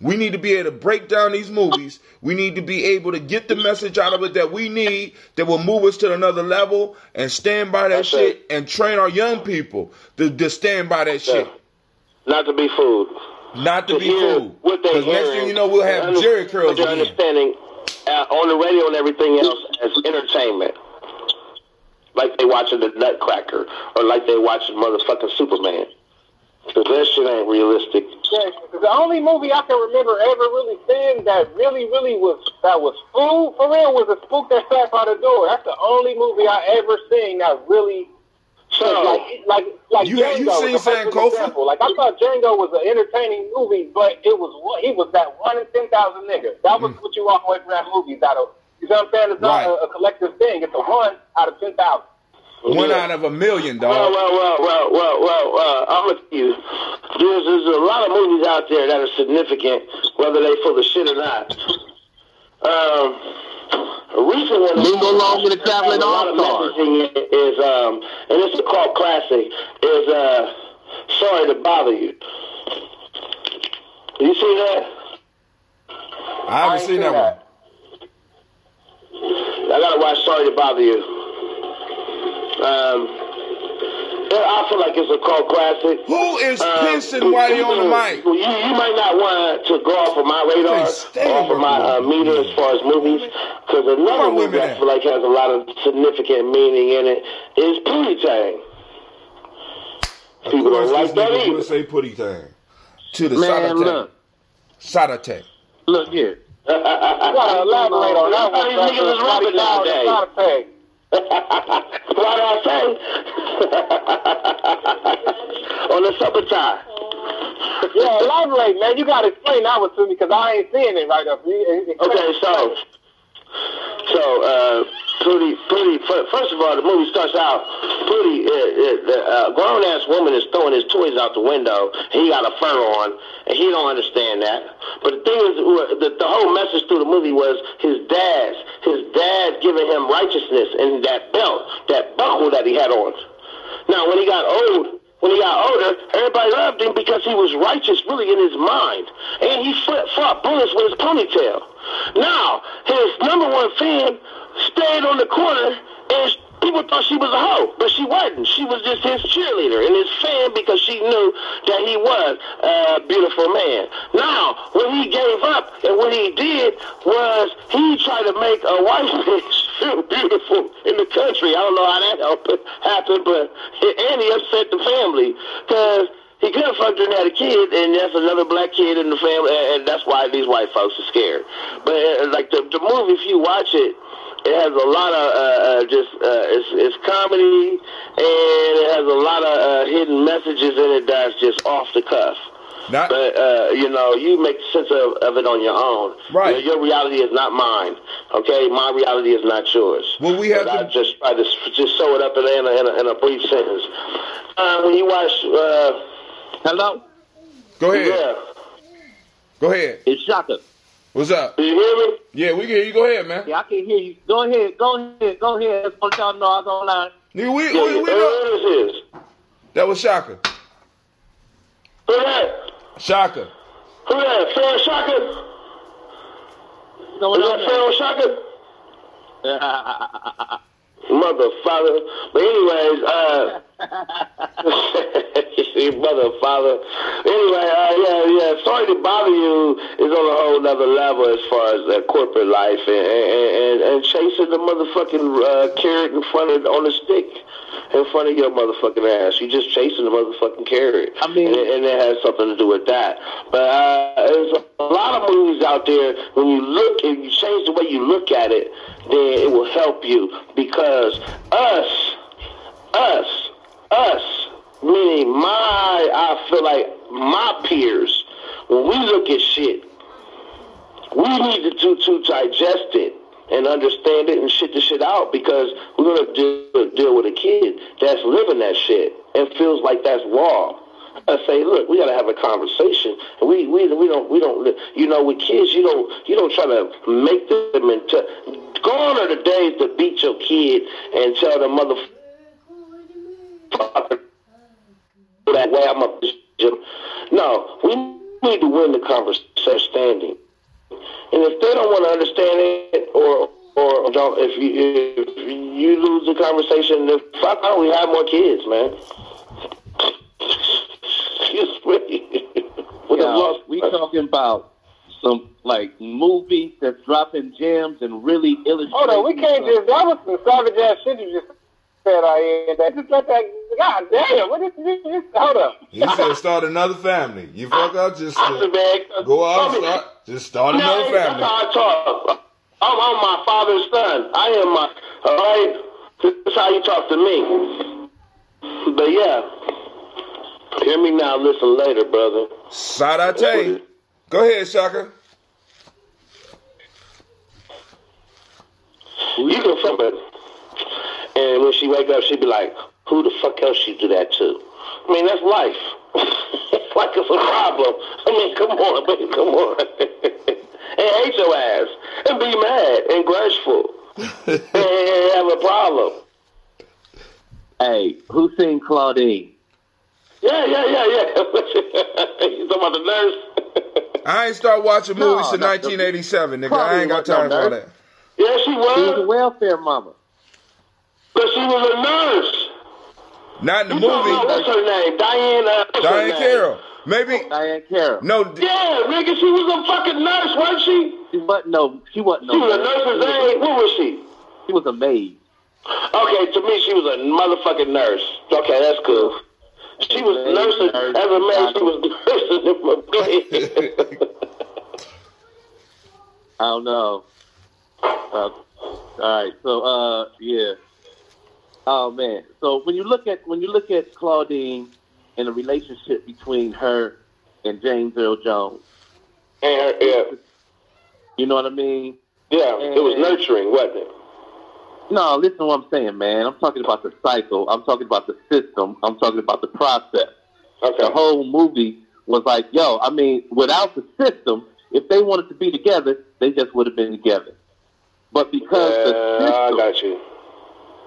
We need to be able to break down these movies. We need to be able to get the message out of it that we need, that will move us to another level, and stand by that shit and train our young people to stand by that shit. Not to be fooled. Not to be fooled. Because next thing you know, we'll have Jerry curls again. Understanding on the radio and everything else as entertainment. Like they watching the Nutcracker, or like they watching motherfucking Superman. Because that shit ain't realistic. The only movie I can remember ever really seeing that really was food for real was a spook that sat by the door. That's the only movie I ever seen that really. So like you Django seen was a perfect Sankofa? example. Like I thought Django was an entertaining movie, but he was that 1 in 10,000 nigga. That was what you walk away from that movie out of. You know what I'm saying? It's not a collective thing. It's a 1 out of 10,000. 1 out of 1,000,000, dog. Well, I'm with you. There's a lot of movies out there that are significant, whether they full of shit or not. A recent one Lingo along with the traveling a lot of messaging is, and it's a cult classic, is Sorry to Bother You. You see that? I haven't seen that one. I gotta watch Sorry to Bother You. I feel like it's a cult classic. Who is pissing while you're on the mic? You might not want to go off of my radar, off of my meter as far as movies, because another movie I feel like has a lot of significant meaning in it is Pootie Tang. People don't like that either. Say Pootie Tang. To the Sada Tech. Look here. You gotta elaborate on that one. These niggas is rapping nowadays. What I say? On the summertime. Yeah, elaborate, man. You gotta explain that one to me because I ain't seeing it right up. Okay, so Pootie. First of all, the movie starts out. Pootie, a grown ass woman is throwing his toys out the window. And he got a fur on, and he don't understand that. But the thing is, the whole message through the movie was his dad giving him righteousness and that belt, that buckle that he had on. Now, when he got older, everybody loved him because he was righteous really in his mind. And he fought bullets with his ponytail. Now, his number one fan stayed on the corner and people thought she was a hoe, but she wasn't. She was just his cheerleader and his fan because she knew that he was a beautiful man. Now, what he gave up and what he did was he tried to make a white bitch feel beautiful in the country. I don't know how that happened, and he upset the family because he could have fucked her and had a kid, and that's another black kid in the family, and that's why these white folks are scared. But like the movie, if you watch it, it has a lot of it's comedy, and it has a lot of hidden messages in it that's just off the cuff. But you make sense of it on your own. Right. Your reality is not mine. Okay, my reality is not yours. Well, we have I just try to just sew it up in a brief sentence. When you watch, hello. Go ahead. Yeah. Go ahead. It's Shaka. What's up? Do you hear me? Yeah, we can hear you. Go ahead, man. Yeah, I can hear you. Go ahead. That's what y'all know I was online. Nigga, we Who know. this is? That was Shaka. Who that? Shaka. Who that? Pharaoh Shaka? No, is that Pharaoh Shaka? Motherfather. But anyways, motherfather. Anyway, yeah. Sorry to Bother You is on a whole nother level as far as corporate life and chasing the motherfucking carrot on the stick in front of your motherfucking ass. You just chasing the motherfucking carrot. I mean, and it has something to do with that. But there's a lot of movies out there. When you look and you change the way you look at it, then it will help you because us, meaning I feel like my peers, when we look at shit, we need to digest it and understand it and shit the shit out because we're going to deal with a kid that's living that shit and feels like that's wrong. I say, look, we got to have a conversation. And we don't, with kids, you don't try to make them into. Gone are the days to beat your kid and tell the motherfucker that way I'm up. No, we need to win the conversation standing. And if they don't want to understand it, or don't, if you lose the conversation, then fuck on, we have more kids, man. Excuse me. We talking about some like movies that's dropping gems and really illustrating. Hold on, we can't just. That was some savage ass shit you just said I am. That just let that. God damn! What is this? Hold up. He said start another family. You fuck up, just go out and just start another family. That's how I talk. I'm my father's son. I am my. All right. That's how you talk to me. But yeah, hear me now. Listen later, brother. Sadate. Go ahead, Shaka. You can fuck it. And when she wake up, she be like, who the fuck else she do that to? I mean, that's life. Like it's a problem. I mean, come on, baby, come on. And hate your ass. And be mad and grudgeful. And have a problem. Hey, who seen Claudine? Yeah. You talking about the nurse? I ain't start watching movies till 1987, nigga. I ain't got time for all that. Yeah, she was. She was a welfare mama. But she was a nurse. Not in the movie. What's her name? Diane Carroll. Maybe. Diane Carroll. No. Yeah, nigga, she was a fucking nurse, wasn't she? She wasn't no. She was a nurse's aide. What was she? She was a maid. Okay, to me, she was a motherfucking nurse. Okay, that's cool. She was nursing. As a maid, she was nursing in my bed. I don't know. All right, so yeah. Oh man. So when you look at Claudine and the relationship between her and James Earl Jones, and her, yeah, you know what I mean? Yeah, and it was nurturing, wasn't it? No, listen to what I'm saying, man. I'm talking about the cycle. I'm talking about the system. I'm talking about the process. Okay. The whole movie was like, yo, I mean, without the system, if they wanted to be together, they just would have been together. But because the system, I got you.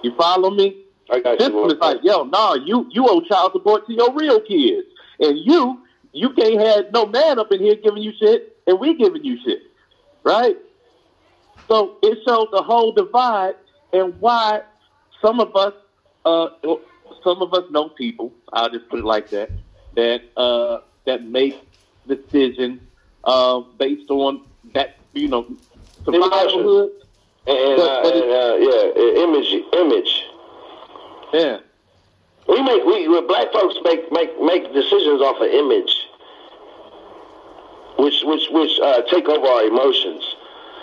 You follow me? I got system you. Is like, yo, you owe child support to your real kids. And you can't have no man up in here giving you shit, and we giving you shit. Right? So it shows the whole divide and why some of us know people, I'll just put it like that, that make decisions based on that, survivalhood. Image. Yeah. We black folks make decisions off of image, which take over our emotions.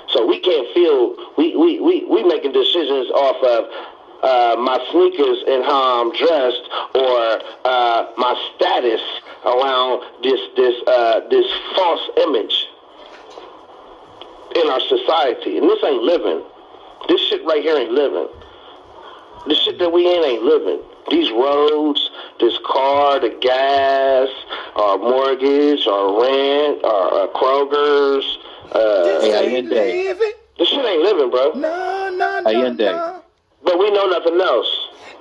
So we can't feel we making decisions off of my sneakers and how I'm dressed, or my status around this false image in our society. And this ain't living. This shit right here ain't living. The shit that we in ain't living. These roads, this car, the gas, our mortgage, our rent, our Kroger's. This shit ain't living, bro. No. But we know nothing else.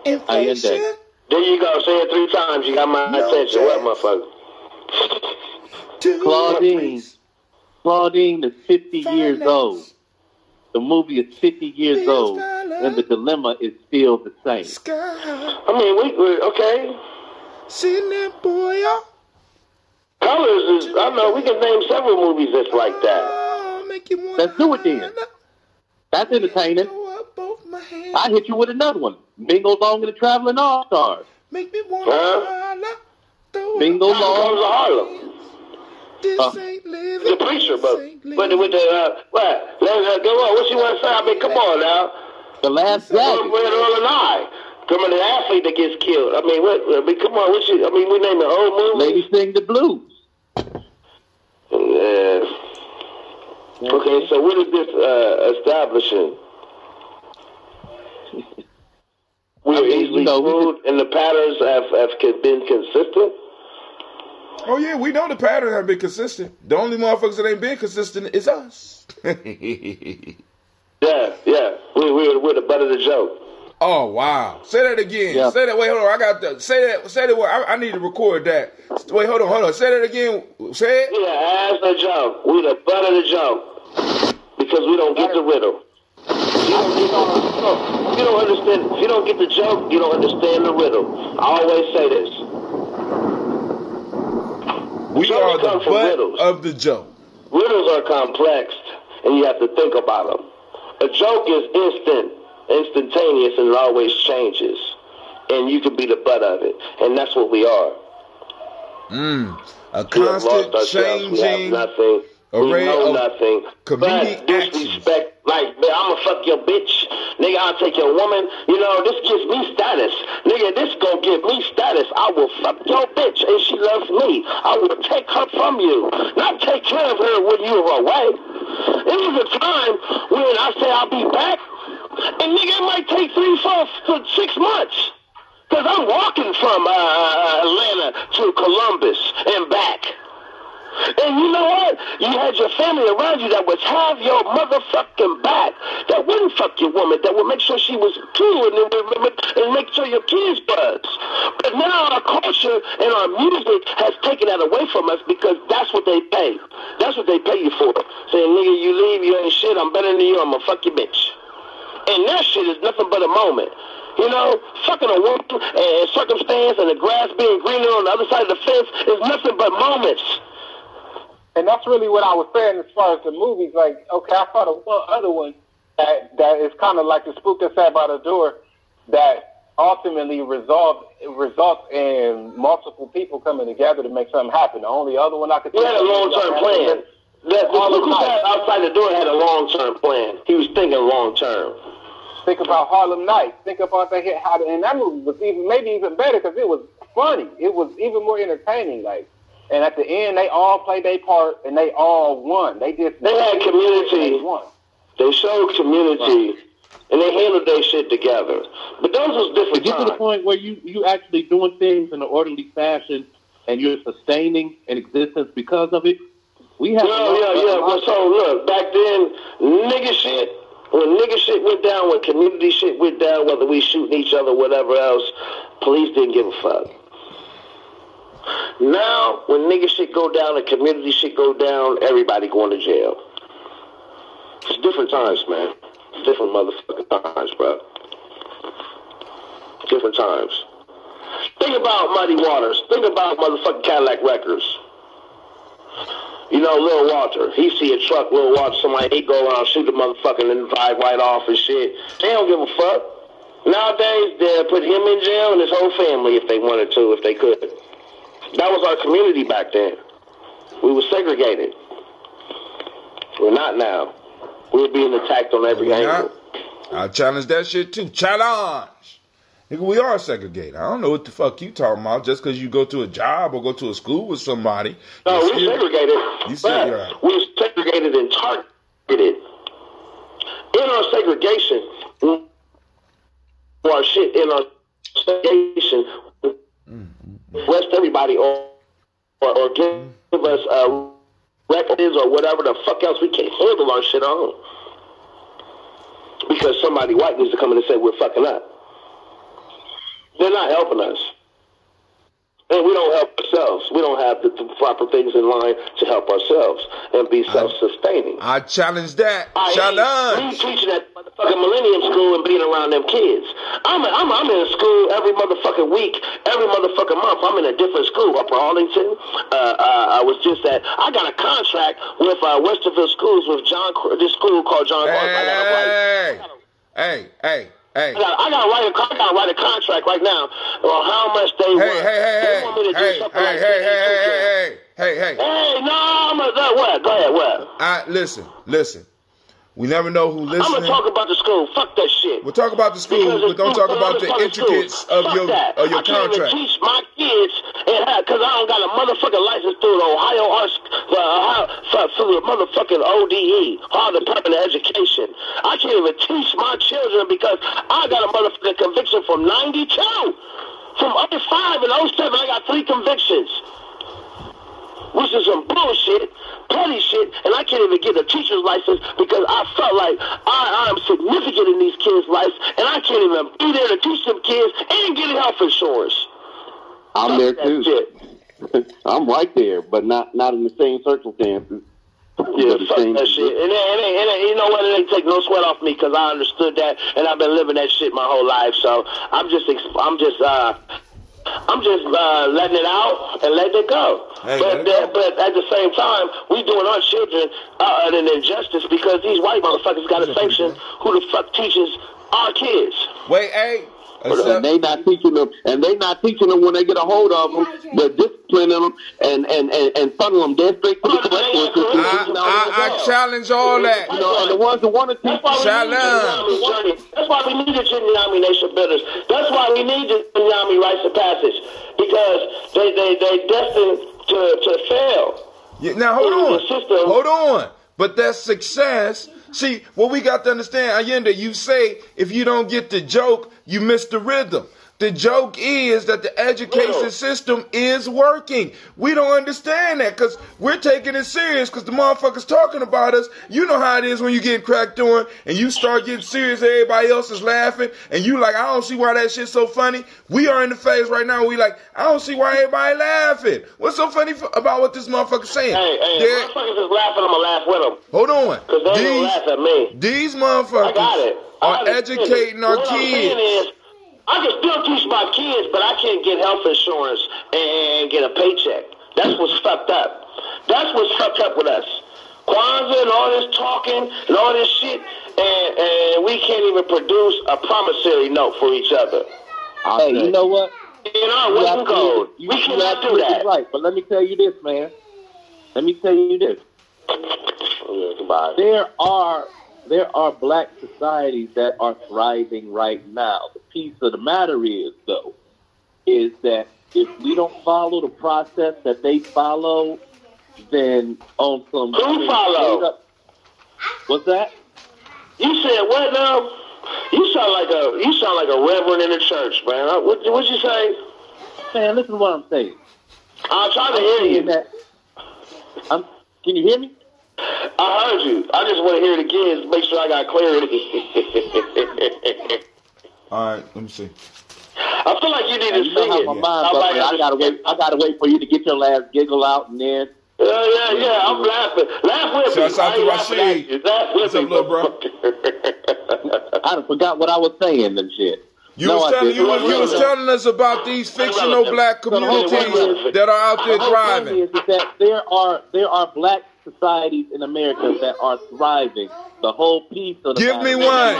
Inflation. There you go. Say it 3 times. You got my attention. What, motherfucker? Claudine is 50 years old. The movie is 50 years old, and the dilemma is still the same. I mean, we okay. Sitting there, boy. Colors is, I know, we can name several movies that's like that. Let's do it then. That's entertaining. I hit you with another one. Bingo Long and the Traveling All-Stars. Make me want to holler. Bingo Long. Harlem. This ain't living. The preacher, but with the what? Let's go on. What you want to say? I mean, come on now. The Last Dragon. Red Earl and I. Come on, the athlete that gets killed. I mean, what? I mean, come on. What you? I mean, we name the whole movie. Lady Sing the Blues. Okay, so what is this establishing? We're easily fooled, and the patterns have been consistent. Oh yeah, we know the pattern have been consistent. The only motherfuckers that ain't been consistent is us. Yeah. We're the butt of the joke. Oh wow! Say that again. Yeah. Say that. Wait, hold on. I got that. Say that. I need to record that. Wait, hold on. Say that again. Say it. Yeah, as a joke. We the butt of the joke because we don't get the riddle. You don't understand. If you don't get the joke, you don't understand the riddle. I always say this. We are the butt of the joke. Riddles are complex, and you have to think about them. A joke is instant instantaneous, and it always changes. And you can be the butt of it. And that's what we are. A constant changing we have nothing. array we know of nothing. comedic but disrespect, actions. like, I'ma fuck your bitch. Nigga, I'll take your woman. You know, this gives me status. Nigga, this gon' give me status. I will fuck your bitch and she loves me. I will take her from you. Not take care of her when you're away. It was a time when I say I'll be back. And nigga, it might take 3, 4, 6 months. Because I'm walking from Atlanta to Columbus and back. And you know what? You had your family around you that would have your motherfucking back. That wouldn't fuck your woman. That would make sure she was cool and make sure your kids buzz. But now our culture and our music has taken that away from us because that's what they pay. That's what they pay you for. Saying, nigga, you leave, you ain't shit, I'm better than you, I'm gonna fuck your bitch. And that shit is nothing but a moment. You know, fucking a woman and circumstance and the grass being greener on the other side of the fence is nothing but moments. And that's really what I was saying as far as the movies. Like, okay, I thought of one other one that is kind of like the spook that sat by the door that ultimately results in multiple people coming together to make something happen. The only other one I could think of. He had a long-term plan. The spook who sat outside the door had a long-term plan. He was thinking long-term. Think about Harlem Nights. Think about and that movie was maybe even better because it was funny. It was even more entertaining. Like, and at the end, they all played their part and they all won. They had community. They showed community, and they handled their shit together. But those was different times. To get to the point where you actually doing things in an orderly fashion and you're sustaining an existence because of it. We have. Yeah. Well, so look, back then, nigga shit. When nigga shit went down, when community shit went down, whether we shooting each other, whatever else, police didn't give a fuck. Now, when nigga shit go down and community shit go down, everybody going to jail. It's different times, man. Different motherfucking times, bro. Different times. Think about Muddy Waters. Think about motherfucking Cadillac Records. You know, Lil Walter, he see a truck, Lil Walter, somebody, he go around, shoot the motherfucker, and then drive right off and shit. They don't give a fuck. Nowadays, they'll put him in jail and his whole family if they wanted to, if they could. That was our community back then. We were segregated. We're not now. We're being attacked on every angle. I challenge that shit too. Challenge! Nigga, we are segregated. I don't know what the fuck you talking about just because you go to a job or go to a school with somebody. No, we're segregated. We're segregated and targeted. In our segregation, our shit, in our segregation, arrest everybody or give us records or whatever the fuck else we can't handle our shit on. Because somebody white needs to come in and say we're fucking up. They're not helping us. And we don't help ourselves. We don't have the proper things in line to help ourselves and be self-sustaining. I challenge that. Challenge. We teaching at motherfucking Millennium School and being around them kids. I'm in school every motherfucking week, every motherfucking month. I'm in a different school, Upper Arlington. I was just at. I got a contract with Westerville Schools with this school called John Clark. Hey. I gotta write a contract right now on how much they want. They want me to do something like Hey, no, I'm gonna what? Go ahead, what? Listen. We never know who listening. I'm gonna talk about the school. Fuck that shit. We'll talk about the school, but don't talk about the intricacies of your contract. I can't even teach my kids, because I don't got a motherfucking license through the Ohio through the motherfucking ODE, Ohio Department of Education. I can't even teach my children because I got a motherfucking conviction from 92. From 05 and 07, I got 3 convictions. Which is some bullshit, petty shit, and I can't even get a teacher's license because I felt like I'm significant in these kids' lives, and I can't even be there to teach them kids and get health insurance. I'm there too. I'm right there, but not in the same circumstances. Yeah, fuck that shit. And you know what? It ain't take no sweat off me because I understood that, and I've been living that shit my whole life. So I'm just letting it out and letting it go. But at the same time, we doing our children an injustice because these white motherfuckers got to sanction who the fuck teaches our kids. Wait, hey. And they not teaching them, when they get a hold of them, they're disciplining them and funnel them dead straight to the correctional system. I challenge all that. You know, and the ones that want to teach, challenge. That's why we need the Jinyami Nation builders. That's why we need the Jinyami rites of passage, because they destined to fail. Yeah, now hold on. But that's success. See, what we got to understand, Allende, you say if you don't get the joke, you miss the rhythm. The joke is that the education system is working. We don't understand that because we're taking it serious because the motherfuckers talking about us. You know how it is when you get cracked on and you start getting serious, everybody else is laughing, and you like, I don't see why that shit's so funny. We are in the phase right now we like, I don't see why everybody laughing. What's so funny about what this motherfucker's saying? Hey, motherfuckers is laughing, I'm going to laugh with them. Hold on. Because they don't laugh at me. These motherfuckers are educating our kids. I can still teach my kids, but I can't get health insurance and get a paycheck. That's what's fucked up. That's what's fucked up with us. Kwanzaa and all this talking and all this shit, and we can't even produce a promissory note for each other. Hey, you know what? In our Western code, we cannot do that. Right, but let me tell you this, man. Let me tell you this. Goodbye. There are black societies that are thriving right now. The piece of the matter is, though, is that if we don't follow the process that they follow, then on some... Who follow? What's that? You said what now? You sound like a reverend in the church, man. What'd you say? Man, listen to what I'm saying. I'm trying to hear you. Can you hear me? I heard you. I just want to hear it again to make sure I got clarity. All right, let me see. I feel like you need to sing it. I gotta wait for you to get your last giggle out and then. Yeah. I'm laughing. Laugh with me. Shouts out to Rashid. What's up, little bro? I done forgot what I was saying and shit. You was telling us about these fictional black communities that are out there thriving. Is that there are black societies in America that are thriving. The whole piece of the Give me one.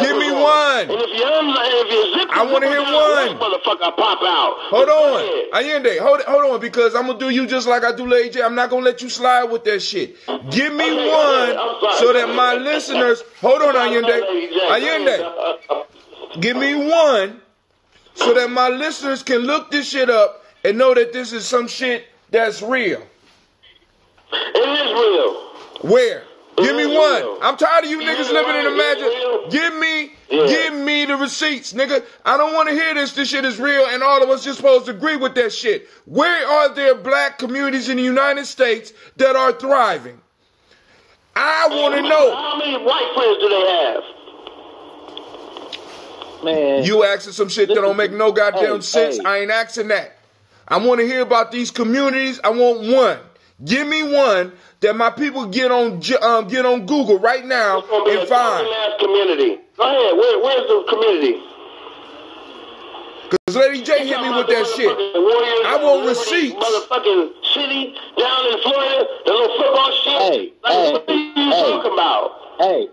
Give me one. I want to hear one. Motherfucker pop out. Hold on. Allende, hold on, because I'm going to do you just like I do Lady J. I'm not going to let you slide with that shit. Give me one so that my listeners... Hold on, Allende. Give me one so that my listeners can look this shit up and know that this is some shit that's real. It is real. Where? Give me one. I'm tired of you niggas living in imagine. Give me the receipts, nigga. I don't want to hear this. This shit is real and all of us just supposed to agree with that shit. Where are there black communities in the United States that are thriving? I want to know. How many white friends do they have? Man. You asking some shit that don't make no goddamn sense. I ain't asking that. I want to hear about these communities. I want one. Give me one that my people get on Google right now and find. Community. Go ahead. Where's the community? Because Lady J hit me with that shit. I want receipts. Motherfucking city down in Florida, the little football shit. What are you talking about?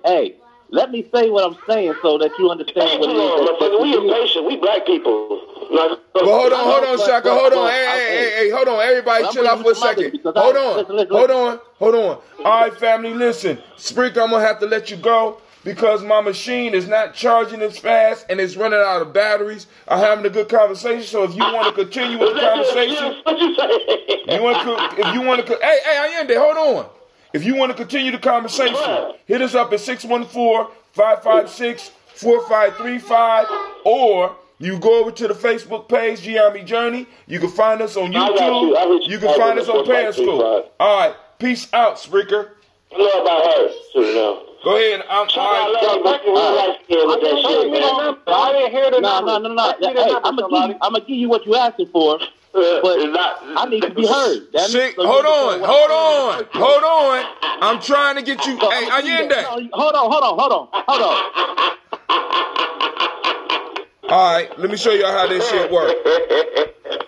Hey. Let me say what I'm saying so that you understand what it is. We impatient. We black people. Well, hold on, Shaka. Hold on. Hey, hold on. Everybody chill out for a second. Hold on. All right, family, listen. Sprick, I'm going to have to let you go because my machine is not charging as fast and it's running out of batteries. I'm having a good conversation, so if you want to continue with the conversation. What you say? Hey, Allende, hold on. If you want to continue the conversation, hit us up at 614-556-4535, or you go over to the Facebook page, Giami Journey. You can find us on YouTube. You can find us on Periscope. All right. Peace out, Spreaker. I know about her. Go ahead. I didn't hear the number. No. Hey, I'm gonna give you what you asking for. But I need to be heard. Hold on. I'm trying to get you. Hey, Allende. Hold on. All right, let me show you how this shit works.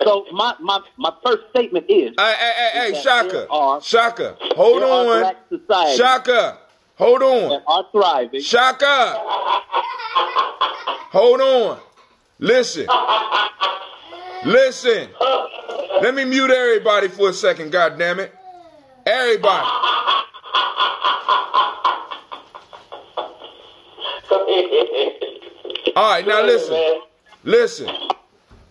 So my first statement is. Hey, Shaka. Hold on. Black societies Shaka. Hold on. that are thriving. Shaka. Hold on. Listen. Listen. Let me mute everybody for a second, goddammit. Everybody. All right, now listen. Listen.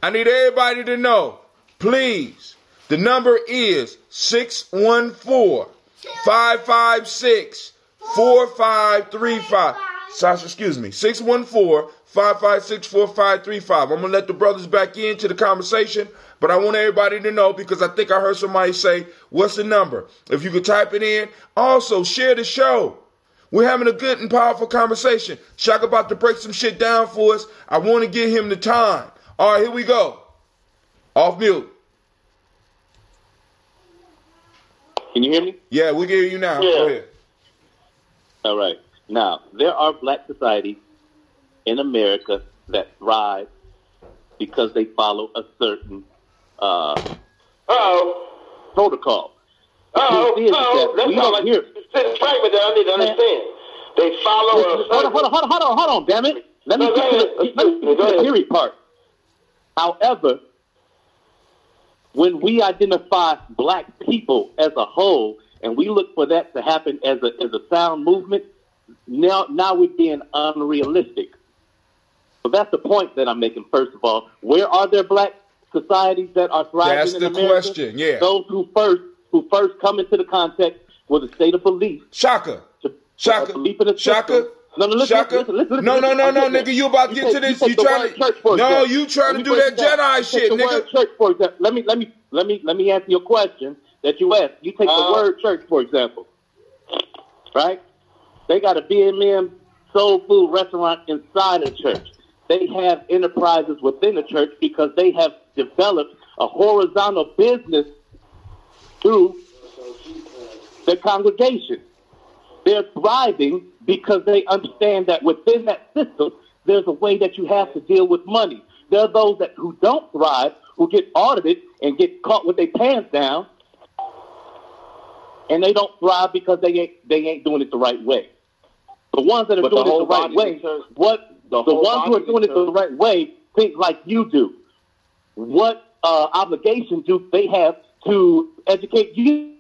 I need everybody to know, please, the number is 614-556-4535. Sasha, excuse me. 614-556-4535. I'm going to let the brothers back into the conversation, but I want everybody to know because I think I heard somebody say, what's the number? If you could type it in. Also, share the show. We're having a good and powerful conversation. Shaka about to break some shit down for us. I want to give him the time. All right, here we go. Off mute. Can you hear me? Yeah, we can hear you now. Yeah. Go ahead. All right. Now, there are black societies in America that thrive because they follow a certain protocol. That's we don't like hear. Frankly, that I need to understand. They follow Hold on, damn it. Let me get to the theory part. However, when we identify black people as a whole and we look for that to happen as a sound movement, now we're being unrealistic. So that's the point that I'm making, first of all. Where are there black societies that are thriving in America? That's the question, yeah. Those who first come into the context with a state of belief. Shaka. No, listen, nigga, you about to get to this. You trying to do that Jedi shit, nigga. Church, for example. Let me answer your question that you asked. You take the word church, for example. Right? They got a B&M soul food restaurant inside a church. They have enterprises within the church because they have developed a horizontal business through their congregation. They're thriving because they understand that within that system, there's a way that you have to deal with money. There are those who don't thrive, who get audited and get caught with their pants down, and they don't thrive because they ain't doing it the right way. The ones that are doing it the right way, the ones who are doing it the right way think like you do. What obligation do they have to educate you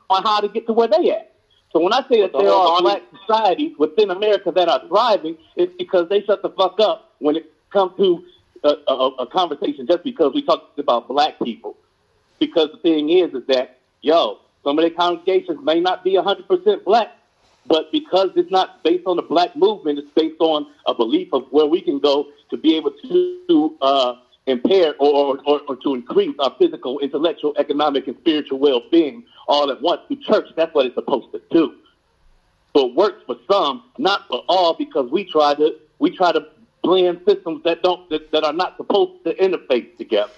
on how to get to where they at? So when I say that there are black societies within America that are thriving, it's because they shut the fuck up when it comes to a conversation just because we talk about black people. Because the thing is that, some of their congregations may not be 100% black, but because it's not based on the black movement, it's based on a belief of where we can go to be able to impair or to increase our physical, intellectual, economic, and spiritual well-being all at once. The church, that's what it's supposed to do. So it works for some, not for all, because we try to blend systems that are not supposed to interface together.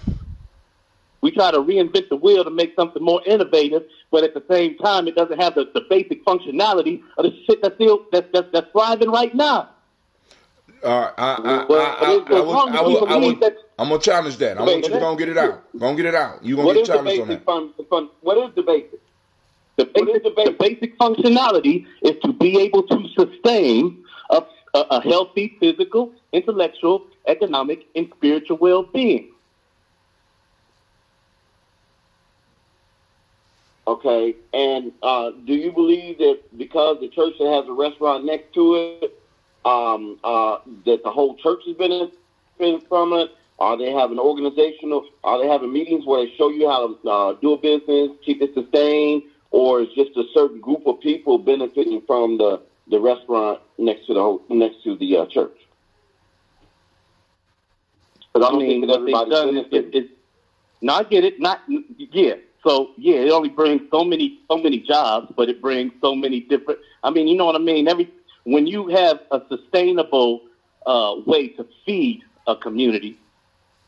We try to reinvent the wheel to make something more innovative, but at the same time, it doesn't have the basic functionality of the shit that's thriving right now. I'm gonna challenge that. I want you to go and get it out. Go and get it out. You gonna get challenged on that. What is the basic? The basic functionality is to be able to sustain a healthy physical, intellectual, economic, and spiritual well-being. Okay, and do you believe that because the church has a restaurant next to it, that the whole church has benefiting from it? Are they having meetings where they show you how to do a business, keep it sustained, or is just a certain group of people benefiting from the restaurant next to the church? Because I mean, what they've done is no, I get it. So it only brings so many jobs, but it brings so many different. I mean, you know what I mean. When you have a sustainable way to feed a community,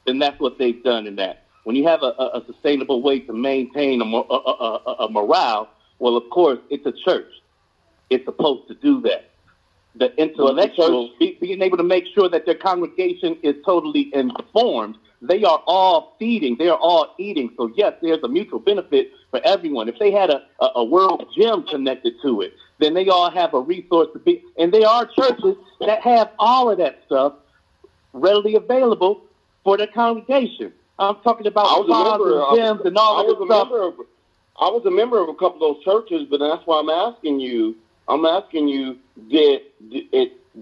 then that's what they've done in that. When you have a sustainable way to maintain a morale, well, of course, it's a church. It's supposed to do that. The intellectuals, being able to make sure that their congregation is totally informed, they are all feeding, they are all eating. So, yes, there's a mutual benefit for everyone. If they had a world gym connected to it, then they all have a resource to be. And there are churches that have all of that stuff readily available for their congregation. I'm talking about spas and gyms and all that stuff. I was a member of a couple of those churches, but that's why I'm asking you, did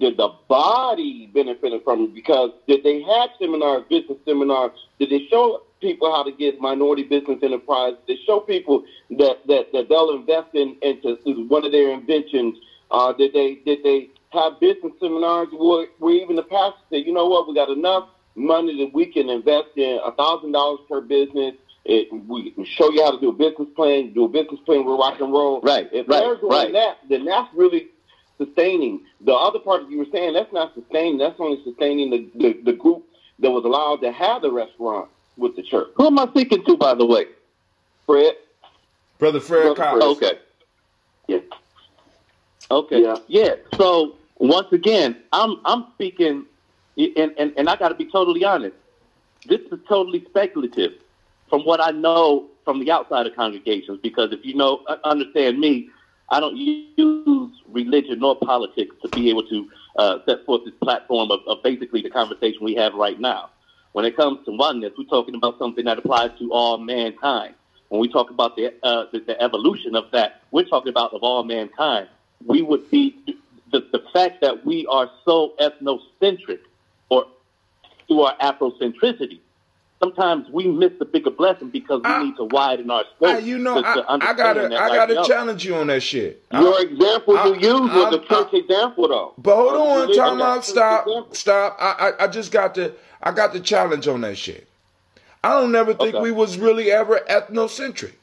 the body benefit from it? Because did they have seminars, business seminars? Did they show people how to get minority business enterprise? Did they show people that they'll invest into one of their inventions? Did they have business seminars where even the pastor said, you know what, we got enough money that we can invest in $1,000 per business. We can show you how to do a business plan. Do a business plan with rock and roll. Right. If they're doing that, then that's really sustaining. The other part that you were saying, that's not sustaining. That's only sustaining the group that was allowed to have the restaurant with the church. Who am I speaking to, by the way? Fred. Brother Fred Collins. Okay. Yeah. Okay. Yeah. So once again, I'm speaking, and I got to be totally honest. This is totally speculative from what I know from the outside of congregations, because if you understand me, I don't use religion nor politics to be able to set forth this platform of basically the conversation we have right now. When it comes to oneness, we're talking about something that applies to all mankind. When we talk about the evolution of that, we're talking about of all mankind. We would be the fact that we are so ethnocentric, or through our Afrocentricity. Sometimes we miss the bigger blessing because we need to widen our scope. I gotta challenge you on that shit. Your example you use was a church example, though. But hold on, time out, stop. I got the challenge on that shit. I don't never think we was really ever ethnocentric.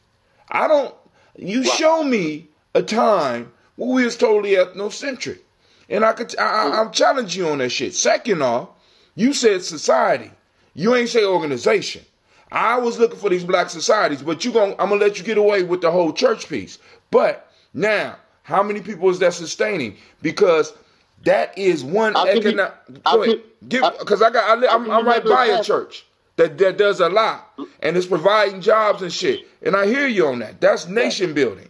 Show me a time where we was totally ethnocentric, and I'm challenging you on that shit. Second off, you said society. You ain't say organization. I was looking for these black societies, but I'm gonna let you get away with the whole church piece. But now, how many people is that sustaining? Because that is one economic. Go ahead, because I'm right by a church that does a lot and is providing jobs and shit. And I hear you on that. That's nation building,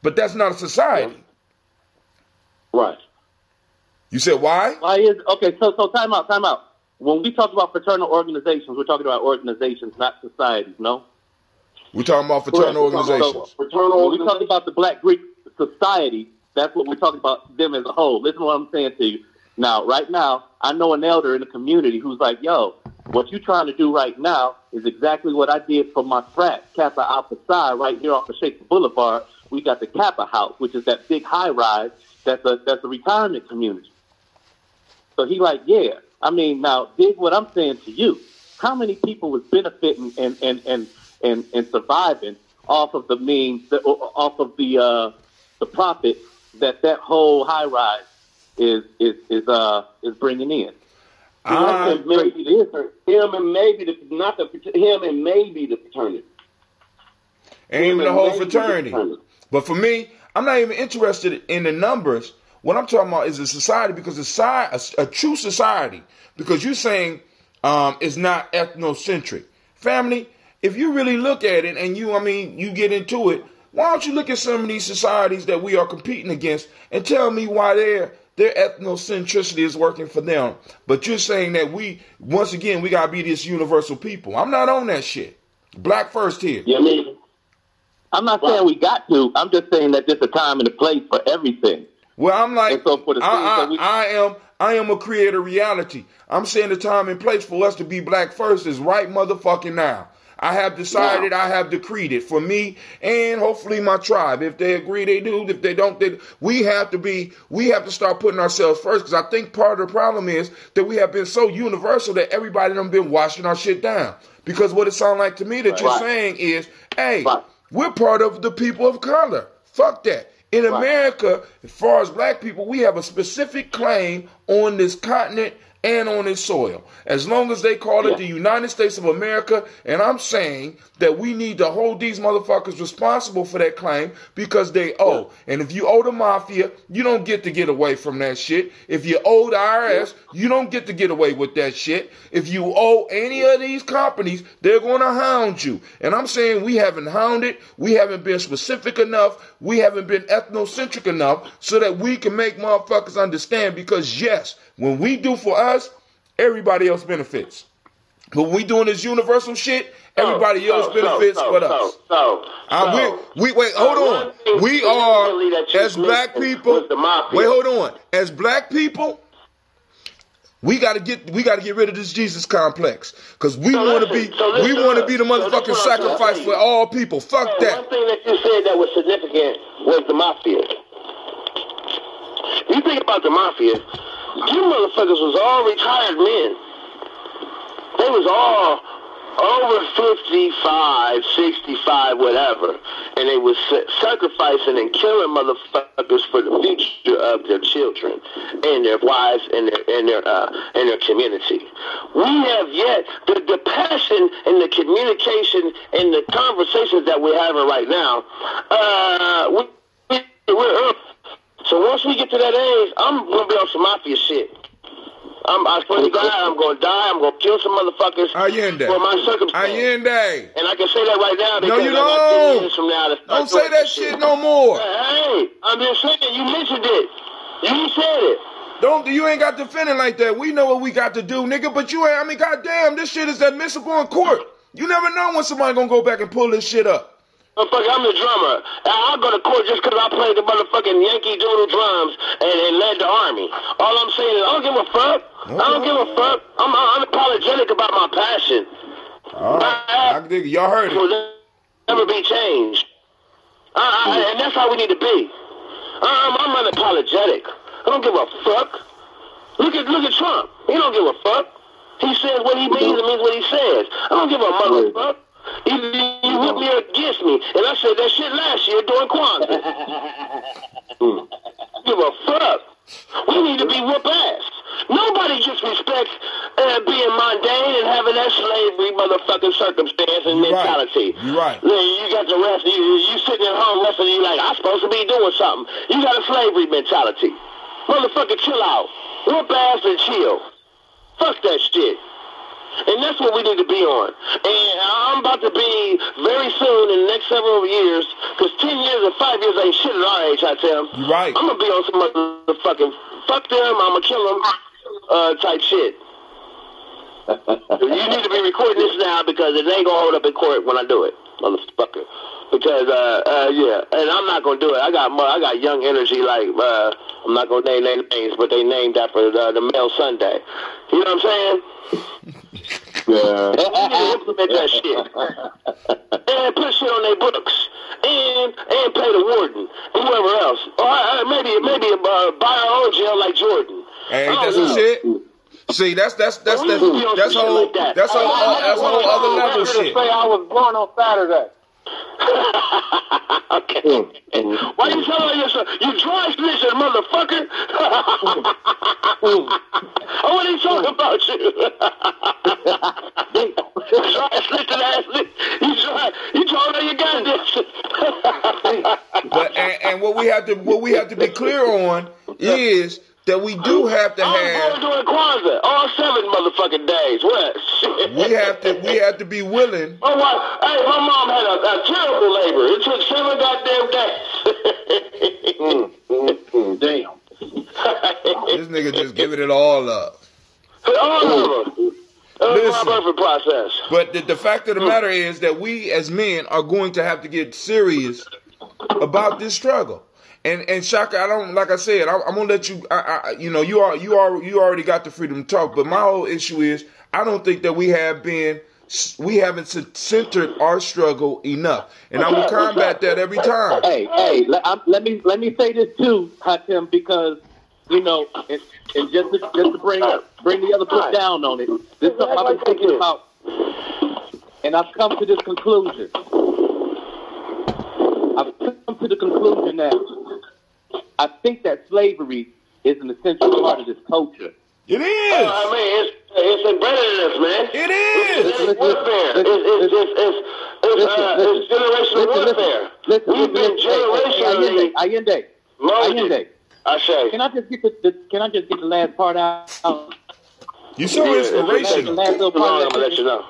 but that's not a society. Right. You said why? Why is okay? So time out. When we talk about fraternal organizations, we're talking about organizations, not societies, no? We're talking about fraternal organizations. When we talk about the Black Greek Society, that's what we're talking about, them as a whole. Listen to what I'm saying to you. Now, right now, I know an elder in the community who's like, yo, what you're trying to do right now is exactly what I did for my frat, Kappa Alpha Psi, right here off of Shaker Boulevard. We got the Kappa House, which is that big high-rise that's a retirement community. So he like, yeah. I mean, now dig what I'm saying to you. How many people was benefiting and surviving off of off of the profit that whole high rise is bringing in? Him and maybe the fraternity. Ain't even the whole fraternity. But for me, I'm not even interested in the numbers. What I'm talking about is a society, because a true society, because you're saying it's not ethnocentric. Family, if you really look at it and you get into it, why don't you look at some of these societies that we are competing against and tell me why their ethnocentricity is working for them? But you're saying that once again, we got to be this universal people. I'm not on that shit. Black first here. Yeah, I'm not saying we got to. I'm just saying that there's a time and a place for everything. Well, I'm like, I am a creator of reality. I'm saying the time and place for us to be black first is right motherfucking now. I have decided, I have decreed it for me and hopefully my tribe. If they agree, they do. If they don't, we have to start putting ourselves first, because I think part of the problem is that we have been so universal that everybody done been washing our shit down. Because what it sounds like to me that you're saying is, hey, we're part of the people of color. Fuck that. In America, as far as black people, we have a specific claim on this continent and on its soil. As long as they call it the United States of America, and I'm saying that we need to hold these motherfuckers responsible for that claim because they owe. And if you owe the mafia, you don't get to get away from that shit. If you owe the IRS, you don't get to get away with that shit. If you owe any of these companies, they're going to hound you. And I'm saying we haven't hounded, we haven't been specific enough, we haven't been ethnocentric enough so that we can make motherfuckers understand, because yes, when we do for us, everybody else benefits. But when we doing this universal shit, everybody else benefits but us. Wait, hold on. We are, as black people, wait, hold on. As black people, we gotta get rid of this Jesus complex, because we want to be the motherfucking sacrifice for all people. Fuck that. One thing that you said that was significant was the mafia. You think about the mafia, you motherfuckers was all retired men. They was all over 55, 65, whatever, and they was sacrificing and killing motherfuckers for the future of their children and their wives and their community. We have yet the passion and the communication and the conversations that we're having right now. We're up. So once we get to that age, I'm gonna be on some mafia shit. I swear to God, I'm going to die. I'm going to kill some motherfuckers for my circumstance. And I can say that right now because no, you don't. From now don't say that shit no more. Hey, I'm just saying, you mentioned it. You said it. You ain't got to defend it like that. We know what we got to do, nigga, but you ain't, I mean, goddamn, this shit is admissible in court. You never know when somebody going to go back and pull this shit up. Motherfucker, I'm the drummer. I'll go to court just because I played the motherfucking Yankee Doodle drums and led the army. All I'm saying is I don't give a fuck. Okay. I don't give a fuck. I'm unapologetic about my passion. All right. I dig it. Y'all heard it. Will never be changed. And that's how we need to be. I'm unapologetic. I don't give a fuck. Look at Trump. He don't give a fuck. He says what he means and means what he says. I don't give a motherfucker. Either you with me or against me. And I said that shit last year during Kwanzaa. Give a fuck. We need to be whoop ass. Nobody just respects being mundane and having that slavery motherfucking circumstance and mentality. You're right. You got the rest. You sitting at home resting. You like, I'm supposed to be doing something. You got a slavery mentality. Motherfucker, chill out. Whoop ass and chill. Fuck that shit. And that's what we need to be on. And I'm about to be very soon in the next several years, because 10 years or 5 years ain't shit at our age, I tell them. You're right. I'm going to be on some motherfucking fuck them, I'm going to kill them type shit. You need to be recording this now because it ain't going to hold up in court when I do it, motherfucker. Because, and I'm not going to do it. I got young energy like, I'm not going to name names, but they named after the male Sunday. You know what I'm saying? Yeah. You need to implement that shit. And put shit on their books. And pay the warden. And whoever else. Or maybe buy our own jail like Jordan. Hey, that's some shit. See, that's whole other level shit. Say I was born on Saturday. Okay. Why you telling yourself? You dry snitching, motherfucker. I wasn't talking about you. Dry snitching ass nigga. You told her you got this. But and what we have to be clear on is that we do have to have. I'm going during Kwanzaa, all 7 motherfucking days. What? Shit. We have to be willing. Oh, what? Hey, my mom had a terrible labor. It took 7 goddamn days. Damn. This nigga just giving it all up. All of them. Listen, my birthing process. But the fact of the matter is that we as men are going to have to get serious about this struggle. And Shaka, I don't, like I said, I'm gonna let you. You already got the freedom to talk. But my whole issue is, I don't think that we haven't centered our struggle enough, and I will combat that every time. Hey, let me say this too, Hatem, because and just to bring the other book down on it. This is something I've been thinking about, and I've come to this conclusion. now. I think that slavery is an essential part of this culture. It is. I mean, it's embedded in us, man. It is. It's warfare. It's generational warfare. We've been generationally molded. I say. Can I just get the last part out? You so inspirational. I'm gonna let you know.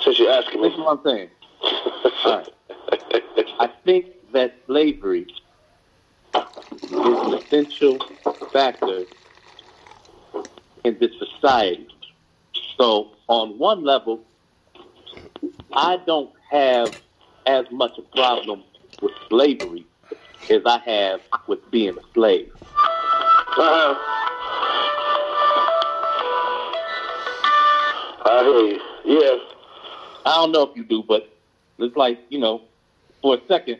Since you're asking me. Listen to what I'm saying. All right. I think that slavery is an essential factor in this society. So on one level, I don't have as much a problem with slavery as I have with being a slave. I hear you. Yeah. I don't know if you do, but it's like, for a second,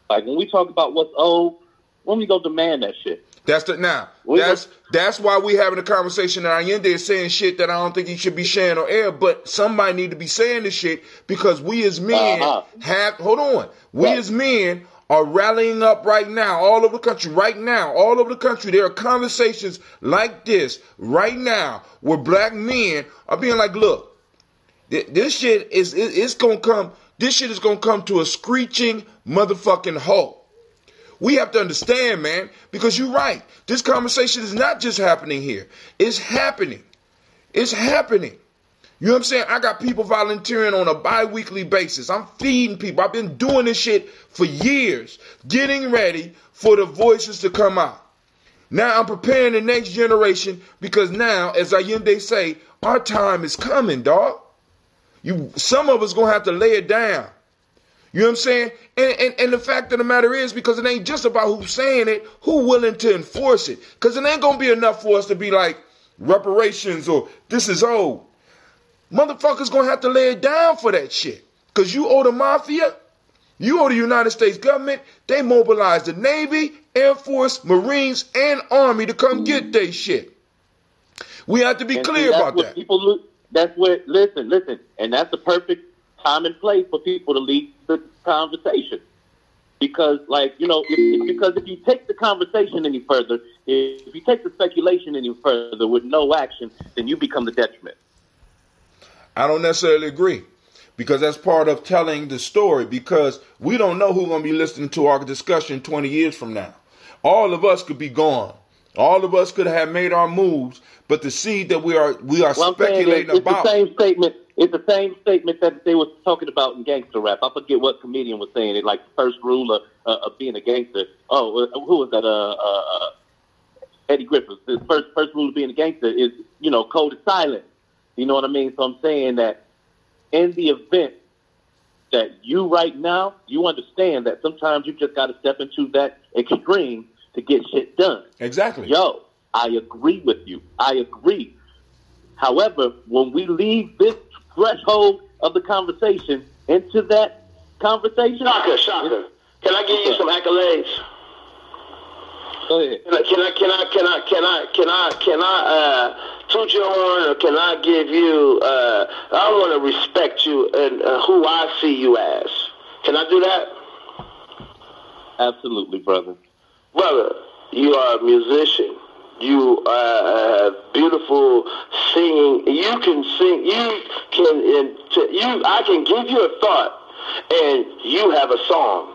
like when we talk about what's old, when we go demand that shit. That's why we having a conversation that Allende is saying shit that I don't think he should be sharing on air, but somebody need to be saying this shit because we as men as men are rallying up right now, all over the country, there are conversations like this right now where black men are being like, look, this shit is gonna come to a screeching motherfucking halt. We have to understand, man, because you're right. This conversation is not just happening here. It's happening. It's happening. You know what I'm saying? I got people volunteering on a bi-weekly basis. I'm feeding people. I've been doing this shit for years, getting ready for the voices to come out. Now I'm preparing the next generation because now, as Allende say, our time is coming, dog. Some of us gonna have to lay it down. You know what I'm saying? And the fact of the matter is, because it ain't just about who's saying it, who willing to enforce it. Because it ain't going to be enough for us to be like reparations or this is old. Motherfuckers going to have to lay it down for that shit. Because you owe the mafia, you owe the United States government, they mobilized the Navy, Air Force, Marines, and Army to come get their shit. We have to be clear about that. Listen, and that's the perfect time and place for people to lead the conversation. Because, if you take the conversation any further, if you take the speculation any further with no action, then you become the detriment. I don't necessarily agree. Because that's part of telling the story. Because we don't know who's going to be listening to our discussion 20 years from now. All of us could be gone. All of us could have made our moves. But the seed that we are speculating about. The same statement. It's the same statement that they were talking about in gangster rap. I forget what comedian was saying it. Like the first rule of being a gangster. Oh, who was that? Eddie Griffith. The first rule of being a gangster is, code is silent. You know what I mean? So I'm saying that in the event that you right now, you understand that sometimes you just got to step into that extreme to get shit done. Exactly. Yo, I agree with you. I agree. However, when we leave this threshold of the conversation into that conversation. Shocker. Can I give you some accolades? Go ahead. Can I toot your horn, or can I give you? I want to respect you and who I see you as. Can I do that? Absolutely, brother. Brother, you are a musician. You have beautiful singing. You can sing. I can give you a thought, and you have a song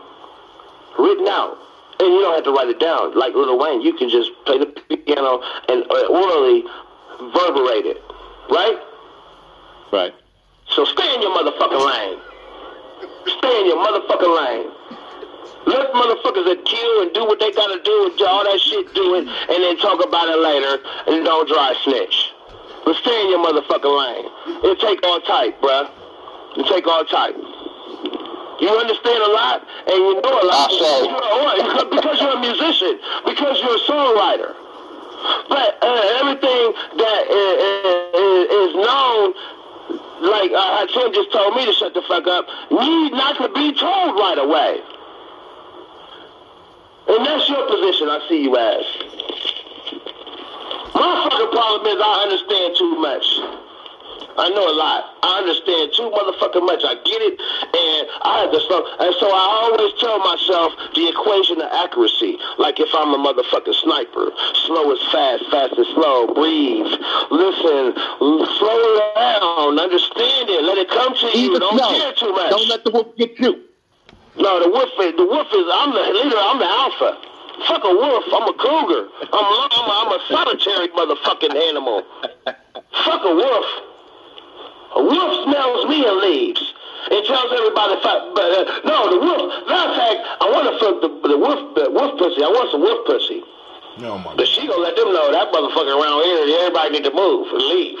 written out, and you don't have to write it down like Lil Wayne. You can just play the piano and orally verberate it, right? Right. So stay in your motherfucking lane. Stay in your motherfucking lane. Let motherfuckers that kill and do what they gotta do and all that shit do it and then talk about it later and don't dry snitch. But stay in your motherfucking lane. It take all type, bruh. It take all type. You understand a lot and you know a lot. Because you're a musician. Because you're a songwriter. But everything that is known, like Tim just told me to shut the fuck up, need not to be told right away. And that's your position I see you as. My fucking problem is I understand too much. I know a lot. I understand too motherfucking much. I get it, and I have to slow. And so I always tell myself the equation of accuracy. Like if I'm a motherfucking sniper, slow is fast, fast is slow. Breathe, listen, slow it down, understand it, let it come to you. Don't care too much. Don't let the wolf get you. No, the wolf is. I'm the leader. I'm the alpha. Fuck a wolf. I'm a cougar. I'm a solitary motherfucking animal. Fuck a wolf. A wolf smells me and leaves. It tells everybody. No, the wolf. Matter of fact, I want to fuck the wolf pussy. I want some wolf pussy. No, my but she gonna let them know that motherfucker around here. Everybody need to move and leave.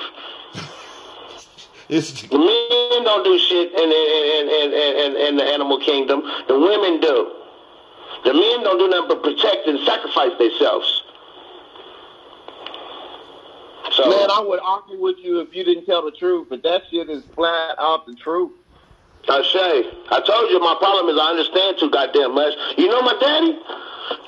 The men don't do shit in the animal kingdom. The women do. The men don't do nothing but protect and sacrifice themselves. So, man, I would argue with you if you didn't tell the truth, but that shit is flat out the truth. I told you my problem is I understand too goddamn much. You know my daddy?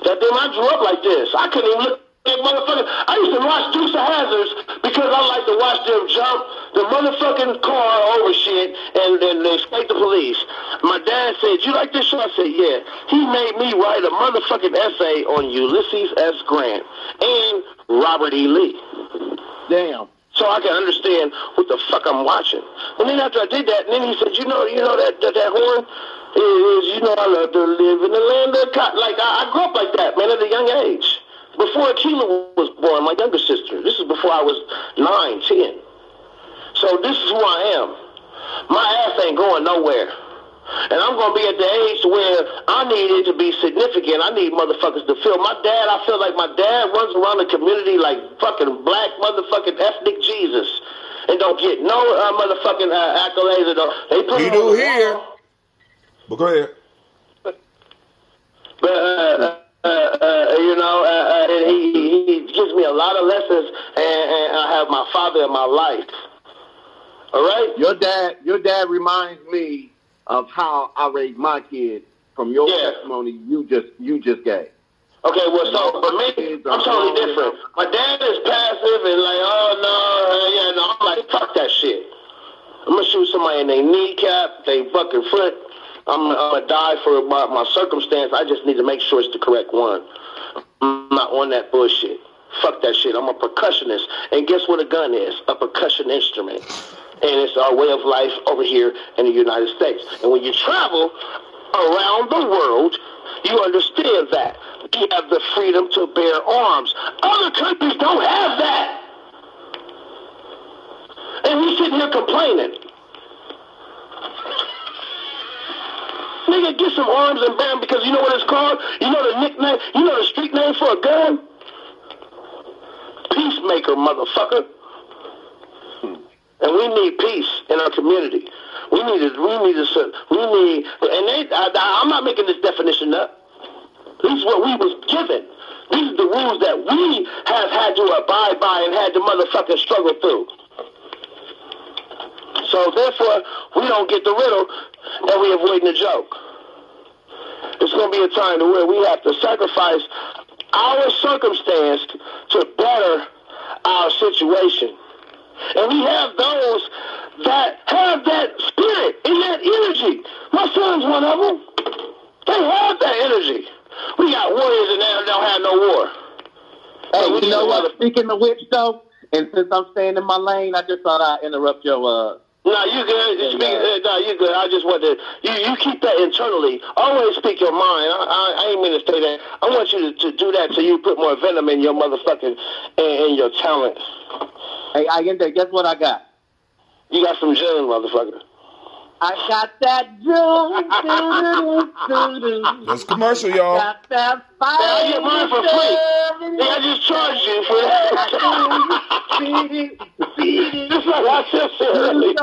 Goddamn, I grew up like this. I couldn't even look at motherfuckers. I used to watch Dukes of Hazzards because I like to watch them jump the motherfucking car over shit and escape the police. My dad said, "You like this show?" I said, "Yeah." He made me write a motherfucking essay on Ulysses S. Grant and Robert E. Lee. Damn. So I can understand what the fuck I'm watching. And then after I did that, and then he said, you know that horn is, I love to live in the land of cotton. Like, I grew up like that, man, at a young age. Before Akila was born, my younger sister. This is before I was 9, 10. So this is who I am. My ass ain't going nowhere. And I'm going to be at the age where I need it to be significant. I need motherfuckers to feel. I feel like my dad runs around the community like fucking black motherfucking ethnic Jesus. And don't get no motherfucking accolades. They put he do here. But go ahead. But, and he gives me a lot of lessons, and I have my father in my life. All right? Your dad reminds me of how I raised my kids from your testimony you just gave. Okay, well, but me, I'm totally different. My dad is passive and like, I'm like, fuck that shit. I'm gonna shoot somebody in their kneecap, they fucking foot. I'm gonna die for my circumstance. I just need to make sure it's the correct one. I'm not on that bullshit. Fuck that shit. I'm a percussionist. And guess what a gun is? A percussion instrument. And it's our way of life over here in the United States. And when you travel around the world, you understand that. You have the freedom to bear arms. Other countries don't have that. And we sitting here complaining. Nigga, get some arms and bear them because you know what it's called? You know the nickname? You know the street name for a gun? Peacemaker, motherfucker. And we need peace in our community. I'm not making this definition up. This is what we was given. These are the rules that we have had to abide by and had to motherfucking struggle through. So therefore, we don't get the riddle and we avoid the joke. It's going to be a time to where we have to sacrifice our circumstance to better our situation. And we have those that have that spirit and that energy. My son's one of them. They have that energy. We got warriors and they don't have no war. Hey, you know what? Speaking of which, though, and since I'm staying in my lane, I just thought I'd interrupt your... No, you good. You good. I just want to... You keep that internally. Always speak your mind. I ain't mean to say that. I want you to do that so you put more venom in your motherfucking... in your talent. Hey, Allende, guess what I got? You got some June, motherfucker. I got that June. That's commercial, y'all. I got that fire. I get mine for free. I just charged you for that. Just like I said earlier.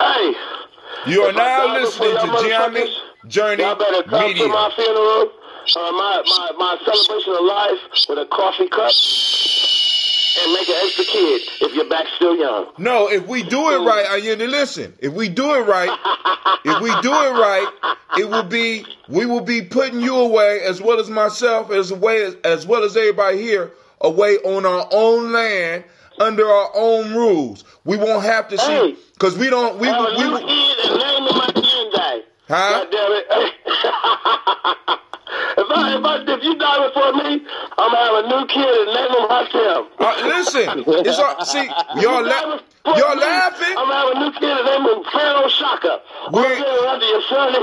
Hey. You are now listening to Gianni Journey Y'all better come Media. to my funeral, my celebration of life with a coffee cup. And make an extra kid if your back's still young. No, if we do it right, Allende, listen. If we do it right, we will be putting you away as well as myself, as well as everybody here away on our own land under our own rules. We won't have to see, because we don't. We have a new kid and name him my Hyundai. Huh? God damn it! If you die before me, I'm gonna have a new kid and name him myself. Listen, it's all, see, y'all laughing. I'm gonna have a new kid and name him Pharaoh Shaka. After your son.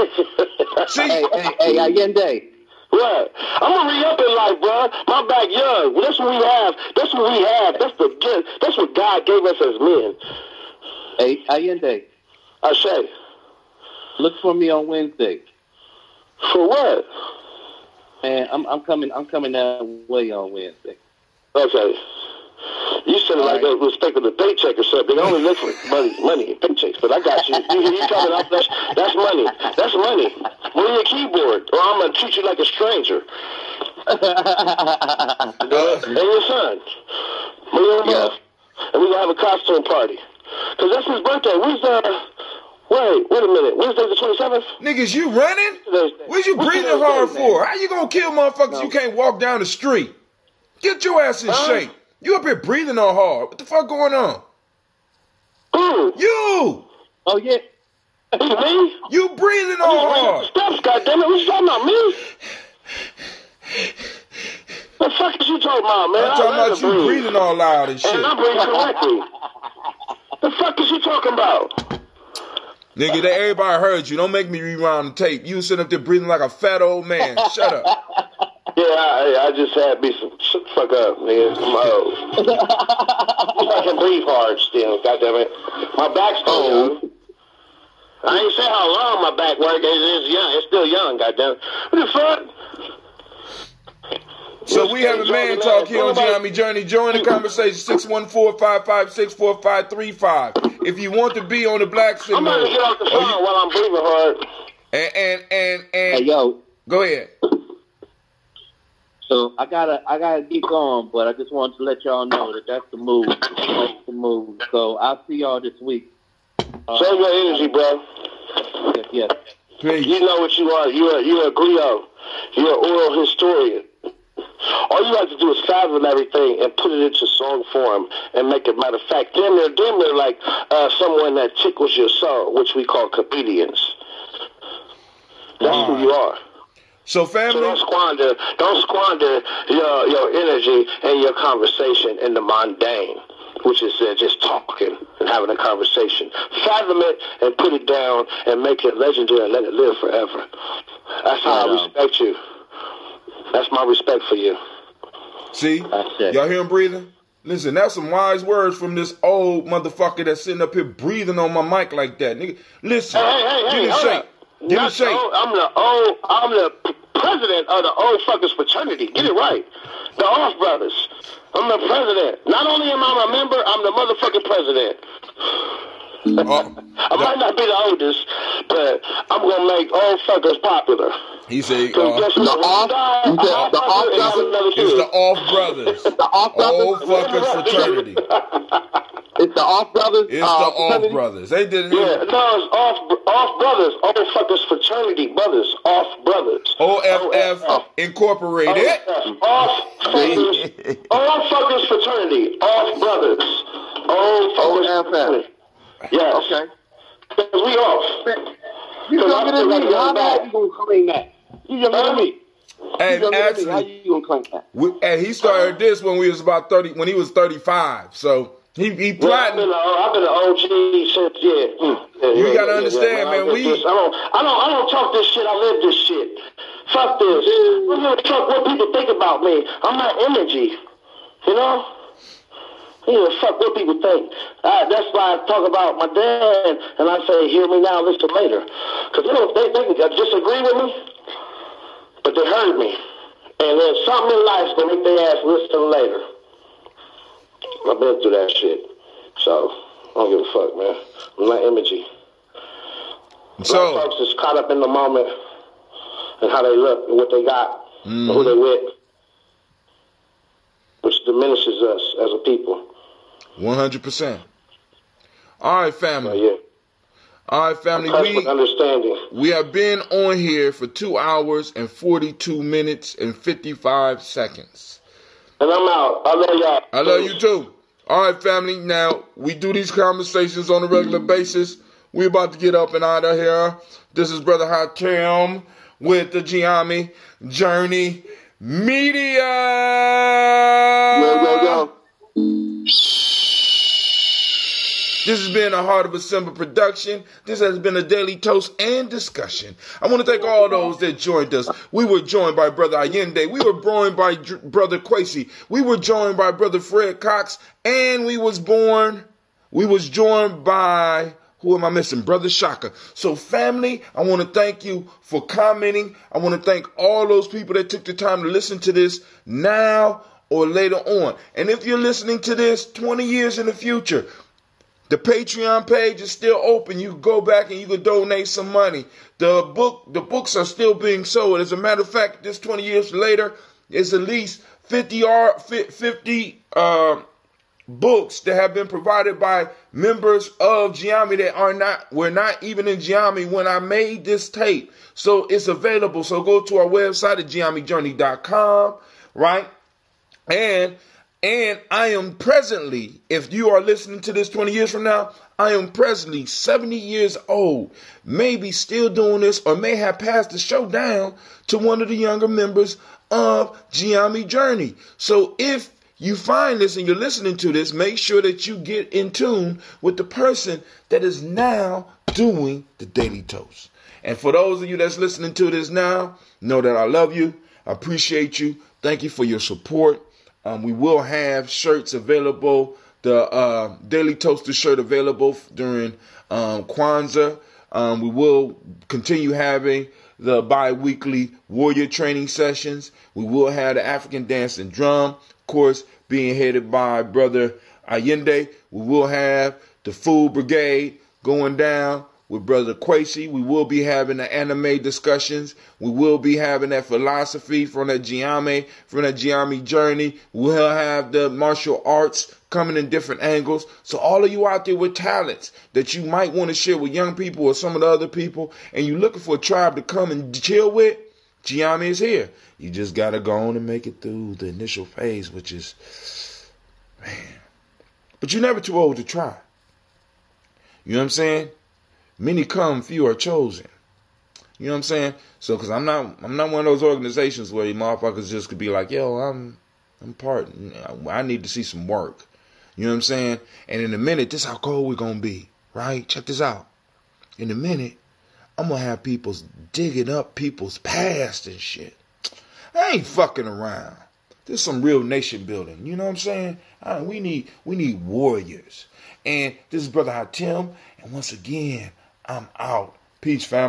See, hey, Allende. What? I'm gonna re-up in life, bro. My back young. Well, that's what we have. That's what we have. That's the gift. That's what God gave us as men. Hey, Allende. I say. Look for me on Wednesday. For what? Man, I'm coming that way on Wednesday. Okay. You said it like that with respect to the paycheck or something. They only look for money and paychecks, but I got you. You coming up? That's money. That's money. Move your keyboard, or I'm gonna treat you like a stranger. And your son. And we're gonna have a costume party. Cause that's his birthday. Wait a minute. Wednesday the 27th? Niggas, you running? What you breathing hard for? How you gonna kill motherfuckers you can't walk down the street? Get your ass in shape. You up here breathing all hard. What the fuck going on? Who? You! Oh, yeah. Me? You breathing all hard. Steps, goddammit. What you talking about, me? The fuck is you talking about, man? I'm talking about you breathing all loud and shit. And I'm breathing correctly. The fuck is you talking about? Nigga, everybody heard you. Don't make me rewind the tape. You sitting up there breathing like a fat old man. Shut up. Yeah, I just had me some shut the fuck up, nigga. I'm old. I can breathe hard still, goddammit. My back's still young. I ain't say how long my back work is. It's young. It's still young, goddammit. What the fuck? So we have a man talk here on Gianni Journey. Join the conversation, 614-556-4535. If you want to be on the Black Signal. I'm about to get off the phone while I'm breathing hard. And hey, yo. Go ahead. So I gotta get going, but I just wanted to let y'all know that that's the move. That's the move. So I'll see y'all this week. Save your energy, bro. Yes. Peace. You know what you are. You're a griot. You're an oral historian. All you have to do is fathom everything and put it into song form and make it matter of fact. Damn near like someone that tickles your soul, which we call comedians. That's who you are. So family, so don't squander your energy and your conversation in the mundane, which is just talking and having a conversation. Fathom it and put it down and make it legendary and let it live forever. That's how I respect you. That's my respect for you. See? Y'all hear him breathing? Listen, that's some wise words from this old motherfucker that's sitting up here breathing on my mic like that. Nigga, listen. Give me a shake. Give me a shake. I'm the president of the old fuckers fraternity. Get it right. The Off Brothers. I'm the president. Not only am I a member, I'm the motherfucking president. I might not be the oldest, but I'm gonna make old fuckers popular. He said, the Off Brothers. The Off Brothers. Old fuckers fraternity. It's the Off Brothers. It's the Off Brothers. They did it. Yeah, no, it's Off Brothers. Old fuckers fraternity brothers. Off Brothers. OFF Incorporated. Off fuckers. Old fuckers fraternity. Off Brothers. Old fuckers fraternity. Yes. Okay. Because we off. You younger than me. How you gonna claim that? You younger than me. And actually, how you gonna claim that? And he started this when we was about 30. When he was 35. So he plotting. I've been an OG since You gotta understand, man. I don't talk this shit. I live this shit. Fuck this. I don't give a fuck what people think about me. I'm not energy. You know. I don't give a fuck what people think. That's why I talk about my dad, and I say, hear me now, listen later. Because they can disagree with me, but they heard me. And there's something in life that make their ass listen later. I've been through that shit. So, I don't give a fuck, man. I'm not energy. So, black folks is caught up in the moment and how they look and what they got and who they with, which diminishes us as a people. 100%. All right, family. Yeah. All right, family. We have been on here for 2 hours and 42 minutes and 55 seconds. And I'm out. I love y'all. I love you too. All right, family. Now, we do these conversations on a regular basis. We're about to get up and out of here. This is Brother Hakim with the Giami Journey Media. Yo. This has been a Heart of December production. This has been a daily toast and discussion. I want to thank all those that joined us. We were joined by Brother Allende. We were joined by Brother Quasi. We were joined by Brother Fred Cox. And we was joined by, who am I missing? Brother Shaka. So family, I want to thank you for commenting. I want to thank all those people that took the time to listen to this now or later on. And if you're listening to this 20 years in the future, the Patreon page is still open. You can go back and you can donate some money. The books are still being sold. As a matter of fact, this 20 years later, it's at least 50 books that have been provided by members of Giami that were not even in Giami when I made this tape. So it's available. So go to our website at GiamiJourney.com, right? And I am presently, if you are listening to this 20 years from now, I am presently 70 years old, maybe still doing this, or may have passed the show down to one of the younger members of Giami Journey. So if you find this and you're listening to this, make sure that you get in tune with the person that is now doing the Daily Toast. And for those of you that's listening to this now, know that I love you. I appreciate you. Thank you for your support. We will have shirts available, the Daily Toaster shirt available during Kwanzaa. We will continue having the bi-weekly warrior training sessions. We will have the African dance and drum, of course, being headed by Brother Allende. We will have the Food Brigade going down with Brother Quasi. We will be having the anime discussions. We will be having that philosophy from that Giami Journey. We'll have the martial arts coming in different angles. So all of you out there with talents that you might want to share with young people or some of the other people, and you're looking for a tribe to come and chill with, Giami is here. You just got to go on and make it through the initial phase, which is, man. But you're never too old to try. You know what I'm saying? Many come, few are chosen. You know what I'm saying? So, because I'm not one of those organizations where you motherfuckers just could be like, yo, I'm part. I need to see some work. You know what I'm saying? And in a minute, this is how cold we're going to be, right? Check this out. In a minute, I'm going to have people digging up people's past and shit. I ain't fucking around. This is some real nation building. You know what I'm saying? We need warriors. And this is Brother Hatim. And once again, I'm out. Peace, family.